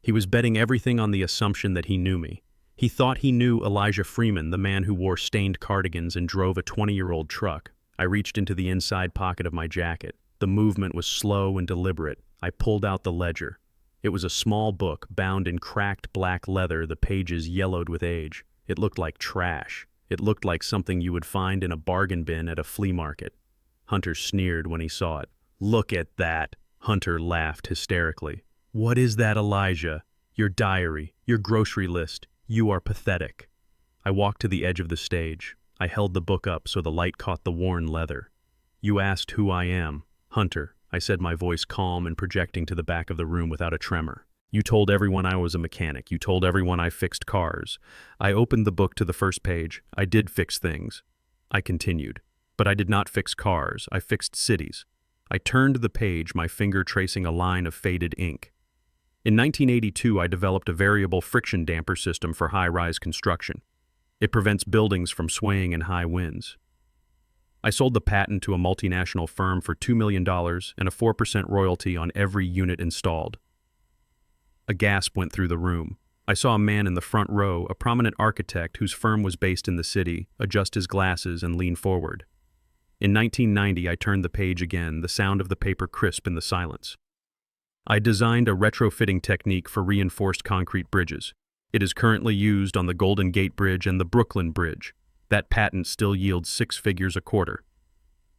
He was betting everything on the assumption that he knew me. He thought he knew Elijah Freeman, the man who wore stained cardigans and drove a 20-year-old truck. I reached into the inside pocket of my jacket. The movement was slow and deliberate. I pulled out the ledger. It was a small book, bound in cracked black leather, the pages yellowed with age. It looked like trash. It looked like something you would find in a bargain bin at a flea market. Hunter sneered when he saw it. Look at that! Hunter laughed hysterically. What is that, Elijah? Your diary, your grocery list. You are pathetic. I walked to the edge of the stage. I held the book up so the light caught the worn leather. You asked who I am. Hunter, I said, my voice calm and projecting to the back of the room without a tremor. You told everyone I was a mechanic. You told everyone I fixed cars. I opened the book to the first page. I did fix things. I continued. But I did not fix cars. I fixed cities. I turned the page, my finger tracing a line of faded ink. In 1982, I developed a variable friction damper system for high-rise construction. It prevents buildings from swaying in high winds. I sold the patent to a multinational firm for $2 million and a 4% royalty on every unit installed. A gasp went through the room. I saw a man in the front row, a prominent architect whose firm was based in the city, adjust his glasses and lean forward. In 1990, I turned the page again, the sound of the paper crisp in the silence. I designed a retrofitting technique for reinforced concrete bridges. It is currently used on the Golden Gate Bridge and the Brooklyn Bridge. That patent still yields 6 figures a quarter.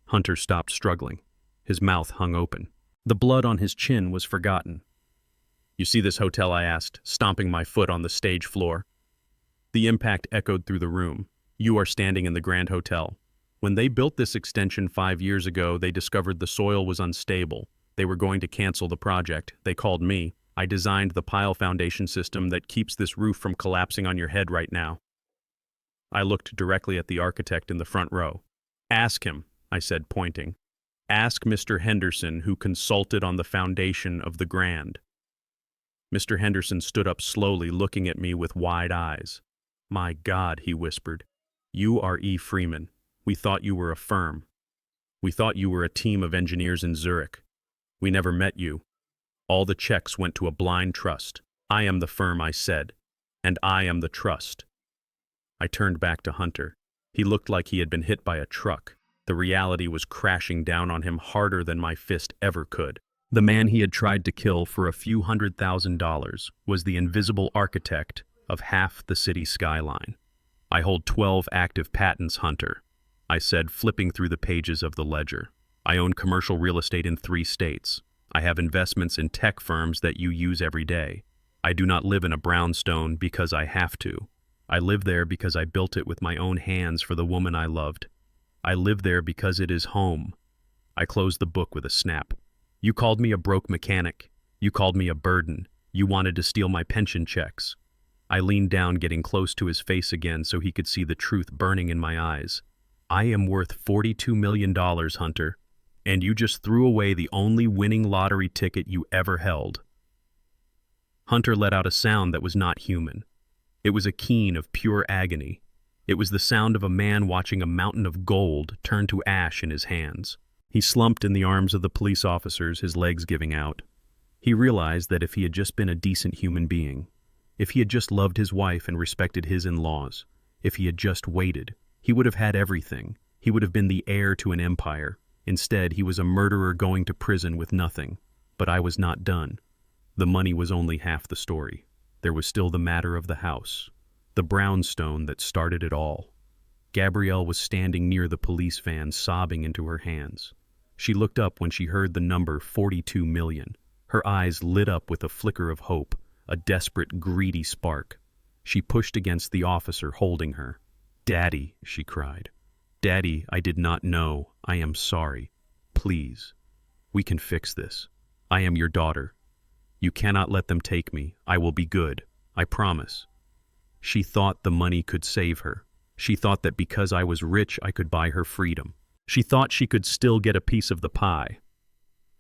Hunter stopped struggling. His mouth hung open. The blood on his chin was forgotten. You see this hotel? I asked, stomping my foot on the stage floor. The impact echoed through the room. You are standing in the Grand Hotel. When they built this extension 5 years ago, they discovered the soil was unstable. They were going to cancel the project. They called me. I designed the pile foundation system that keeps this roof from collapsing on your head right now. I looked directly at the architect in the front row. Ask him, I said, pointing. Ask Mr. Henderson, who consulted on the foundation of the Grand. Mr. Henderson stood up slowly, looking at me with wide eyes. "My God," he whispered. "You are E. Freeman. We thought you were a firm. We thought you were a team of engineers in Zurich. We never met you. All the checks went to a blind trust. I am the firm," I said, "and I am the trust." I turned back to Hunter. He looked like he had been hit by a truck. The reality was crashing down on him harder than my fist ever could. The man he had tried to kill for a few $100,000 was the invisible architect of half the city skyline. "I hold 12 active patents, Hunter," I said, flipping through the pages of the ledger. "I own commercial real estate in 3 states. I have investments in tech firms that you use every day. I do not live in a brownstone because I have to. I live there because I built it with my own hands for the woman I loved. I live there because it is home." I closed the book with a snap. "You called me a broke mechanic. You called me a burden. You wanted to steal my pension checks." I leaned down, getting close to his face again so he could see the truth burning in my eyes. "I am worth $42 million, Hunter, and you just threw away the only winning lottery ticket you ever held." Hunter let out a sound that was not human. It was a keen of pure agony. It was the sound of a man watching a mountain of gold turn to ash in his hands. He slumped in the arms of the police officers, his legs giving out. He realized that if he had just been a decent human being, if he had just loved his wife and respected his in-laws, if he had just waited, he would have had everything. He would have been the heir to an empire. Instead, he was a murderer going to prison with nothing. But I was not done. The money was only half the story. There was still the matter of the house, the brownstone that started it all. Gabrielle was standing near the police van, sobbing into her hands. She looked up when she heard the number 42 million. Her eyes lit up with a flicker of hope, a desperate, greedy spark. She pushed against the officer holding her. "Daddy," she cried. "Daddy, I did not know. I am sorry. Please. We can fix this. I am your daughter. You cannot let them take me. I will be good. I promise." She thought the money could save her. She thought that because I was rich, I could buy her freedom. She thought she could still get a piece of the pie.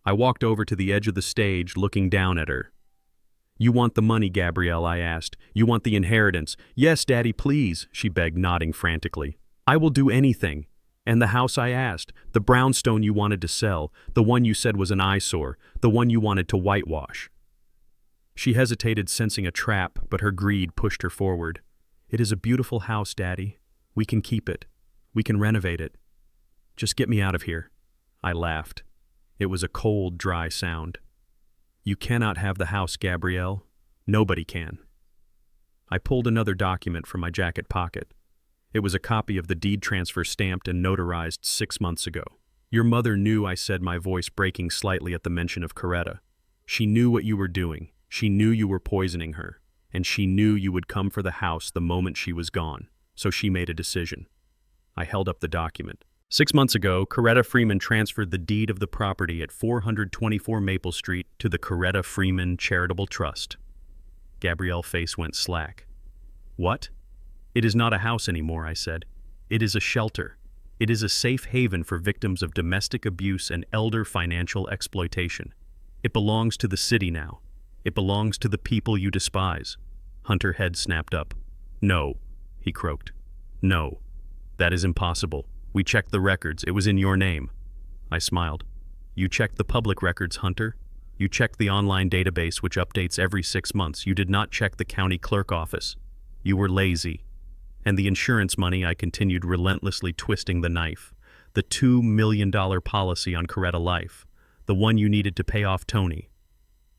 I walked over to the edge of the stage, looking down at her. "You want the money, Gabrielle?" I asked. "You want the inheritance?" "Yes, Daddy, please," she begged, nodding frantically. "I will do anything. And the house I asked, the brownstone you wanted to sell, the one you said was an eyesore, the one you wanted to whitewash." She hesitated, sensing a trap, but her greed pushed her forward. "It is a beautiful house, Daddy. We can keep it. We can renovate it. Just get me out of here." I laughed. It was a cold, dry sound. "You cannot have the house, Gabrielle. Nobody can." I pulled another document from my jacket pocket. It was a copy of the deed transfer stamped and notarized 6 months ago. "Your mother knew," I said, my voice breaking slightly at the mention of Coretta. "She knew what you were doing. She knew you were poisoning her. And she knew you would come for the house the moment she was gone. So she made a decision." I held up the document. 6 months ago, Coretta Freeman transferred the deed of the property at 424 Maple Street to the Coretta Freeman Charitable Trust. Gabrielle's face went slack. "What?" "It is not a house anymore," I said. "It is a shelter. It is a safe haven for victims of domestic abuse and elder financial exploitation. It belongs to the city now. It belongs to the people you despise." Hunter's head snapped up. "No," he croaked. "No. That is impossible. We checked the records. It was in your name." I smiled. "You checked the public records, Hunter. You checked the online database, which updates every 6 months. You did not check the county clerk office. You were lazy. And the insurance money," I continued, relentlessly twisting the knife. "The $2 million policy on Coretta Life. The one you needed to pay off Tony."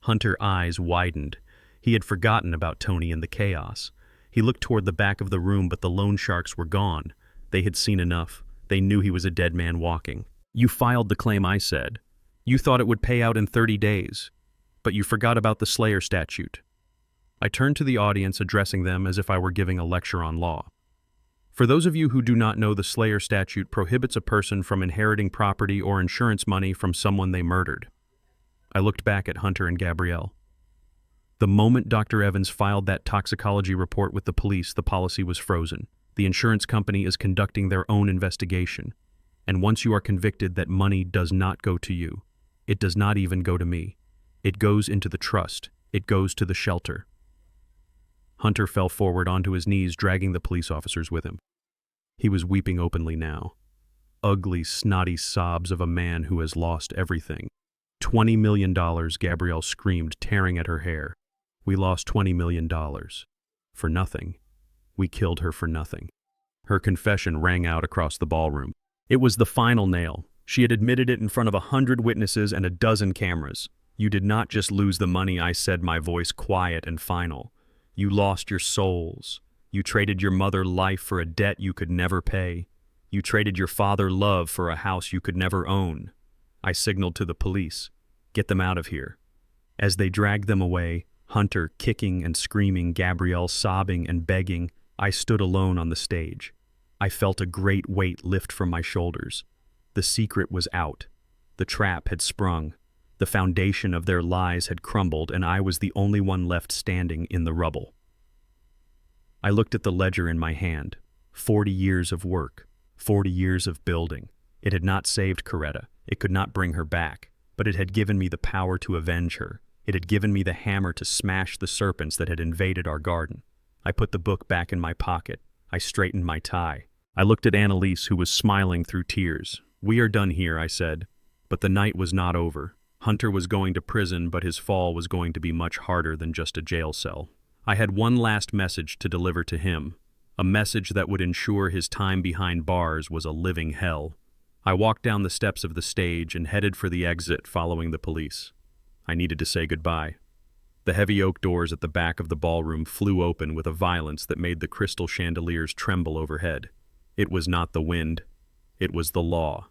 Hunter's eyes widened. He had forgotten about Tony in the chaos. He looked toward the back of the room, but the loan sharks were gone. They had seen enough. They knew he was a dead man walking. "You filed the claim," I said. "You thought it would pay out in 30 days. But you forgot about the Slayer statute." I turned to the audience, addressing them as if I were giving a lecture on law. "For those of you who do not know, the Slayer statute prohibits a person from inheriting property or insurance money from someone they murdered." I looked back at Hunter and Gabrielle. The moment Dr. Evans filed that toxicology report with the police, the policy was frozen. The insurance company is conducting their own investigation. And once you are convicted, that money does not go to you. It does not even go to me. It goes into the trust, It goes to the shelter." Hunter fell forward onto his knees, dragging the police officers with him. He was weeping openly now. Ugly, snotty sobs of a man who has lost everything. $20 million, Gabrielle screamed, tearing at her hair. "We lost $20 million. For nothing. We killed her for nothing." Her confession rang out across the ballroom. It was the final nail. She had admitted it in front of 100 witnesses and a dozen cameras. "You did not just lose the money," I said, my voice quiet and final. "You lost your souls. You traded your mother life for a debt you could never pay. You traded your father love for a house you could never own." I signaled to the police, "Get them out of here." As they dragged them away, Hunter kicking and screaming, Gabrielle sobbing and begging, I stood alone on the stage. I felt a great weight lift from my shoulders. The secret was out. The trap had sprung. The foundation of their lies had crumbled, and I was the only one left standing in the rubble. I looked at the ledger in my hand. 40 years of work, 40 years of building. It had not saved Coretta. It could not bring her back, but it had given me the power to avenge her. It had given me the hammer to smash the serpents that had invaded our garden. I put the book back in my pocket. I straightened my tie. I looked at Annalise, who was smiling through tears. "We are done here," I said. But the night was not over. Hunter was going to prison, but his fall was going to be much harder than just a jail cell. I had one last message to deliver to him, a message that would ensure his time behind bars was a living hell. I walked down the steps of the stage and headed for the exit following the police. I needed to say goodbye. The heavy oak doors at the back of the ballroom flew open with a violence that made the crystal chandeliers tremble overhead. It was not the wind. It was the law.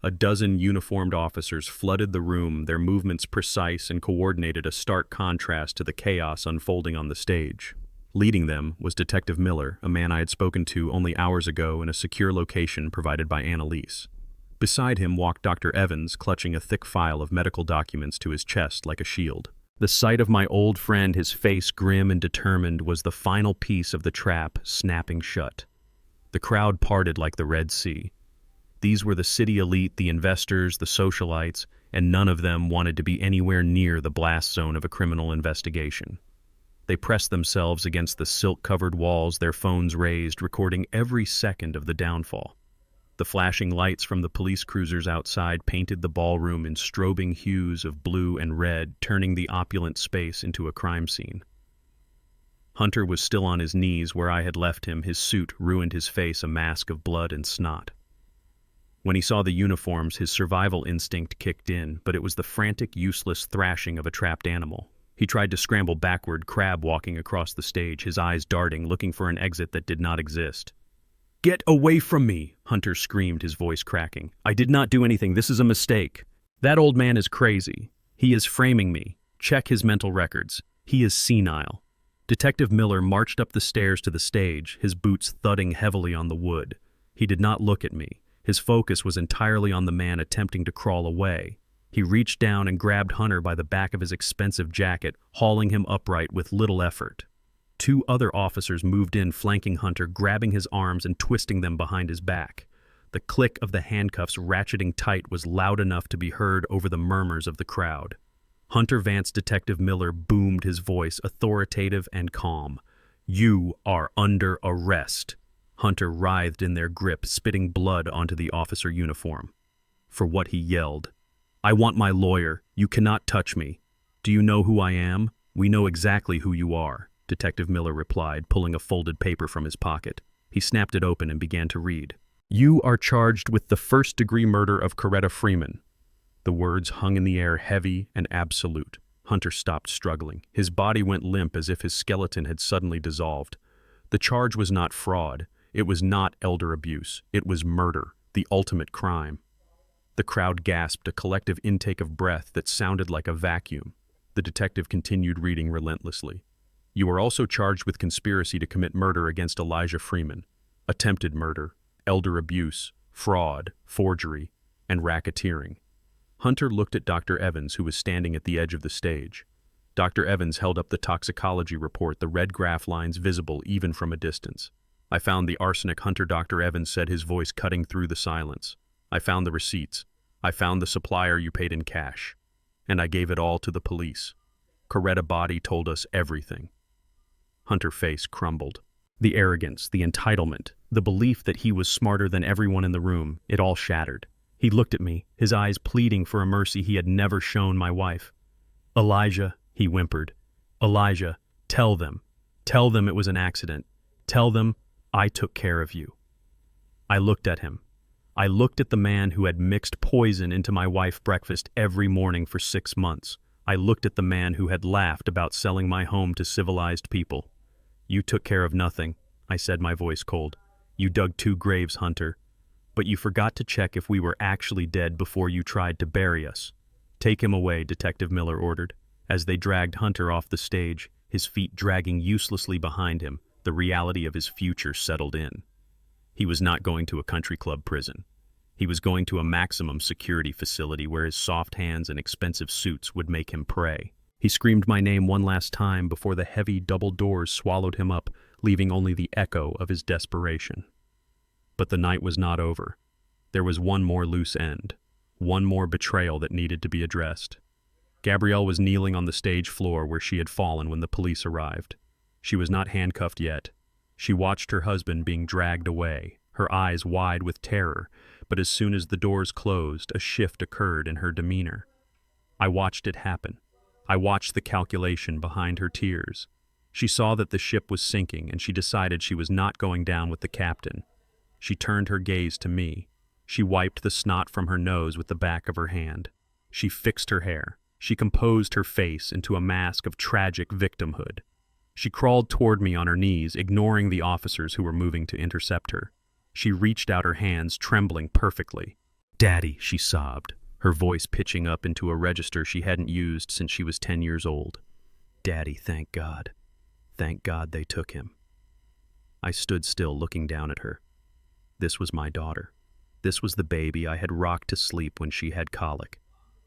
A dozen uniformed officers flooded the room, their movements precise and coordinated, a stark contrast to the chaos unfolding on the stage. Leading them was Detective Miller, a man I had spoken to only hours ago in a secure location provided by Annalise. Beside him walked Dr. Evans, clutching a thick file of medical documents to his chest like a shield. The sight of my old friend, his face grim and determined, was the final piece of the trap snapping shut. The crowd parted like the Red Sea. These were the city elite, the investors, the socialites, and none of them wanted to be anywhere near the blast zone of a criminal investigation. They pressed themselves against the silk-covered walls, their phones raised, recording every second of the downfall. The flashing lights from the police cruisers outside painted the ballroom in strobing hues of blue and red, turning the opulent space into a crime scene. Hunter was still on his knees where I had left him, his suit ruined, his face a mask of blood and snot. When he saw the uniforms, his survival instinct kicked in, but it was the frantic, useless thrashing of a trapped animal. He tried to scramble backward, crab walking across the stage, his eyes darting, looking for an exit that did not exist. "Get away from me!" Hunter screamed, his voice cracking. "I did not do anything. This is a mistake. That old man is crazy. He is framing me. Check his mental records. He is senile." Detective Miller marched up the stairs to the stage, his boots thudding heavily on the wood. He did not look at me. His focus was entirely on the man attempting to crawl away. He reached down and grabbed Hunter by the back of his expensive jacket, hauling him upright with little effort. Two other officers moved in, flanking Hunter, grabbing his arms and twisting them behind his back. The click of the handcuffs ratcheting tight was loud enough to be heard over the murmurs of the crowd. Hunter Vance Detective Miller boomed, his voice authoritative and calm. "You are under arrest." Hunter writhed in their grip, spitting blood onto the officer uniform. For what he yelled. "I want my lawyer. You cannot touch me. Do you know who I am? We know exactly who you are," Detective Miller replied, pulling a folded paper from his pocket. He snapped it open and began to read. "You are charged with the first-degree murder of Coretta Freeman." The words hung in the air, heavy and absolute. Hunter stopped struggling. His body went limp as if his skeleton had suddenly dissolved. The charge was not fraud. It was not elder abuse. It was murder, the ultimate crime. The crowd gasped, a collective intake of breath that sounded like a vacuum. The detective continued reading relentlessly. "You are also charged with conspiracy to commit murder against Elijah Freeman, attempted murder, elder abuse, fraud, forgery, and racketeering." Hunter looked at Dr. Evans, who was standing at the edge of the stage. Dr. Evans held up the toxicology report, the red graph lines visible even from a distance. "I found the arsenic, Hunter," Dr. Evans said, his voice cutting through the silence. "I found the receipts. I found the supplier you paid in cash. And I gave it all to the police." Coretta body told us everything. Hunter's face crumbled. The arrogance, the entitlement, the belief that he was smarter than everyone in the room, it all shattered. He looked at me, his eyes pleading for a mercy he had never shown my wife. "Elijah," he whimpered. "Elijah, tell them. Tell them it was an accident. Tell them I took care of you." I looked at him. I looked at the man who had mixed poison into my wife's breakfast every morning for 6 months. I looked at the man who had laughed about selling my home to civilized people. "You took care of nothing," I said, my voice cold. "You dug 2 graves, Hunter. But you forgot to check if we were actually dead before you tried to bury us." "Take him away," Detective Miller ordered. As they dragged Hunter off the stage, his feet dragging uselessly behind him, the reality of his future settled in. He was not going to a country club prison. He was going to a maximum security facility where his soft hands and expensive suits would make him prey. He screamed my name one last time before the heavy double doors swallowed him up, leaving only the echo of his desperation. But the night was not over. There was one more loose end, one more betrayal that needed to be addressed. Gabrielle was kneeling on the stage floor where she had fallen when the police arrived. She was not handcuffed yet. She watched her husband being dragged away, her eyes wide with terror, but as soon as the doors closed, a shift occurred in her demeanor. I watched it happen. I watched the calculation behind her tears. She saw that the ship was sinking, and she decided she was not going down with the captain. She turned her gaze to me. She wiped the snot from her nose with the back of her hand. She fixed her hair. She composed her face into a mask of tragic victimhood. She crawled toward me on her knees, ignoring the officers who were moving to intercept her. She reached out her hands, trembling perfectly. "Daddy," she sobbed, her voice pitching up into a register she hadn't used since she was 10 years old. "Daddy, thank God. Thank God they took him." I stood still, looking down at her. This was my daughter. This was the baby I had rocked to sleep when she had colic.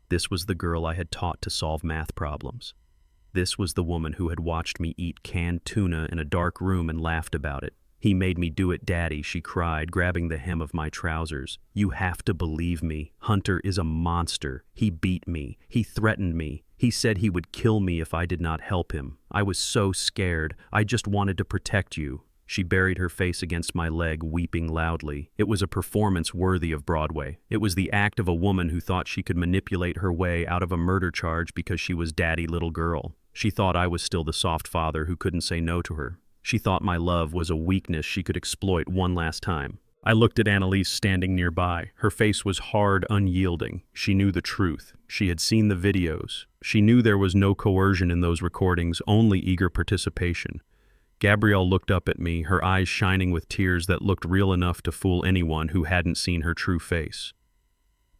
This was the girl I had taught to solve math problems. This was the woman who had watched me eat canned tuna in a dark room and laughed about it. "He made me do it, Daddy," she cried, grabbing the hem of my trousers. "You have to believe me. Hunter is a monster. He beat me. He threatened me. He said he would kill me if I did not help him. I was so scared. I just wanted to protect you." She buried her face against my leg, weeping loudly. It was a performance worthy of Broadway. It was the act of a woman who thought she could manipulate her way out of a murder charge because she was daddy little girl. She thought I was still the soft father who couldn't say no to her. She thought my love was a weakness she could exploit one last time. I looked at Annalise standing nearby. Her face was hard, unyielding. She knew the truth. She had seen the videos. She knew there was no coercion in those recordings, only eager participation. Gabrielle looked up at me, her eyes shining with tears that looked real enough to fool anyone who hadn't seen her true face.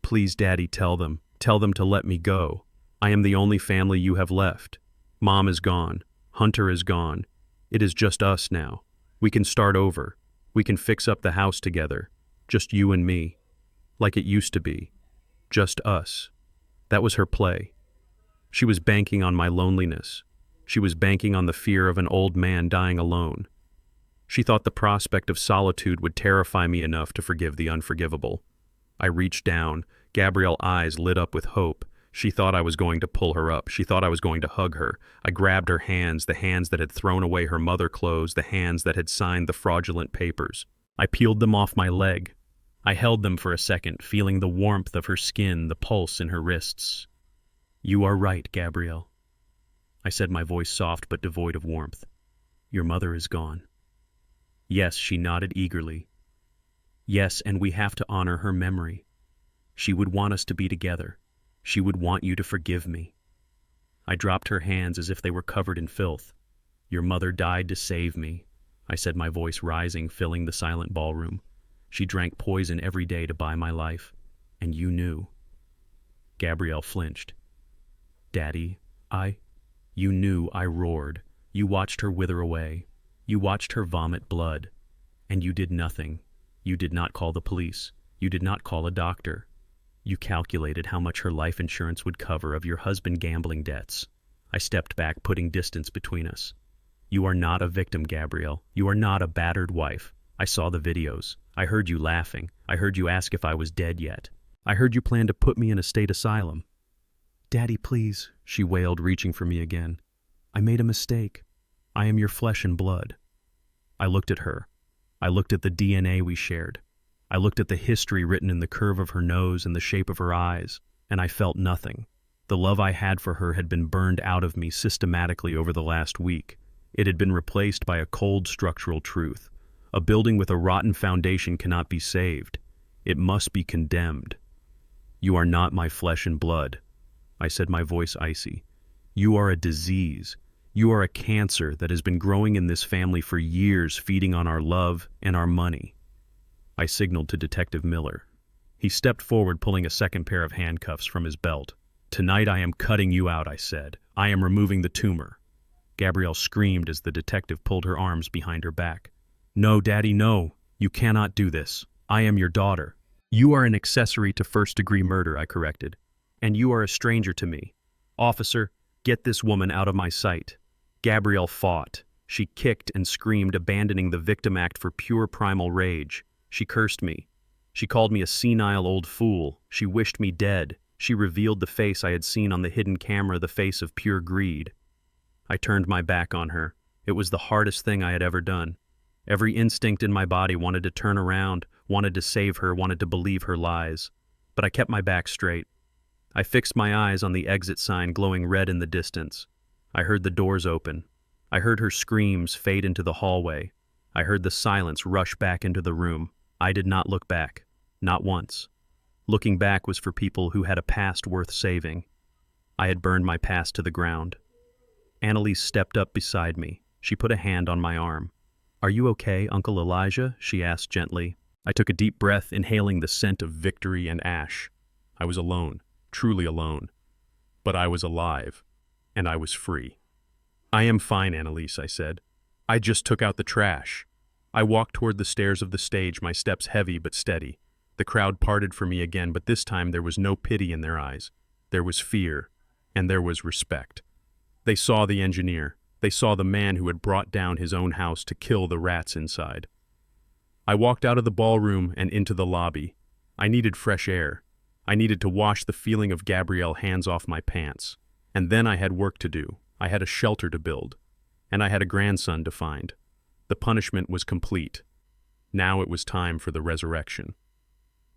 "Please, Daddy, tell them. Tell them to let me go. I am the only family you have left. Mom is gone. Hunter is gone. It is just us now. We can start over. We can fix up the house together. Just you and me. Like it used to be. Just us." That was her play. She was banking on my loneliness. She was banking on the fear of an old man dying alone. She thought the prospect of solitude would terrify me enough to forgive the unforgivable. I reached down. Gabrielle's eyes lit up with hope. She thought I was going to pull her up. She thought I was going to hug her. I grabbed her hands, the hands that had thrown away her mother clothes, the hands that had signed the fraudulent papers. I peeled them off my leg. I held them for a second, feeling the warmth of her skin, the pulse in her wrists. "You are right, Gabrielle," I said, my voice soft but devoid of warmth. "Your mother is gone." "Yes," she nodded eagerly. "Yes, and we have to honor her memory. She would want us to be together. She would want you to forgive me." I dropped her hands as if they were covered in filth. "Your mother died to save me," I said, my voice rising, filling the silent ballroom. "She drank poison every day to buy my life, and you knew." Gabrielle flinched. "Daddy, You knew," I roared. "You watched her wither away. You watched her vomit blood. And you did nothing. You did not call the police. You did not call a doctor. You calculated how much her life insurance would cover of your husband's gambling debts." I stepped back, putting distance between us. "You are not a victim, Gabrielle. You are not a battered wife. I saw the videos. I heard you laughing. I heard you ask if I was dead yet. I heard you plan to put me in a state asylum. "Daddy, please," she wailed, reaching for me again. "I made a mistake. I am your flesh and blood." I looked at her. I looked at the DNA we shared. I looked at the history written in the curve of her nose and the shape of her eyes, and I felt nothing. The love I had for her had been burned out of me systematically over the last week. It had been replaced by a cold structural truth. A building with a rotten foundation cannot be saved. It must be condemned. "You are not my flesh and blood," I said, my voice icy. "You are a disease. You are a cancer that has been growing in this family for years, feeding on our love and our money." I signaled to Detective Miller. He stepped forward, pulling a second pair of handcuffs from his belt. "Tonight I am cutting you out," I said. "I am removing the tumor." Gabrielle screamed as the detective pulled her arms behind her back. "No, Daddy, no. You cannot do this. I am your daughter." "You are an accessory to first-degree murder," I corrected. "And you are a stranger to me. Officer, get this woman out of my sight." Gabrielle fought. She kicked and screamed, abandoning the victim act for pure primal rage. She cursed me. She called me a senile old fool. She wished me dead. She revealed the face I had seen on the hidden camera, the face of pure greed. I turned my back on her. It was the hardest thing I had ever done. Every instinct in my body wanted to turn around, wanted to save her, wanted to believe her lies. But I kept my back straight. I fixed my eyes on the exit sign glowing red in the distance. I heard the doors open. I heard her screams fade into the hallway. I heard the silence rush back into the room. I did not look back. Not once. Looking back was for people who had a past worth saving. I had burned my past to the ground. Annalise stepped up beside me. She put a hand on my arm. "Are you okay, Uncle Elijah?" she asked gently. I took a deep breath, inhaling the scent of victory and ash. I was alone, truly alone. But I was alive, and I was free. "I am fine, Annalise," I said. "I just took out the trash." I walked toward the stairs of the stage, my steps heavy but steady. The crowd parted for me again, but this time there was no pity in their eyes. There was fear, and there was respect. They saw the engineer. They saw the man who had brought down his own house to kill the rats inside. I walked out of the ballroom and into the lobby. I needed fresh air. I needed to wash the feeling of Gabrielle hands off my pants. And then I had work to do. I had a shelter to build. And I had a grandson to find. The punishment was complete. Now it was time for the resurrection.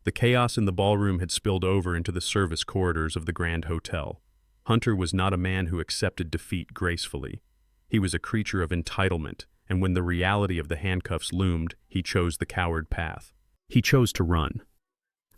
The chaos in the ballroom had spilled over into the service corridors of the Grand Hotel. Hunter was not a man who accepted defeat gracefully. He was a creature of entitlement, and when the reality of the handcuffs loomed, he chose the coward path. He chose to run.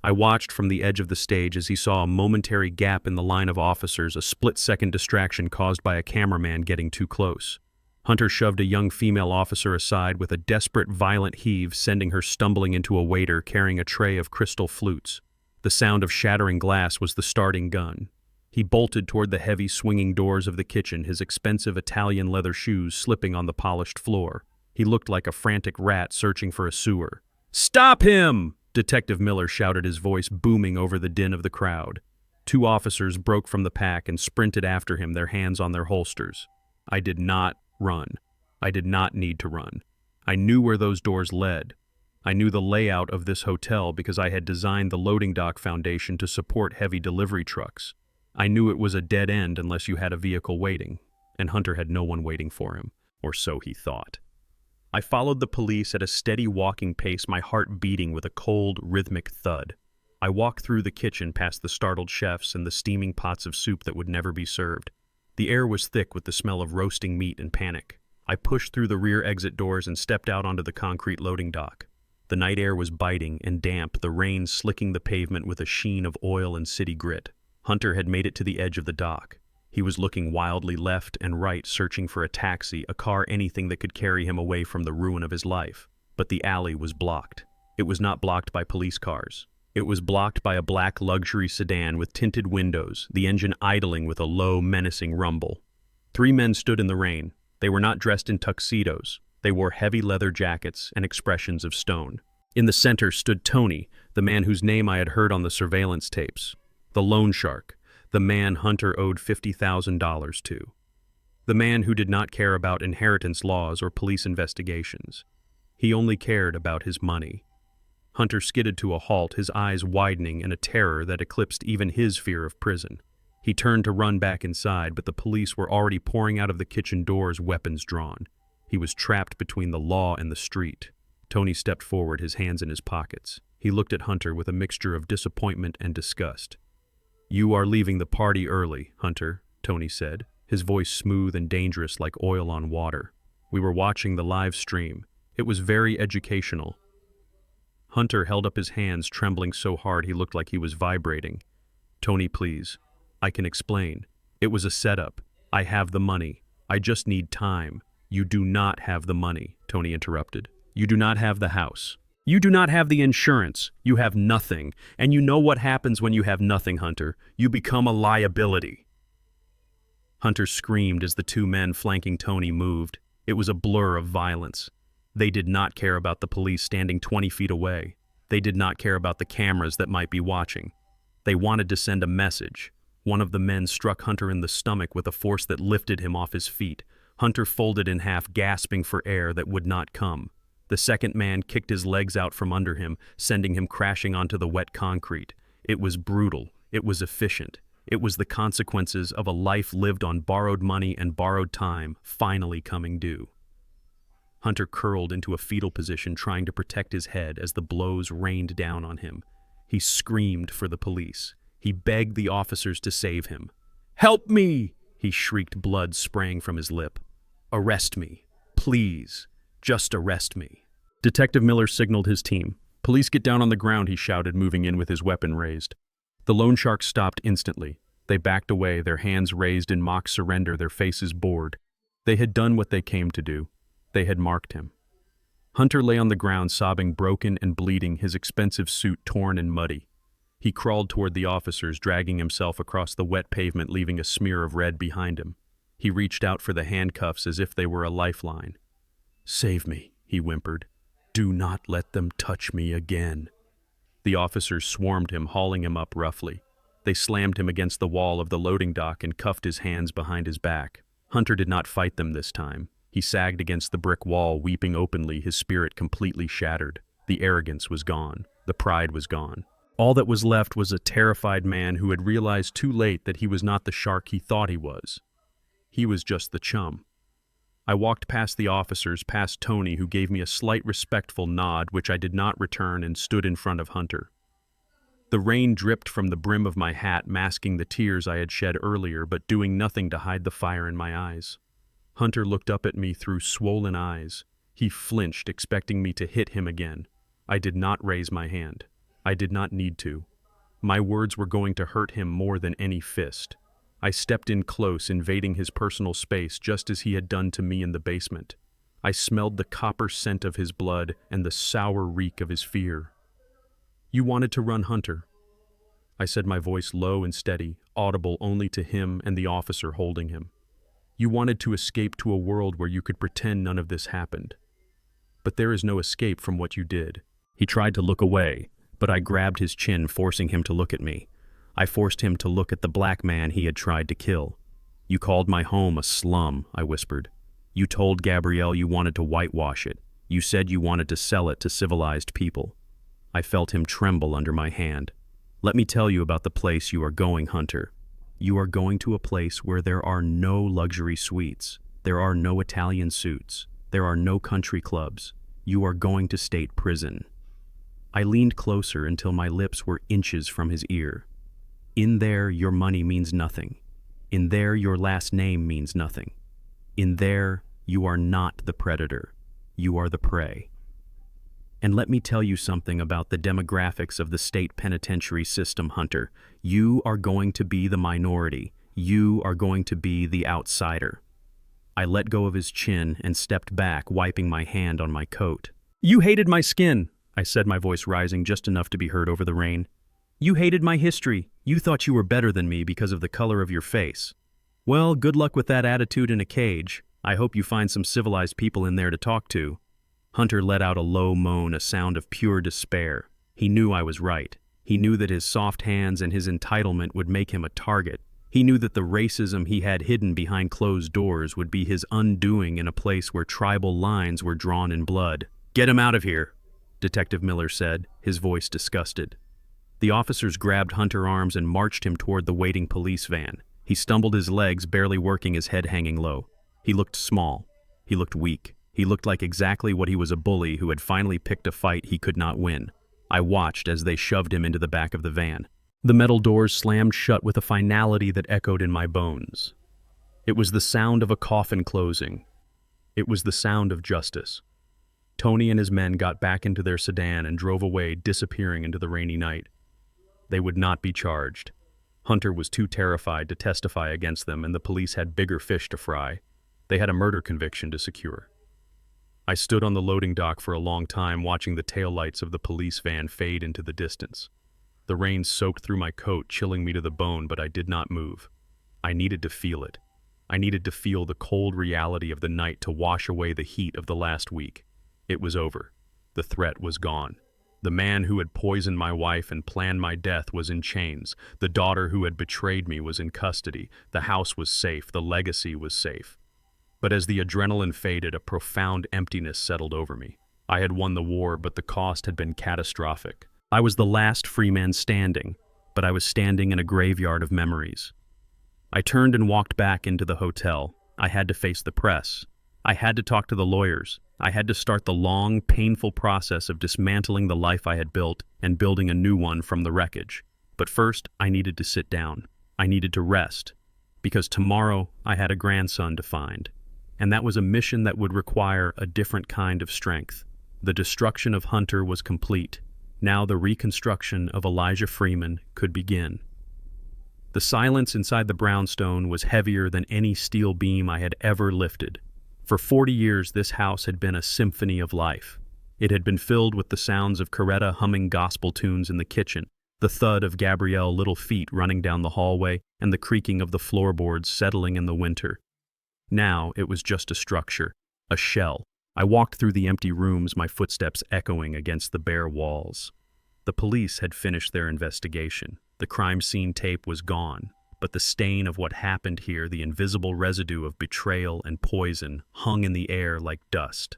I watched from the edge of the stage as he saw a momentary gap in the line of officers, a split-second distraction caused by a cameraman getting too close. Hunter shoved a young female officer aside with a desperate, violent heave, sending her stumbling into a waiter carrying a tray of crystal flutes. The sound of shattering glass was the starting gun. He bolted toward the heavy, swinging doors of the kitchen, his expensive Italian leather shoes slipping on the polished floor. He looked like a frantic rat searching for a sewer. "Stop him!" Detective Miller shouted, his voice booming over the din of the crowd. Two officers broke from the pack and sprinted after him, their hands on their holsters. I did not run. I did not need to run. I knew where those doors led. I knew the layout of this hotel because I had designed the loading dock foundation to support heavy delivery trucks. I knew it was a dead end unless you had a vehicle waiting, and Hunter had no one waiting for him, or so he thought. I followed the police at a steady walking pace, my heart beating with a cold, rhythmic thud. I walked through the kitchen past the startled chefs and the steaming pots of soup that would never be served. The air was thick with the smell of roasting meat and panic. I pushed through the rear exit doors and stepped out onto the concrete loading dock. The night air was biting and damp, the rain slicking the pavement with a sheen of oil and city grit. Hunter had made it to the edge of the dock. He was looking wildly left and right, searching for a taxi, a car, anything that could carry him away from the ruin of his life. But the alley was blocked. It was not blocked by police cars. It was blocked by a black luxury sedan with tinted windows, the engine idling with a low, menacing rumble. 3 men stood in the rain. They were not dressed in tuxedos. They wore heavy leather jackets and expressions of stone. In the center stood Tony, the man whose name I had heard on the surveillance tapes. The loan shark, the man Hunter owed $50,000 to. The man who did not care about inheritance laws or police investigations. He only cared about his money. Hunter skidded to a halt, his eyes widening in a terror that eclipsed even his fear of prison. He turned to run back inside, but the police were already pouring out of the kitchen doors, weapons drawn. He was trapped between the law and the street. Tony stepped forward, his hands in his pockets. He looked at Hunter with a mixture of disappointment and disgust. "You are leaving the party early, Hunter," Tony said, his voice smooth and dangerous like oil on water. "We were watching the live stream. It was very educational." Hunter held up his hands, trembling so hard he looked like he was vibrating. "Tony, please. I can explain. It was a setup. I have the money. I just need time." "You do not have the money," Tony interrupted. "You do not have the house. You do not have the insurance. You have nothing. And you know what happens when you have nothing, Hunter. You become a liability." Hunter screamed as the two men flanking Tony moved. It was a blur of violence. They did not care about the police standing 20 feet away. They did not care about the cameras that might be watching. They wanted to send a message. One of the men struck Hunter in the stomach with a force that lifted him off his feet. Hunter folded in half, gasping for air that would not come. The second man kicked his legs out from under him, sending him crashing onto the wet concrete. It was brutal. It was efficient. It was the consequences of a life lived on borrowed money and borrowed time finally coming due. Hunter curled into a fetal position, trying to protect his head as the blows rained down on him. He screamed for the police. He begged the officers to save him. "Help me!" he shrieked, blood spraying from his lip. "Arrest me. Please. Just arrest me." Detective Miller signaled his team. "Police, get down on the ground," he shouted, moving in with his weapon raised. The loan sharks stopped instantly. They backed away, their hands raised in mock surrender, their faces bored. They had done what they came to do. They had marked him. Hunter lay on the ground, sobbing, broken and bleeding, his expensive suit torn and muddy. He crawled toward the officers, dragging himself across the wet pavement, leaving a smear of red behind him. He reached out for the handcuffs as if they were a lifeline. "Save me," he whimpered. "Do not let them touch me again." The officers swarmed him, hauling him up roughly. They slammed him against the wall of the loading dock and cuffed his hands behind his back. Hunter did not fight them this time. He sagged against the brick wall, weeping openly, his spirit completely shattered. The arrogance was gone. The pride was gone. All that was left was a terrified man who had realized too late that he was not the shark he thought he was. He was just the chum. I walked past the officers, past Tony, who gave me a slight respectful nod, which I did not return, and stood in front of Hunter. The rain dripped from the brim of my hat, masking the tears I had shed earlier, but doing nothing to hide the fire in my eyes. Hunter looked up at me through swollen eyes. He flinched, expecting me to hit him again. I did not raise my hand. I did not need to. My words were going to hurt him more than any fist. I stepped in close, invading his personal space just as he had done to me in the basement. I smelled the copper scent of his blood and the sour reek of his fear. "You wanted to run, Hunter," I said, my voice low and steady, audible only to him and the officer holding him. "You wanted to escape to a world where you could pretend none of this happened. But there is no escape from what you did." He tried to look away, but I grabbed his chin, forcing him to look at me. I forced him to look at the black man he had tried to kill. "You called my home a slum," I whispered. "You told Gabrielle you wanted to whitewash it. You said you wanted to sell it to civilized people." I felt him tremble under my hand. "Let me tell you about the place you are going, Hunter. You are going to a place where there are no luxury suites. There are no Italian suits. There are no country clubs. You are going to state prison." I leaned closer until my lips were inches from his ear. "In there, your money means nothing. In there, your last name means nothing. In there, you are not the predator. You are the prey. And let me tell you something about the demographics of the state penitentiary system, Hunter. You are going to be the minority. You are going to be the outsider." I let go of his chin and stepped back, wiping my hand on my coat. "You hated my skin," I said, my voice rising just enough to be heard over the rain. "You hated my history. You thought you were better than me because of the color of your face. Well, good luck with that attitude in a cage. I hope you find some civilized people in there to talk to." Hunter let out a low moan, a sound of pure despair. He knew I was right. He knew that his soft hands and his entitlement would make him a target. He knew that the racism he had hidden behind closed doors would be his undoing in a place where tribal lines were drawn in blood. "Get him out of here," Detective Miller said, his voice disgusted. The officers grabbed Hunter's arms and marched him toward the waiting police van. He stumbled his legs, barely working, his head hanging low. He looked small. He looked weak. He looked like exactly what he was, a bully who had finally picked a fight he could not win. I watched as they shoved him into the back of the van. The metal doors slammed shut with a finality that echoed in my bones. It was the sound of a coffin closing. It was the sound of justice. Tony and his men got back into their sedan and drove away, disappearing into the rainy night. They would not be charged. Hunter was too terrified to testify against them, and the police had bigger fish to fry. They had a murder conviction to secure. I stood on the loading dock for a long time, watching the taillights of the police van fade into the distance. The rain soaked through my coat, chilling me to the bone, but I did not move. I needed to feel it. I needed to feel the cold reality of the night to wash away the heat of the last week. It was over. The threat was gone. The man who had poisoned my wife and planned my death was in chains. The daughter who had betrayed me was in custody. The house was safe. The legacy was safe. But as the adrenaline faded, a profound emptiness settled over me. I had won the war, but the cost had been catastrophic. I was the last free man standing, but I was standing in a graveyard of memories. I turned and walked back into the hotel. I had to face the press. I had to talk to the lawyers. I had to start the long, painful process of dismantling the life I had built and building a new one from the wreckage. But first, I needed to sit down. I needed to rest, because tomorrow I had a grandson to find. And that was a mission that would require a different kind of strength. The destruction of Hunter was complete. Now the reconstruction of Elijah Freeman could begin. The silence inside the brownstone was heavier than any steel beam I had ever lifted. For 40 years, this house had been a symphony of life. It had been filled with the sounds of Coretta humming gospel tunes in the kitchen, the thud of Gabrielle's little feet running down the hallway, and the creaking of the floorboards settling in the winter. Now it was just a structure, a shell. I walked through the empty rooms, my footsteps echoing against the bare walls. The police had finished their investigation. The crime scene tape was gone, but the stain of what happened here, the invisible residue of betrayal and poison, hung in the air like dust.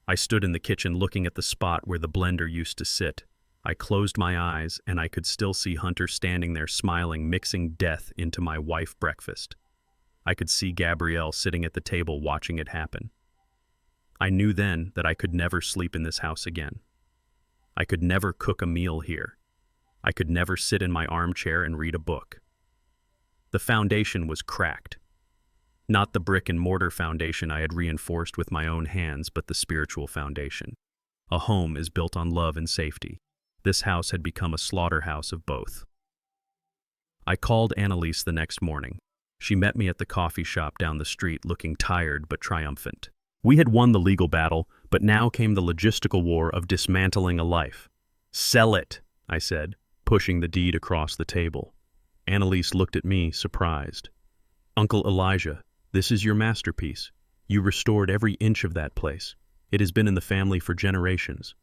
I stood in the kitchen looking at the spot where the blender used to sit. I closed my eyes, and I could still see Hunter standing there smiling, mixing death into my wife breakfast. I could see Gabrielle sitting at the table watching it happen. I knew then that I could never sleep in this house again. I could never cook a meal here. I could never sit in my armchair and read a book. The foundation was cracked. Not the brick and mortar foundation I had reinforced with my own hands, but the spiritual foundation. A home is built on love and safety. This house had become a slaughterhouse of both. I called Annalise the next morning. She met me at the coffee shop down the street, looking tired but triumphant. We had won the legal battle, but now came the logistical war of dismantling a life. "Sell it," I said, pushing the deed across the table. Annalise looked at me, surprised. "Uncle Elijah, this is your masterpiece. You restored every inch of that place. It has been in the family for generations."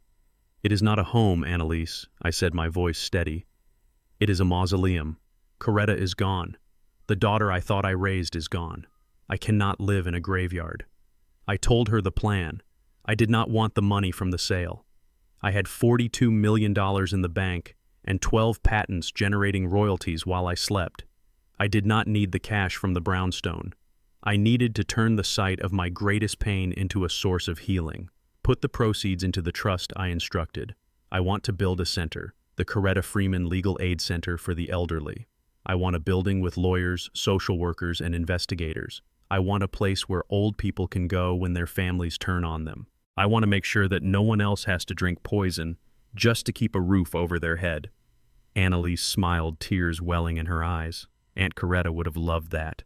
"It is not a home, Annalise," I said, my voice steady. "It is a mausoleum. Coretta is gone. The daughter I thought I raised is gone. I cannot live in a graveyard." I told her the plan. I did not want the money from the sale. I had $42 million in the bank and 12 patents generating royalties while I slept. I did not need the cash from the brownstone. I needed to turn the site of my greatest pain into a source of healing. Put the proceeds into the trust I instructed. I want to build a center, the Coretta Freeman Legal Aid Center for the Elderly. I want a building with lawyers, social workers, and investigators. I want a place where old people can go when their families turn on them. I want to make sure that no one else has to drink poison just to keep a roof over their head. Annalise smiled, tears welling in her eyes. Aunt Coretta would have loved that.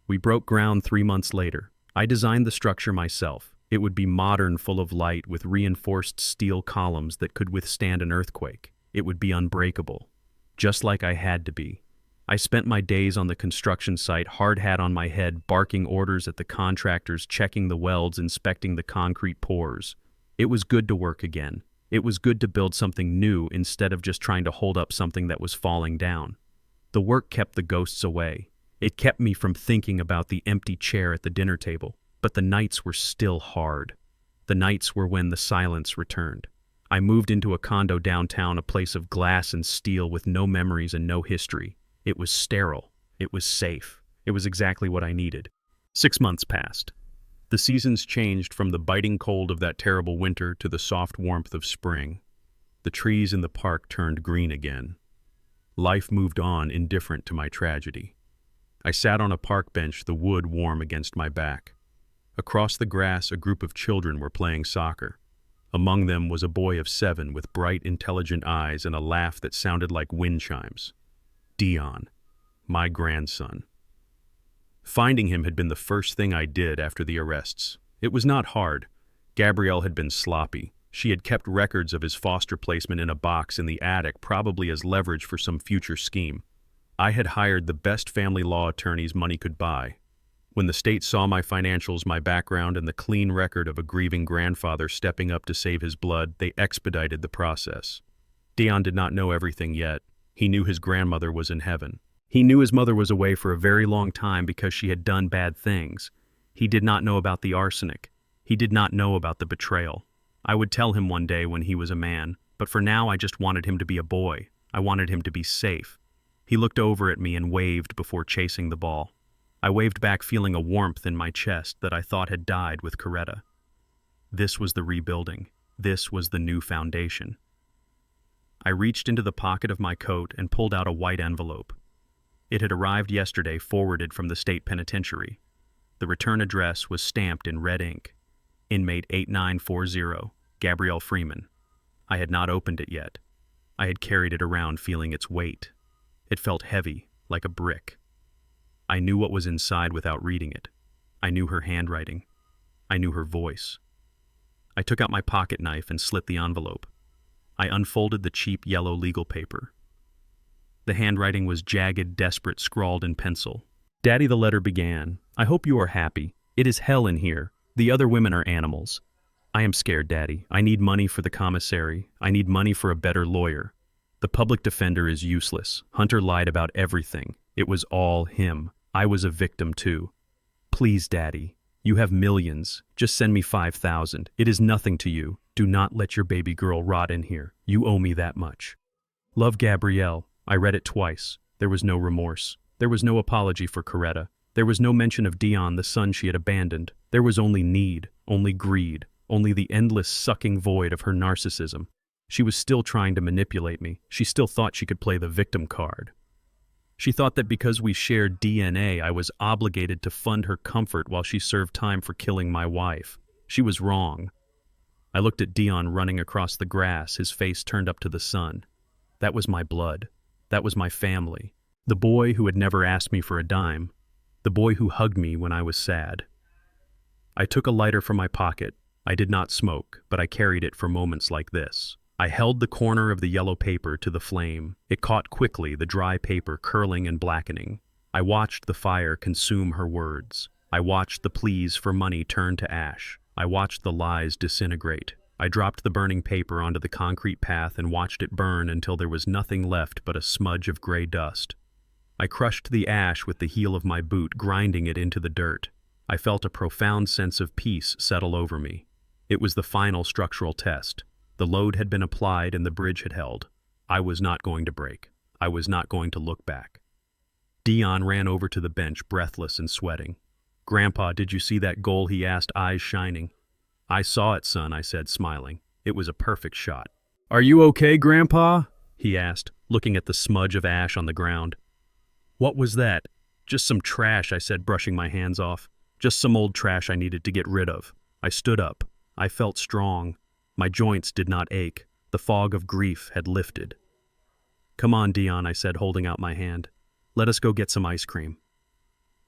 We broke ground 3 months later. I designed the structure myself. It would be modern, full of light, with reinforced steel columns that could withstand an earthquake. It would be unbreakable, just like I had to be. I spent my days on the construction site, hard hat on my head, barking orders at the contractors, checking the welds, inspecting the concrete pours. It was good to work again. It was good to build something new instead of just trying to hold up something that was falling down. The work kept the ghosts away. It kept me from thinking about the empty chair at the dinner table. But the nights were still hard. The nights were when the silence returned. I moved into a condo downtown, a place of glass and steel with no memories and no history. It was sterile. It was safe. It was exactly what I needed. 6 months passed. The seasons changed from the biting cold of that terrible winter to the soft warmth of spring. The trees in the park turned green again. Life moved on, indifferent to my tragedy. I sat on a park bench, the wood warm against my back. Across the grass, a group of children were playing soccer. Among them was a boy of 7 with bright, intelligent eyes and a laugh that sounded like wind chimes. Dion, my grandson. Finding him had been the first thing I did after the arrests. It was not hard. Gabrielle had been sloppy. She had kept records of his foster placement in a box in the attic, probably as leverage for some future scheme. I had hired the best family law attorneys money could buy. When the state saw my financials, my background, and the clean record of a grieving grandfather stepping up to save his blood, they expedited the process. Dion did not know everything yet. He knew his grandmother was in heaven. He knew his mother was away for a very long time because she had done bad things. He did not know about the arsenic. He did not know about the betrayal. I would tell him one day when he was a man, but for now I just wanted him to be a boy. I wanted him to be safe. He looked over at me and waved before chasing the ball. I waved back, feeling a warmth in my chest that I thought had died with Coretta. This was the rebuilding. This was the new foundation. I reached into the pocket of my coat and pulled out a white envelope. It had arrived yesterday, forwarded from the state penitentiary. The return address was stamped in red ink. Inmate 8940, Gabrielle Freeman. I had not opened it yet. I had carried it around, feeling its weight. It felt heavy, like a brick. I knew what was inside without reading it. I knew her handwriting. I knew her voice. I took out my pocket knife and slit the envelope. I unfolded the cheap yellow legal paper. The handwriting was jagged, desperate, scrawled in pencil. Daddy, the letter began. I hope you are happy. It is hell in here. The other women are animals. I am scared, Daddy. I need money for the commissary. I need money for a better lawyer. The public defender is useless. Hunter lied about everything. It was all him. I was a victim too. Please, Daddy. You have millions. Just send me 5,000. It is nothing to you. Do not let your baby girl rot in here. You owe me that much. Love, Gabrielle. I read it twice. There was no remorse. There was no apology for Coretta. There was no mention of Dion, the son she had abandoned. There was only need, only greed, only the endless sucking void of her narcissism. She was still trying to manipulate me. She still thought she could play the victim card. She thought that because we shared DNA, I was obligated to fund her comfort while she served time for killing my wife. She was wrong. I looked at Dion running across the grass, his face turned up to the sun. That was my blood. That was my family. The boy who had never asked me for a dime. The boy who hugged me when I was sad. I took a lighter from my pocket. I did not smoke, but I carried it for moments like this. I held the corner of the yellow paper to the flame. It caught quickly, the dry paper curling and blackening. I watched the fire consume her words. I watched the pleas for money turn to ash. I watched the lies disintegrate. I dropped the burning paper onto the concrete path and watched it burn until there was nothing left but a smudge of gray dust. I crushed the ash with the heel of my boot, grinding it into the dirt. I felt a profound sense of peace settle over me. It was the final structural test. The load had been applied and the bridge had held. I was not going to break. I was not going to look back. Dion ran over to the bench, breathless and sweating. Grandpa, did you see that goal? He asked, eyes shining. I saw it, son, I said, smiling. It was a perfect shot. Are you okay, Grandpa? He asked, looking at the smudge of ash on the ground. What was that? Just some trash, I said, brushing my hands off. Just some old trash I needed to get rid of. I stood up. I felt strong. My joints did not ache. The fog of grief had lifted. Come on, Dion, I said, holding out my hand. Let us go get some ice cream.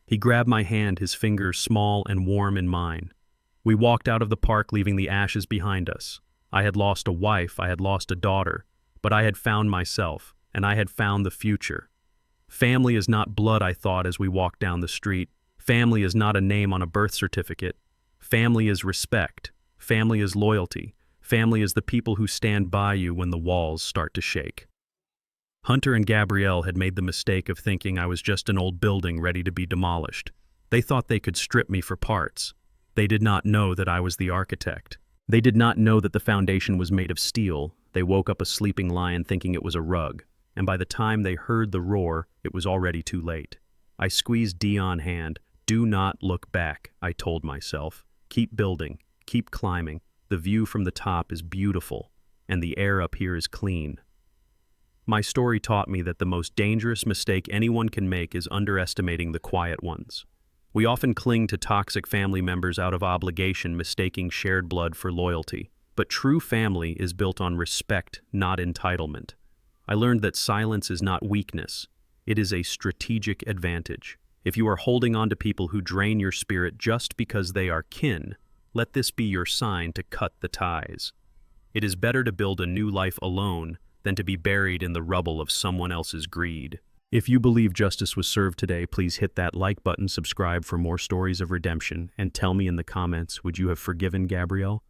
He grabbed my hand, his fingers small and warm in mine. We walked out of the park, leaving the ashes behind us. I had lost a wife, I had lost a daughter, but I had found myself, and I had found the future. Family is not blood, I thought as we walked down the street. Family is not a name on a birth certificate. Family is respect. Family is loyalty. Family is the people who stand by you when the walls start to shake. Hunter and Gabrielle had made the mistake of thinking I was just an old building ready to be demolished. They thought they could strip me for parts. They did not know that I was the architect. They did not know that the foundation was made of steel. They woke up a sleeping lion thinking it was a rug, and by the time they heard the roar, it was already too late. I squeezed Dion's hand. Do not look back, I told myself. Keep building, keep climbing. The view from the top is beautiful, and the air up here is clean. My story taught me that the most dangerous mistake anyone can make is underestimating the quiet ones. We often cling to toxic family members out of obligation, mistaking shared blood for loyalty. But true family is built on respect, not entitlement. I learned that silence is not weakness. It is a strategic advantage. If you are holding on to people who drain your spirit just because they are kin, let this be your sign to cut the ties. It is better to build a new life alone than to be buried in the rubble of someone else's greed. If you believe justice was served today, please hit that like button, subscribe for more stories of redemption, and tell me in the comments, would you have forgiven Gabrielle?